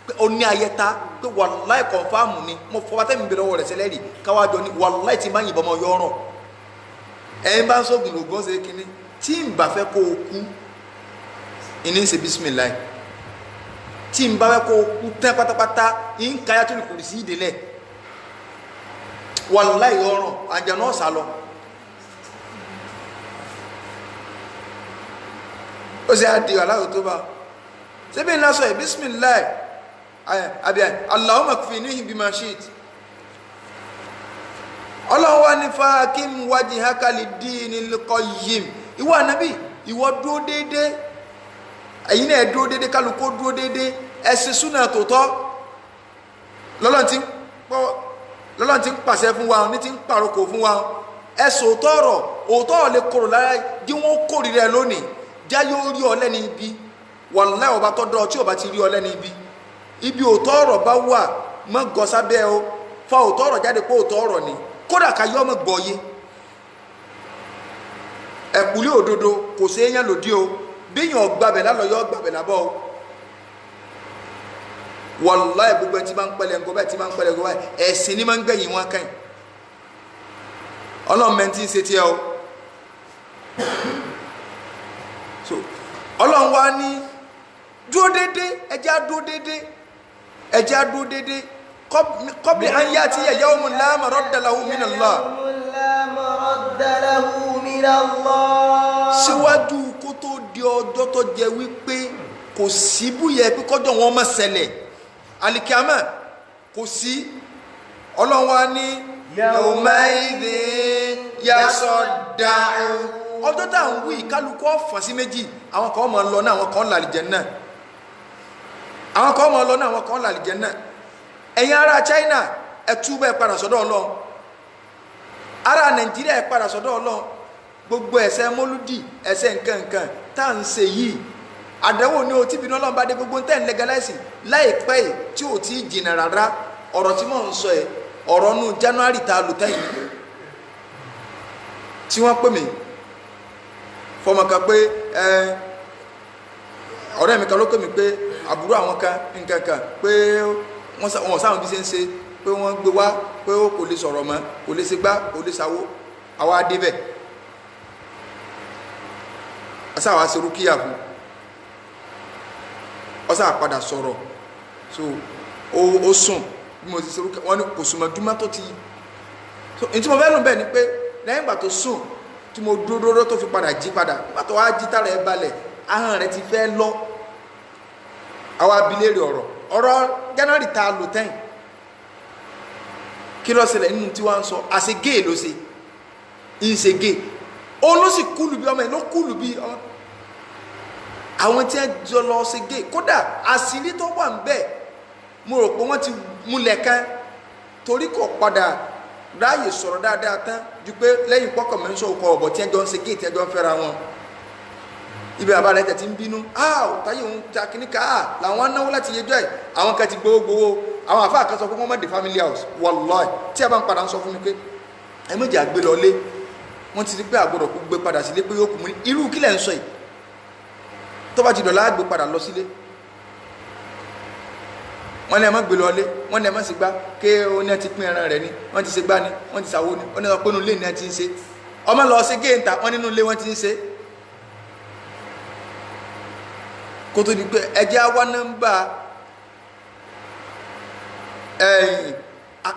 pé ó ní ayẹta pé wàláì kọ̀ǹfàmù ni mo fọwọ́ tẹ́mi bẹ̀rẹ̀ ọwọ́ rẹ̀ sẹ́lẹ̀rì káwájọ ní wàláì tí máa yìnbọn mọ́ yọ ọ̀rọ̀ ẹ̀yin bá ń sọ́gun lògùn ṣe kínní tí n bá fẹ́ kó o kú ìní ṣe bísímìláì tí n bá fẹ́ kó o kú tán pátápátá ń káyà tó lè kùrì sí ìdílẹ̀ wàláì ọ̀rọ̀ àjànà ọ̀sà lọ. ó sì á di aláwọ̀ tó bá síbi ńlá sọ yìí bísímìláì àbí Allahumma kfinihim bima shit ọlọ́run wá ní faqim wajhaka lid-dinil qayyim ìwọ ànábì ìwọ dúró déédé ẹ̀yin náà dúró déédé kálukó dúró déédé ẹ̀sìn súnà tòótọ́ lọ́lọ́run ti ń pàṣẹ fún wa ní ti ń pàrokò fún wa ẹ̀sìn òótọ́ lè korò lára jí wọ́n kórìíra ẹ lónìí já yóò rí ọ lẹ́ni ibi wàláhì ọba tó dọ̀ tí ọba ti rí ọ lẹ́ni ibi òótọ́ ọ̀rọ̀ bá wà mọ́ gọ sábẹ́ ọ fa òótọ́ ọ̀rọ̀ jáde pé òótọ́ ọ̀rọ̀ ni kódà ká yọ́ mọ́ gbọ́yé ẹ̀kúlé òdodo kò sí èèyàn lòdì o bíyàn gbàbẹ̀ lálọ́ yọ́ gbàbẹ̀ lábọ́ o wàláhì gbogbo ẹ̀ tí máa ń pẹ́lẹ̀ ńgọ́ báyìí tí máa ń pẹ́lẹ̀ ńgọ́ báyìí ẹ̀sìn ní máa ń gbẹ̀yìn wọn kẹ́yìn ọlọ́mọ̀ẹ́ntì ń ṣe tiẹ̀ o so ọlọ́run wá ní dúró dédé ẹjẹ́ á dúró dédé ẹjẹ́ á dúró dédé qabla an ya'tiya yawmun la maradda lahu min Allah síwájú kó tó di ọjọ́ tó jẹ wípé kò sí búyẹ pé kọjọ́ wọn má ṣẹlẹ̀ alikiyama kò sí ọlọ́run wá ní yawma idhin yasadda'u ọjọ́ tá à ń wí kálukú ọ̀fọ̀ sí méjì àwọn kan mọ̀ lọ náà àwọn kan làlìjẹ́ náà àwọn kan mọ̀ lọ náà àwọn kan làlìjẹ́ náà ẹ̀yin ará China ẹ túbọ̀ ẹ padà sọ́dọ̀ Ọlọ́run ará Nàìjíríà ẹ padà sọ́dọ̀ Ọlọ́run gbogbo ẹ̀ṣẹ̀ mọ́lúdì ẹ̀ṣẹ̀ nǹkan tá à ń ṣe yìí àdánwò ní o tí bínú Ọlọ́run bá dé gbogbo tẹ́ ń legalize láìpẹ́ yìí tí ò tí ì jìnnà rárá ọ̀rọ̀ tí mò ń sọ ẹ̀ ọ̀rọ̀ nù January tá a lò tẹ́yìn tí wọ́n pè mí fọmọ kan pé ọ̀rẹ́ mi kan ló pè mí pé àbúrò àwọn kan nǹkan kan pé wọ́n sáwọn bí ṣe ń ṣe pé wọ́n gbé wá pé ó kò lè sọ̀rọ̀ mọ́ kò lè ṣe gbá kò lè ṣàwó àwa débẹ̀ ọ̀sáwà ṣe rúkìá fún ọ̀sáwà padà sọ̀rọ̀ so ó sùn bí mo ti ṣe rúkìá wọ́n ní kò sùn mọ́ dúmọ́ tó ti so ní tí mo fẹ́ lù bẹ́ẹ̀ ni pé lẹ́yìn ìgbà tó sùn tí mo dúró tó fi padà jí padà nígbà tó wá jí tára ẹ balẹ̀ ahọ́n rẹ ti fẹ́ lọ àwa abilérè ọ̀rọ̀ January tá a lò tẹ́yìn kí ló ṣẹlẹ̀ nínú tí wọ́n ń sọ àṣẹ géè ló ṣe ń ṣe géè òun ló sì kúlù bí ọmọ ẹ̀ ló kúlù bí ọmọ àwọn tí wọ́n jọ lọ ṣe géè kódà àṣírí tó wà ń bẹ̀ mo rò pé wọ́n ti múlẹ̀ kan torí kò padà ráàyè sọ̀rọ̀ dáadáa tán ju pé lẹ́yìn pọ́kọ̀ mẹ́sàn ọkọ̀ ọ̀bọ̀ tí ẹjọ́ ń ṣe géètì ẹjọ́ ń fẹ́ra wọn ibi àbálẹ̀ tẹ̀ tí ń bínú táyé òun ta kíní ká làwọn náwó láti yẹjọ́ ẹ̀ àwọn kan ti gbowó àwọn àfáà kan sọ pé wọ́n má dé family house wallahi tí a bá ń padà ń sọ fún mi pé ẹ méjì àgbé lọ lé wọ́n ti rí pé àgbọ̀dọ̀ kó gbé padà sílé pé yóò kù mú ní irú kílẹ̀ ń sọ yìí tó bá ti dọ̀lá àgbé padà lọ sílé wọ́n ní ẹ má gbé lọlé, wọ́n ní ẹ má sì gbá ké o ní ẹ ti pín ẹran rẹ̀ ni, wọ́n ti ṣe gbá ni, wọ́n ti ṣàwo ni, wọ́n ní ọpẹ́ inú ilé ni ẹ ti ń ṣe. ọmọ lọ sí géèntà wọ́n nínú ilé wọ́n ti ń ṣe. kó tó di pé ẹjẹ́ á wá nọ́mbà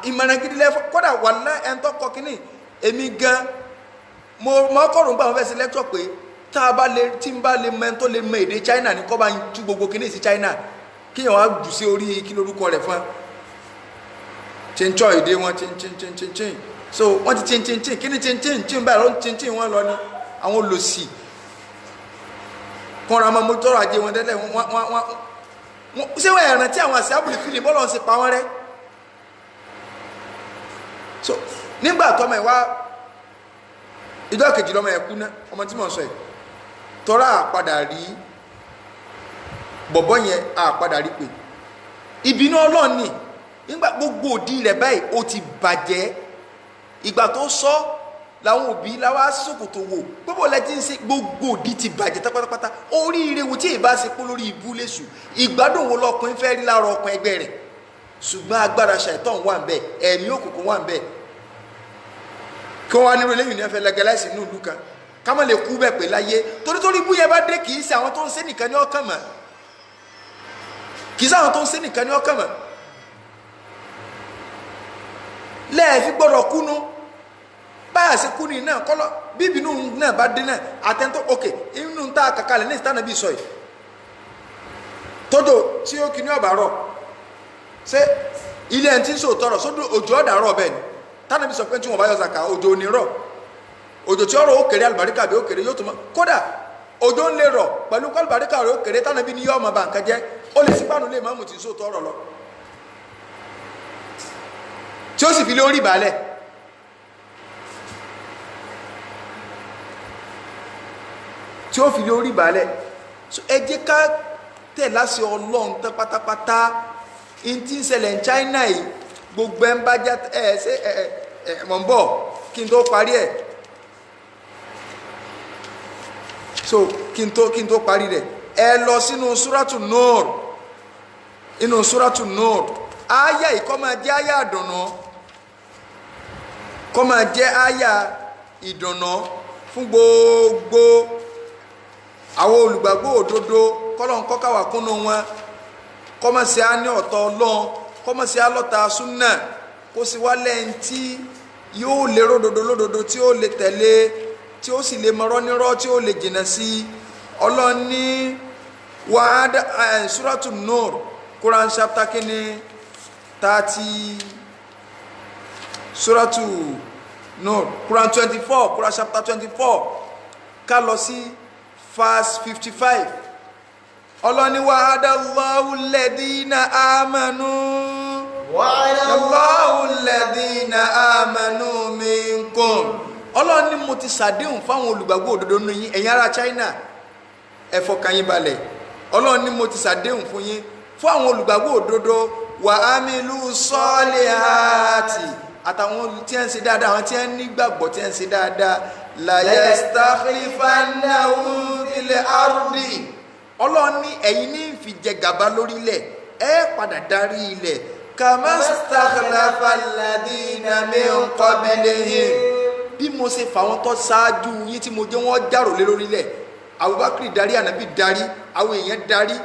ìmọ̀ràn gidi lẹ́fọ́ kódà wà lá ẹ̀ ń tọ́kọ kínní èmi gan mo kọ̀rọ̀ gbà wọ́n fẹ́ sí lẹ́kṣọ̀ pé tí n bá lè mọ ẹni tó lè mọ èdè China ní kọ́ bá ń tú gbogbo kínní sí China kíyàn wá jù sí orí kí lórúkọ rẹ̀ fún chinchin èdè wọn chinchin so wọ́n ti chinchin kí ni chinchin báyìí ló ń chinchin wọn lọ ní àwọn olòṣì kọ́ra ọmọ mọ́tọ́rọ̀ ajé wọn tẹ́lẹ̀ wọ́n ṣé wọ́n ẹ̀ràn tí àwọn àṣẹ àbúlé fìlì bọ́ọ̀lù ń ṣe pa wọ́n rẹ́ so nígbà tọ́mọ ẹ̀ wá ìjọ kejì lọ́mọ ẹ̀ kú ná ọmọ tí mò ń sọ ẹ̀ tọ́ra àpadà rí bọ̀bọ́ yẹn àpadà rí pé ìbínú Ọlọ́run ni nígbà gbogbo òdì rẹ̀ báyìí ó ti bàjẹ́ ìgbà tó sọ làwọn òbí làwọn asòkòtò wò gbogbo lẹ́tí ń ṣe gbogbo òdì ti bàjẹ́ tápátápátá oríire wo tí ìbá ṣe pé lórí ibú lẹ́sù ìgbádùn wo lọkùnrin fẹ́ rí lára ọkùnrin ẹgbẹ́ rẹ̀ ṣùgbọ́n agbára ṣàìtàn wà ń bẹ ẹ̀mí òkùnkùn wà ń bẹ kí wọ́n wá nírò lẹ́yìn ní ẹ̀fẹ́ lẹ́gẹ́láìsì ní ìlú kan ká má lè kú bẹ́ẹ̀ pé láyé torítorí ibú yẹn bá dé kì í ṣe àwọn tó ń ṣe nìkan ní ọkàn mọ́ kì í ṣe àwọn tó ń ṣe nìkan ní ọkàn mọ́ lẹ́ẹ̀fi gbọ́dọ̀ kúnú báyà sí kúnú náà kọ́lọ́ bíbínú náà bá dé náà àtẹ́ntọ́ òkè inú ń ta kàkàlẹ̀ ní ìsìtánà bí sọ yìí tódò tí ó kì ní ọ̀bà rọ̀ ṣé ilé ẹni tí ń sòótọ́ rọ̀ sódò òjò ọ̀dà rọ̀ bẹ́ẹ̀ ni tánà bí sọ pé tí wọ́n bá yọ zaka òjò ò ní rọ̀ òjò tí ọ̀rọ̀ ó kéré àlùbáríkà bí ó kéré yóò tó mọ́ kódà òjò ń lè rọ̀ pẹ̀lú àlùbáríkà rẹ̀ ó kéré tánà bí ní yọ ọmọ bá nǹkan jẹ́ ó lè sípàánù lè má mú tí ń sòótọ́ rọ̀ lọ tí ó sì fi lé orí ìbàlẹ̀ tí ó fi lé orí ìbàlẹ̀ ẹ jẹ́ ká tẹ̀ láṣẹ Ọlọ́run tán pátápátá in tí ń ṣẹlẹ̀ ní China yìí gbogbo ẹ̀ ń bá já ṣe mọ̀ ń bọ̀ kí n tó parí ẹ̀ so kí n tó parí rẹ̀ ẹ lọ sínú Suratu Nur inú Suratu Nur ááyà yìí kó máa jẹ́ ááyà àdùnnú kó máa jẹ́ ááyà ìdùnnú fún gbogbo àwọn olùgbàgbọ́ òdodo kọ́lọ́n kọ́kàwà kúnnú wọn kọ́mọ̀ sí á ní ọ̀tọ̀ Ọlọ́run kọ́mọ̀ sí á lọ́ta súnà kó sì wá lẹ́yìn tí yóò lè ródòdó lódòdó tí ó lè tẹ̀lé tí ó sì lè mọ̀rọ̀ nírọ́ tí ó lè jìnà sí Ọlọ́run ní wàhádà Suratu Nur Quran chapter kínní 30 Suratu Nur Quran 24 Quran chapter 24 ká lọ sí verse 55 ọlọ́ni wa'ada Allahu alladhina amanu Allahu alladhina amanu minkum ọlọ́ni mo ti ṣàdéhùn fáwọn olùgbàgbọ́ òdodo nínú yín ẹ̀yin ará China ẹ fọkàn yín balẹ̀ ọlọ́ni mo ti ṣàdéhùn fún yín fún àwọn olùgbàgbọ́ òdodo wa amilu solihati àtàwọn tí ń ṣe dáadáa àwọn tí ń nígbàgbọ́ tí ń ṣe dáadáa la yastakhlifannahum fil ardi Ọlọ́run ní ẹ̀yin ní fi jẹ gàba lórílẹ̀ ẹ padà darí ilẹ̀ kama stakhlafa alladhina min qablihim bí mo ṣe fà wọ́n tó ṣáájú yín tí mo jẹ́ wọ́n járò lé lórílẹ̀ Abubakar darí Ànábì darí àwọn èèyàn darí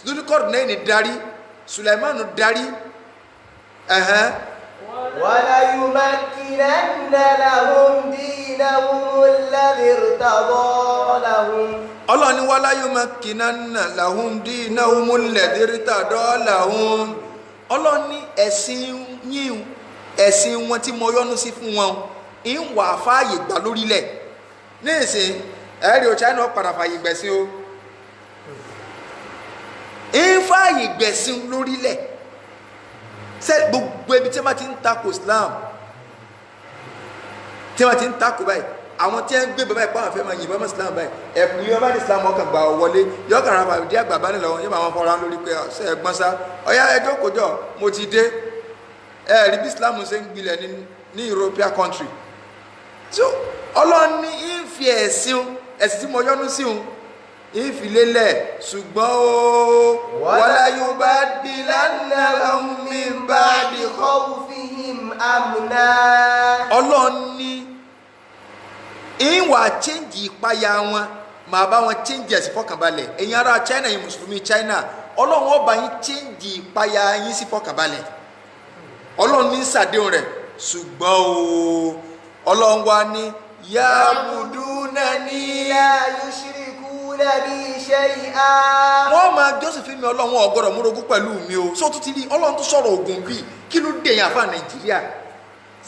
Zulqarnaini darí Sulaimanu darí wala yumakkinanna lahum dinahum alladhi irtada lahum Ọlọ́run ní wala yumakkinanna lahum dinahum alladhi irtada lahum Ọlọ́run ní ẹ̀sìn wọn tí mo yọ́nú sí fún wọn ń wà fààyè gbà lórílẹ̀ ní ìsìn ẹ̀rí o China padà fààyè gbẹ̀sìn o ń fààyè gbẹ̀sìn lórílẹ̀ ṣe gbogbo ibi tí wọ́n ti ń takò Islam tí wọ́n ti ń takò báyìí àwọn tí wọ́n gbé bàbá ìpá àwọn fẹ́ máa yìnbọn mọ́ Islam báyìí ẹ̀kùn yóò bá ní Islam ọkàn gbà wọlé yóò kàrà bàbá ìdí àgbà bá nílò wọn yóò máa fọ́ra lórí pé ṣe ẹ̀gbọ́n sá ọ̀yá ẹjọ́ kòjọ́ mo ti dé ẹ̀rí bí Islam ṣe ń gbilẹ̀ ní European country so Ọlọ́run ní ìfi ẹ̀sìn tí mo yọ́nú sí òun ìfilélẹ̀ ṣùgbọ́n o wala yubaddilannahum min ba'di khawfihim amna. Ọlọ́run ní ìwà chẹ́ǹjì ìpayà wọn màá bá wọn chẹ́ǹjì ẹ̀sìn fọkànbalẹ̀ ẹ̀yin ará China yìí mùsùlùmí China Ọlọ́run ọba yín chẹ́ǹjì ìpayà yín sí fọkànbalẹ̀ Ọlọ́run ní sàdéhùn rẹ̀ ṣùgbọ́n o Ọlọ́run wa ní ya'budunani la yushrikuna bi shay'a. wọ́n máa jọ́sìn fún mi Ọlọ́run ọ̀gọ́dọ̀ múrogún pẹ̀lú mi o sọ tún ti rí Ọlọ́run tó sọ̀rọ̀ ogun bíi kí ló dé yẹn àfa Nàìjíríà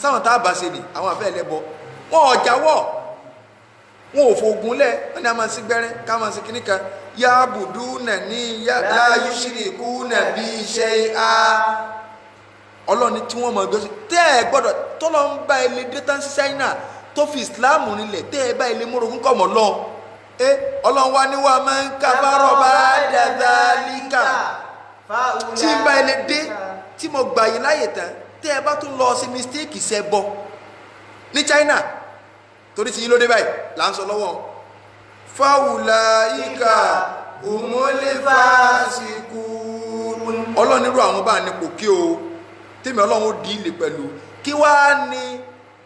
sáwọn tá a bá ṣe ni àwọn àfẹ́ ẹlẹ́bọ wọn ò jáwọ́ wọn ò fògùn lẹ̀ wọn ni a máa sí gbẹ́rẹ́ ká máa sí kíní kan ya'budunani la yushrikuna bi shay'a Ọlọ́run tí wọ́n máa jọ́sìn tẹ́ ẹ gbọ́dọ̀ tọ́lọ́ ń bá ilé dẹ́tà sí China tó fi Islam nílẹ̀ tẹ́ ẹ bá ilé múrogún kọ̀ mọ́ lọ́ọ́ Ọlọ́run wa ní wa man kafara ba'da dhalika tí n bá ilé dé tí mo gbà yín láyè tán tẹ́ ẹ bá tún lọ sí mistake ṣẹbọ ní China torí tí yín ló dé báyìí là ń sọ lọ́wọ́ fa ulaika humul fasiqun Ọlọ́run nírú àwọn bá nípò kí o tèmi Ọlọ́run ó di ilé pẹ̀lú kí wá ní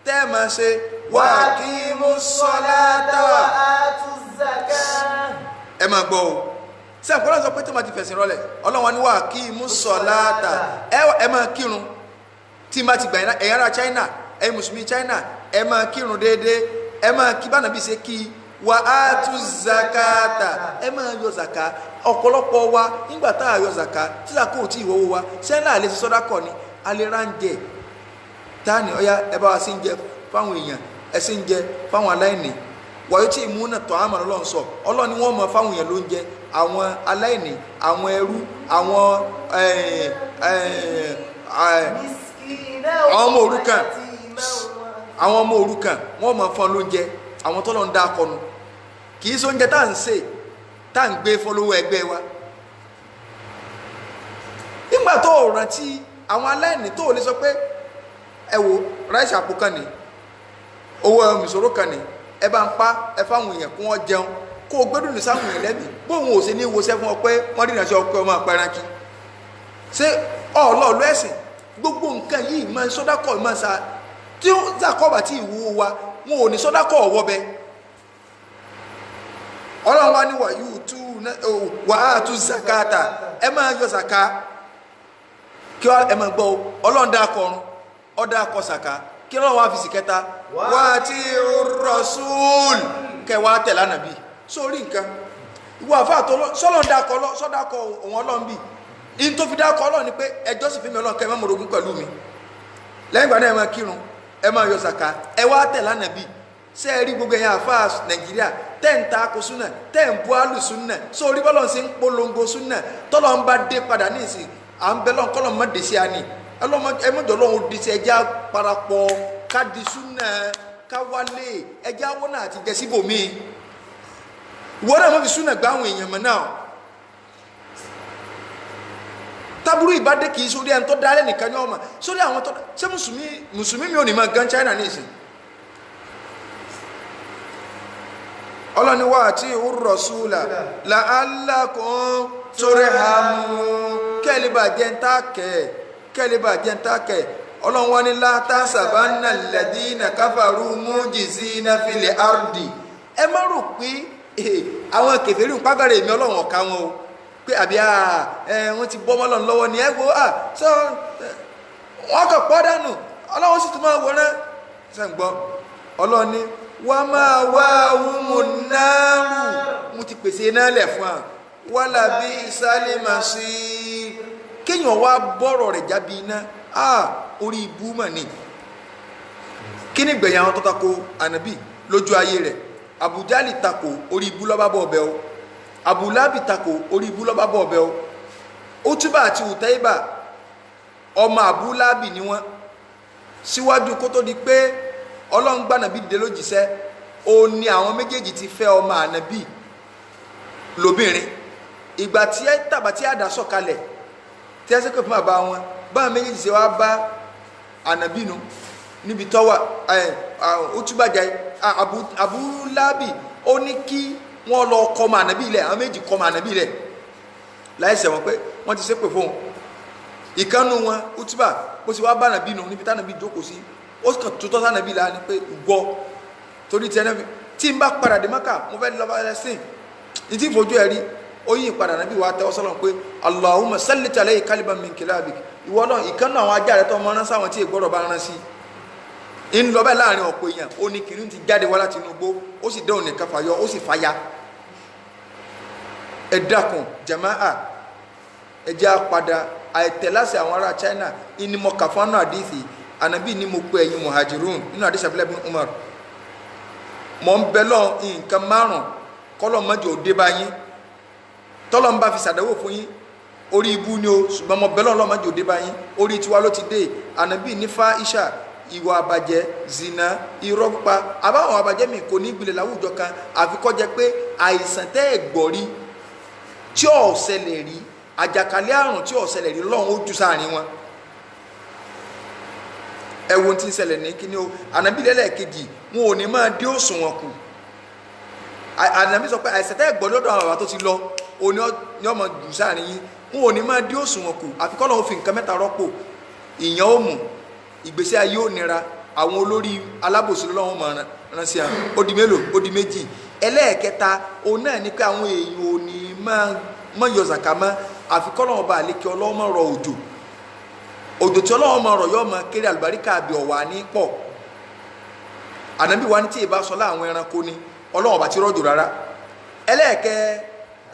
tẹ́ ẹ máa ṣe wa aqimus salata wa atuz zakah. ẹ máa gbọ́ o ṣé àpọ́nlá sọ pé tó máa ti fẹ̀sìn rọlẹ̀ Ọlọ́run ní wa aqimus salata ẹ máa kírun tí máa ti gbà ẹ̀yin ará China ẹ̀yin mùsùlùmí China ẹ máa kírun déédéé ẹ máa kí bá nàbí ṣe kí wa atuz zakata ẹ máa yọ zaka ọ̀pọ̀lọpọ̀ wa nígbà tá a yọ zaka tí zaka ò tí ì wọ́wọ́ wa ṣẹ́ńlá àlẹ́ ṣe sọ́dá kọ́ ni alẹ́ ráńjẹ táàní ọ̀yá ẹ bá wa sí ń jẹ fáwọn èèyàn ẹ sì ń jẹ fáwọn aláìní wàyó tí ìmúnà tọ́ àmọ́ Ọlọ́run sọ Ọlọ́run ni wọ́n mọ fáwọn èèyàn ló ń jẹ àwọn aláìní àwọn ẹrú àwọn ọmọ òrukàn àwọn ọmọ òrukàn wọ́n mọ fún lóúnjẹ àwọn tọ́lọ́ ń dá akọnu kì í sóúnjẹ tá à ń sè tá à ń gbé fọlọ́wọ́ ẹgbẹ́ wa nígbà tó o rántí àwọn aláìní tó o lè sọ pé ẹ wo ráìsì àpò kan ní owó ìṣòro kan ní ẹ bá ń pa ẹ fáwọn èèyàn kí wọ́n jẹun kó o gbẹ́dùn ní sáwọn èèyàn lẹ́bi bóun ò sí ní wọṣẹ́ fún ọ pé wọ́n dìnnà sí ọ pé ọmọ àpẹranki ṣé ọlọ́ọ̀lù ẹ̀sìn gbogbo nǹkan yìí máa ń sọ́dákọ̀ máa ń sa tí ó zàkọ́bà tí ìwúwo wa wọn ò ní sọ́dákọ̀ ọ̀wọ́ bẹ Ọlọ́run wa ní wà á tú zakata ẹ máa yọ zaka kí ẹ máa gbọ́ Ọlọ́run dá akọrun ọ̀dà akọ zaka kí Ọlọ́run wá fi sì kẹta wà á ti rasul kẹwàá tẹ̀lé ànàbí sórí nǹkan ìwọ àfáà tó sọ́dákọ̀ òun Ọlọ́run bì in tó fi dákọ̀ Ọlọ́run ni pé ẹjọ́ sì fi mi Ọlọ́run kẹ́ ẹ má morogún pẹ̀lú mi lẹ́yìn ìgbà náà ẹ máa kírun ẹ máa yọ zaka ẹ wá tẹ̀lé ànàbí ṣé ẹ rí gbogbo ẹ̀yàn àfáà Nàìjíríà tẹ́ ń ta ko súnà tẹ́ ń bu àlù súnà sórí bọ́lọ̀ ṣe ń polongo súnà tọ́lọ́ ń bá dé padà ní ìsìn à ń bẹ lọ́n kọ́lọ́ mọ́ dèsí àní ẹ mọ́jọ́ lọ́hùn dèsí ẹjẹ́ parapọ̀ ká di súnà ká wálé ẹjẹ́ àwọn náà àti jẹ síbòmí ìwọ́n náà mọ́ fi súnà gbá àwọn èèyàn mọ́ náà taburu ìbádé kìí sórí ẹni tó dálẹ̀ nìkan ní ọmọ sórí àwọn tó ṣé mùsùlùmí mi ò ní máa gan China ní ìsìn Ọlọ́ni wa àti ar-rasula la'allakum turhamun kẹ́lẹ́bà jẹ́ntàkẹ́ Ọlọ́run wá ní la tahsabanna alladhina kafaru mujizina fil ardi ẹ má rò pé àwọn kèfèrí ń pàgàrà èmi Ọlọ́run ọ̀ka wọn o pé àbí wọ́n ti bọ́ mọ́lọ́n lọ́wọ́ ní ẹgbó sọ wọ́n kàn pọ́ dànù Ọlọ́run sì tún máa wọ́n náà sẹ́ǹgbọ́ Ọlọ́run ní wọ́n máa wá ohun náàrù mo ti pèsè náà lẹ̀ fún wa wala bí ìsálẹ̀ máa sí kéèyàn wá bọ́rọ̀ rẹ̀ jábí iná orí ibú mà ní kí ni gbẹ̀yìn àwọn tó tako ànábì lójú ayé rẹ̀ Abu Jali tako orí ibú lọ́ba bọ̀ ọbẹ̀ o Abu Labi tako orí ibú lọ́ba bọ̀ ọbẹ̀ o Utuba àti Utaiba ọmọ Abu Labi ni wọ́n síwájú kó tó di pé Ọlọ́run gbà nàbí dìde lójíṣẹ́ ó ní àwọn méjèèjì ti fẹ́ ọmọ ànábì lóbìnrin ìgbà tí tàbá tí àdá sọ̀kalẹ̀ tí ẹ sẹ́kọ̀ọ́ fún bàbá wọn báwọn méjèèjì ṣe wá bá ànábì nu níbi tọ́wà Utuba jà Abu Labi ó ní kí wọ́n lọ kọ́ ọmọ ànábì ilẹ̀ àwọn méjì kọ́ ọmọ ànábì ilẹ̀ láìsẹ̀ wọn pé wọ́n ti ṣépè fún un ìkànnù wọn útúbà bó ti wá bá ànábì nù níbi tánàbì jókòó sí ó kàn tó tọ́ sànábì là ní pé gbọ́ torí tiẹ̀ náà tí n bá padà dé Mákà mo fẹ́ lọ Palestine ní tí fojú ẹ̀ rí ó yí ìpadà ànábì wa tẹ́wọ́ sọ́lọ́ pé Allahumma sallit alayhi kaliban min kilabik ìwọ náà ìkànnù àwọn ajá rẹ tó mọ rán sáwọn tí ìgbọ́dọ̀ bá rán sí ń lọ bẹ́ẹ̀ láàrin ọ̀pọ̀ èèyàn ó ní kìnìún ti jáde wá láti inú igbó ó sì dẹ́hùn nìkan fàyọ ó sì fàya ẹ dákun jama'a ẹ jẹ́ àpadà àìtẹ̀láṣẹ àwọn ará China ìní mọ kàfánà àdìsí ànábì ní mo pe ẹ̀yin muhajirun nínú àdìsí Abdullah bin Umar mọ̀ ń bẹ lọ nǹkan márùn kọ́lọ̀ mọ́jọ òde bá yín tọ́lọ̀ ń bá fi ṣàdánwò fún yín orí ibú ni o ṣùgbọ́n mọ̀ bẹ́ẹ̀ lọ́ọ́ mọ́jọ òde bá yín orí tiwa ló ti dé ànábì ní fáíṣà ìwà àbàjẹ́ zina irọ́ pípa àbáwọn àbàjẹ́ mi kò ní ìgbìlẹ̀ láwùjọ kan àfi kó jẹ́ pé àìsàn tẹ́ ẹ̀ gbọ́ rí tí ò ṣẹlẹ̀ rí àjàkálẹ̀ àrùn tí ò ṣẹlẹ̀ rí lọ́hùn ó jù sáàrin wọn ẹ̀wọ̀n tí ń ṣẹlẹ̀ ní kíní o ànábì lẹ́lẹ́kejì wọn ò ní máa dé òṣùwọ̀n kù ànábì sọ pé àìsàn tẹ́ ẹ̀ gbọ́ lọ́dọ̀ àwọn bàbá tó ti lọ òní ọmọ jù sáàrin yín wọn ò ní máa dé òṣùwọ̀n kù àfi kọ́ lọ́hùn fi nǹkan mẹ́ta rọ́pò ìyàn ó mú ìgbésí ayé ò nira àwọn olórí alábòsí lọ́wọ́ máa rán sí àwọn ó di mélòó ó di méjì ẹlẹ́ẹ̀kẹta òun náà ni pé àwọn èèyàn ò ní máa yọ zàkà mọ́ àfikọ́ lọ́wọ́ bá àlékè ọlọ́wọ́ máa rọ òjò tí ọlọ́wọ́ máa rọ yọ máa kéré àlùbáríkà àbí ọ̀wà ní pọ̀ ànábì wa ní tí ìbá sọ láwọn ẹranko ni ọlọ́wọ́ bá ti rọ̀jò rárá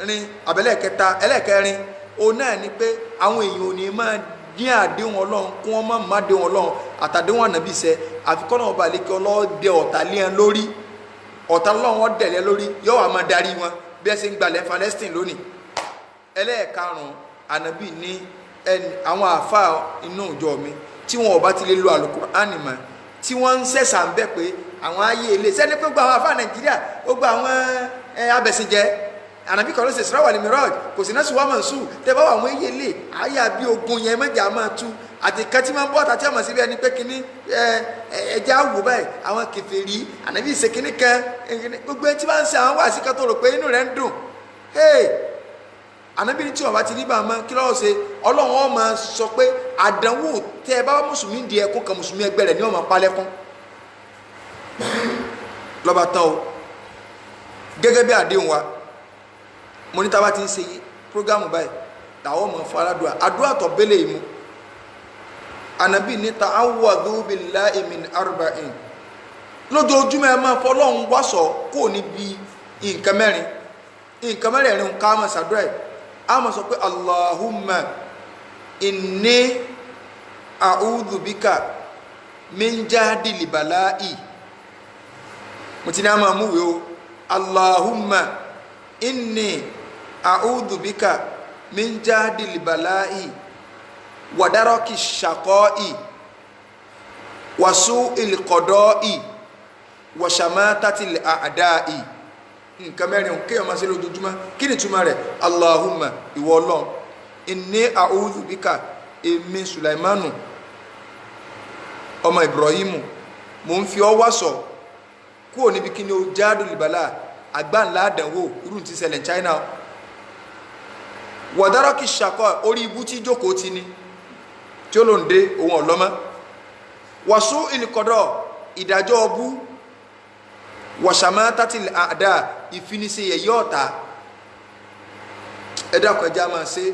ẹlẹ́ẹ̀kẹrin òun náà ni pé àwọn èèyàn ò ní máa ní àdéhùn Ọlọ́run kí wọ́n má déhùn Ọlọ́run àtàdéhùn ànábì sẹ àfikọ́ náà ọba àlékè Ọlọ́run dẹ ọ̀tá lé ẹ lórí ọ̀tá Ọlọ́run dẹ̀ lé lórí yóò wá máa darí wọn bí ẹ ṣe ń gbalẹ̀ Palestine lónìí ẹlẹ́ẹ̀karùn-ún ànábì ní àwọn àáfàá inú ìjọ mi tí wọn ò bá ti lè lo Al-Qur'ani mọ́ tí wọ́n ń sẹ̀sà ń bẹ̀ pé àwọn ayé ilé sẹ́ni pé gbogbo àwọn àáfàá Nàìjíríà gbogbo àwọn abẹ̀sìnjẹ́ ànàbí kan ló ṣe Isra wal Miraj kò sí náà sùn wá mọ̀ sùn tẹ́ bá wà àwọn eyín lè àyà bí ogun yẹn mẹ́jà máa tú àti kan tí máa ń bọ́ àtàtì àmọ̀ síbi ẹni pé kíní ẹja wò báyìí àwọn kèfèrí ànàbí ìṣe kíní kan gbogbo ẹni tí wọ́n ń ṣe àwọn wàásì kan tó rò pé inú rẹ̀ ń dùn ànàbí ní tí wọ́n bá ti rí bá a mọ́ kí lọ́wọ́ ṣe Ọlọ́run wọn máa sọ pé àdánwò tẹ́ bá mùsùlùmí di ẹkún kan mùsùlùmí ẹgbẹ́ rẹ̀ ni wọ́n máa pa lẹ́kún lọ́ba tán o gẹ́gẹ́ bí àdéhùn wa mo ní tá bá ti ń ṣe prógámù báyìí làwọn ọmọ fún aládùá àdúrà tó bẹ́lẹ̀ yìí mu ànábì ní ta'awwadhu billahi min arba'in lójoojúmọ́ ẹ máa fọlọ́run wàsọ̀ kó níbi nǹkan mẹ́rin ká máa ṣàdúrà ẹ̀ á máa sọ pé Allahumma inni a'udhu bika min jahdil bala'i mo ti ní a máa múwé o Allahumma inni a'udhu bika min jahdil bala'i wa daraki shaqa'i wa su'il qada'i wa shamatatil a'da'i nǹkan mẹ́rin kéèyàn máa ṣe lójoojúmọ́ kí ni túmọ̀ rẹ̀ Allahumma ìwọ Ọlọ́run inni a'udhu bika èmi Sulaimanu ọmọ Ibrahimu mo ń fi ọ́ wàsọ̀ kúrò níbi kí ni ó jahdil bala'i àgbáńlá àdánwò irú ti ṣẹlẹ̀ China wọ̀dárọ́kì ṣàkọ́ orí ibú tí jókòó ti ní tí ó ló ń dé ohun ọ̀lọ́mọ́ wọ̀sú ìlìkọ̀dọ̀ ìdájọ́ ọbú wọ̀ṣàmá tátìlì àdá ìfinisí ẹ̀yọ́ ọ̀tá ẹ̀dàkọ̀ ẹja máa ṣe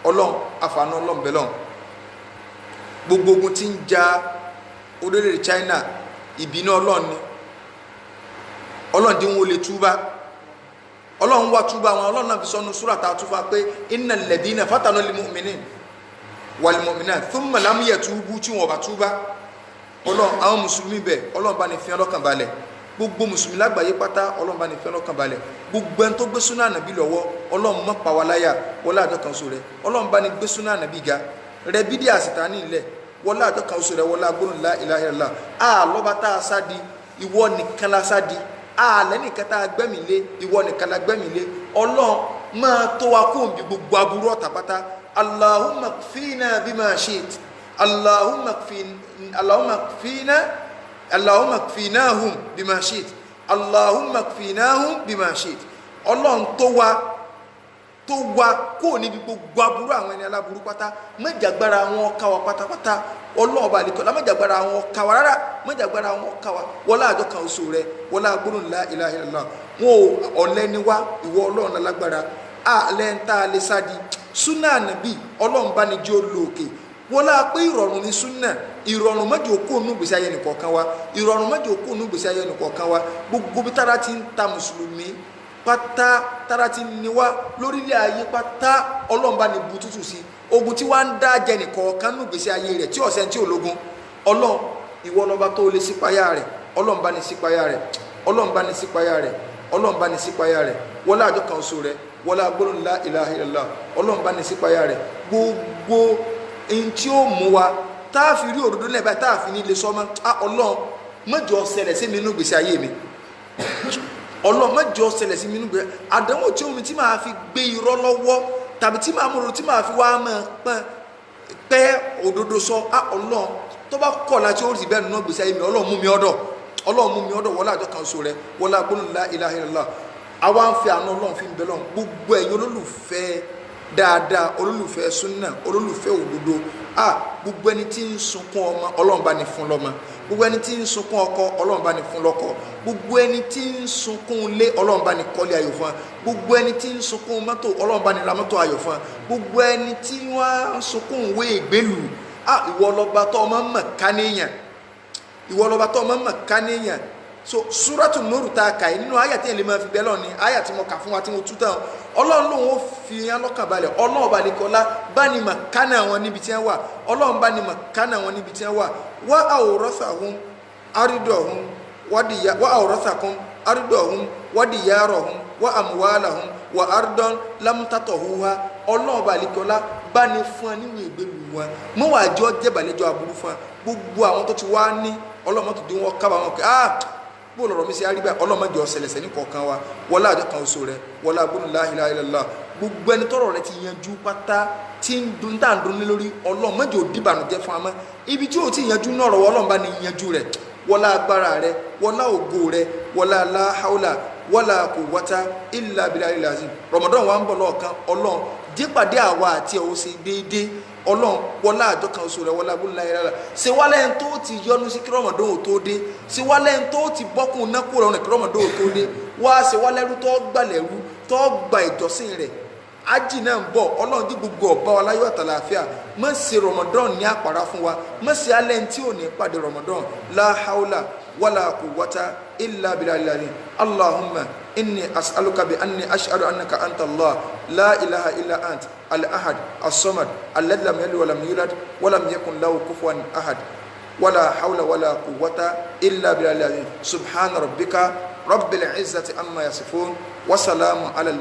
Ọlọ́run àfààní Ọlọ́run bẹ̀lọ́n gbogbo ogun tí ń ja orílẹ̀-èdè China ìbínú Ọlọ́run ni Ọlọ́run dín wọn lè túbá Ọlọ́run wá túbá wọn Ọlọ́run náà fi sọ́nu súrà tá a túbá pé innal ladina fatanu lil mu'minin wal mu'minat thumma lam yatubu tí wọn bá túbá Ọlọ́run àwọn mùsùlùmí bẹ̀ Ọlọ́run bá ní fi ọlọ́kàn balẹ̀ gbogbo mùsùlùmí lágbàáyé pátá Ọlọ́run bá ní fi ọlọ́kàn balẹ̀ gbogbo ẹni tó gbé súnà ànàbí lọ́wọ́ Ọlọ́run má pa wá láyà wọlé àjọkàn oṣù rẹ̀ Ọlọ́run bá ní gbé súnà ànàbí ga rẹ bídí àsìtánì ilẹ̀ wọlé àjọkàn oṣù rẹ̀ wọlé agbóhùn la ilaha illallah lọ́ba tá a sá di ìwọ nìkan la sá di lẹ́nìkan tá a gbẹ́mí lé ìwọ nìkan la gbẹ́mí lé Ọlọ́run máa tó wa kó bí gbogbo aburú ọ̀tá pátá Allahumma kfina bima shit Allahumma kfinahum bima shit Allahumma kfinahum bima shit ọlọ́run tó wá kó níbi gbogbo aburú àwọn ẹni aláburú pátá mẹ́jàgbára wọn ká wa pátápátá ọlọ́run ọba àlekọ́ la mẹ́jàgbára wọn ká wa rárá mẹ́jàgbára wọn ká wa wọlá àjọ kan oṣù rẹ wọlá gbólóhùn la ilaha illallah wọn ò ọ̀lẹ ni wá ìwọ ọlọ́run lálágbára àlẹ́ ń tá a lè sádi súnà ànàbì ọlọ́run bá ní jẹ́ olóòkè wọlá pé ìrọ̀rùn ní súnà ìrọ̀rùn mẹ́jọ kó nù gbèsè ayé nìkọ̀ọ̀kan wa ìrọ̀rùn mẹ́jọ kó nù gbèsè ayé nìkọ̀ọ̀kan wa gbogbo bí tára ti ń ta mùsùlùmí pátá tára ti ní wá lórílẹ̀ ayé pátá ọlọ́run bá ní bu tútù sí ogun tí wàá ń dá jẹ nìkọ̀ọ̀kan nù gbèsè ayé rẹ̀ tí ọ̀sẹ̀ tí ológun ọlọ́run ìwọ lọ́ba tó lè sípayá rẹ̀ ọlọ́run bá ní sípayá rẹ̀ ọlọ́run bá ní sípayá rẹ̀ ọlọ́run bá ní sípayá rẹ̀ wọlá àjọ kan oṣù rẹ̀ wọlá gbólóhùn la ilaha illallah ọlọ́run bá ní sípayá rẹ̀ gbogbo ẹni tí ó mú wa tá a fi rí òdodo náà báyìí tá a fi ní ilé sọmọ ọlọ́run mẹ́jọ ṣẹlẹ̀ sí mi nínú gbèsè ayé mi ọlọ́run mẹ́jọ ṣẹlẹ̀ sí mi nínú gbèsè àdánwò tí omi tí màá fi gbé irọ́ lọ́wọ́ tàbí tí màá múlò tí màá fi wá mọ̀ pẹ́ òdodo sọ ọlọ́run tó bá kọ̀ láti ó rí bẹ́ẹ̀ nínú gbèsè ayé mi ọlọ́run mú mi ọ̀dọ̀ wọlé àjọ kan oṣù rẹ wọlé gbólóhùn la ilaha illallah àwa ń fi àánú ọlọ́run fi ń bẹ lọ́run gbogbo ẹ̀yin olólùfẹ́ dáadáa olólùfẹ́ súnà olólùfẹ́ òdodo gbogbo ẹni tí ń sunkún ọmọ ọlọ́run bá ní fún lọ́mọ gbogbo ẹni tí ń sunkún ọkọ ọlọ́run bá ní fún lọ́kọ gbogbo ẹni tí ń sunkún ilé ọlọ́run bá ní kọ́lé ayọ̀ fún wa gbogbo ẹni tí ń sunkún mọ́tò ọlọ́run bá ní ra mọ́tò ayọ̀ fún wa gbogbo ẹni tí wọ́n ń sunkún ìwé ìgbélù ìwọ lọ́ba tó ọmọ mọ̀ ká níyàn ìwọ lọ́ba tó ọmọ mọ̀ ká níyàn so Suratu Nur ta kà nínú àyà tí èlé máa fi bẹ́ẹ̀ lọ ni àyà tí mo kà fún wa tí mo tú tán ọlọ́run lòun ó fi hàn lọ́kàn balẹ̀ ọlọ́run ọba àlekọ́lá bá ní mà kánà wọn níbi tí wọ́n wà ọlọ́run bá ní mà kánà wọn níbi tí wọ́n wà wá awrasahum aridahum wá awrasahum aridahum wadiyarahum wá amwalahum wá ardan lam tatahuha ọlọ́run ọba àlekọ́lá bá ní fún wa nínú ìgbèlú wọn mọ́wàájọ́ jẹ́bàlẹ́jọ́ aburú fún wa gbogbo àwọn tó ti wá ní ọlọ́run tó dín wọn kábàámọ̀ pé bó lọ̀rọ̀ mi sí àríbá ọlọ́mọdé ọ̀sẹ̀lẹ̀sẹ̀ ní kọ̀ọ̀kan wa wọlá àjọ kan oṣù rẹ wọlá gbólóhùn la ilaha illallah gbogbo ẹni tọ́rọ̀ rẹ ti yanjú pátá tí ń dun tá à ń dun ní lórí ọlọ́mọdé ò dìbànújẹ́ fún amọ́ ibi tí ò tí yanjú náà rọ̀ ọlọ́run bá ní yanjú rẹ wọlá agbára rẹ wọlá ògo rẹ wọlá la hawla wọlá quwwata illa billahil azim Ramadan wa ń bọ̀ lọ́ọ̀kan ọlọ́run dípàdé àwa àti ẹ̀ ó ṣe déédéé ọlọ́run wọlá àjọ kan oṣù rẹ wọlá gbólóhùn la ilaha illallah ṣe wálẹ̀ ń tó ti yọnu sí kí Ramadan ò tó dé ṣe wálẹ̀ ń tó ti bọ́kùn náà kúrò ọ̀run kí Ramadan ò tó dé wá ṣe wálẹ́rú tó gbàlẹ́rú tó gba ìjọsìn rẹ̀ ájì náà ń bọ̀ ọlọ́run dí gbogbo ọ̀bá wa láyọ̀ àtàlàáfíà má ṣe Ramadan ní àpárá fún wa má ṣe alẹ́ ń tí ò ní pàdé Ramadan la hawla wala quwwata illa billahi Allahumma inni as'aluka bi anni ashhadu annaka anta Allah la ilaha illa ant al-ahad as-samad alladhi lam yalid wa lam yulad wa lam yakun lahu kufuwan ahad wala hawla wala quwwata illa billahi subhana rabbika rabbil izzati amma yasifun wa salamun ala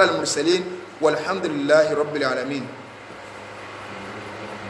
al-mursalin walhamdulillahi rabbil alamin.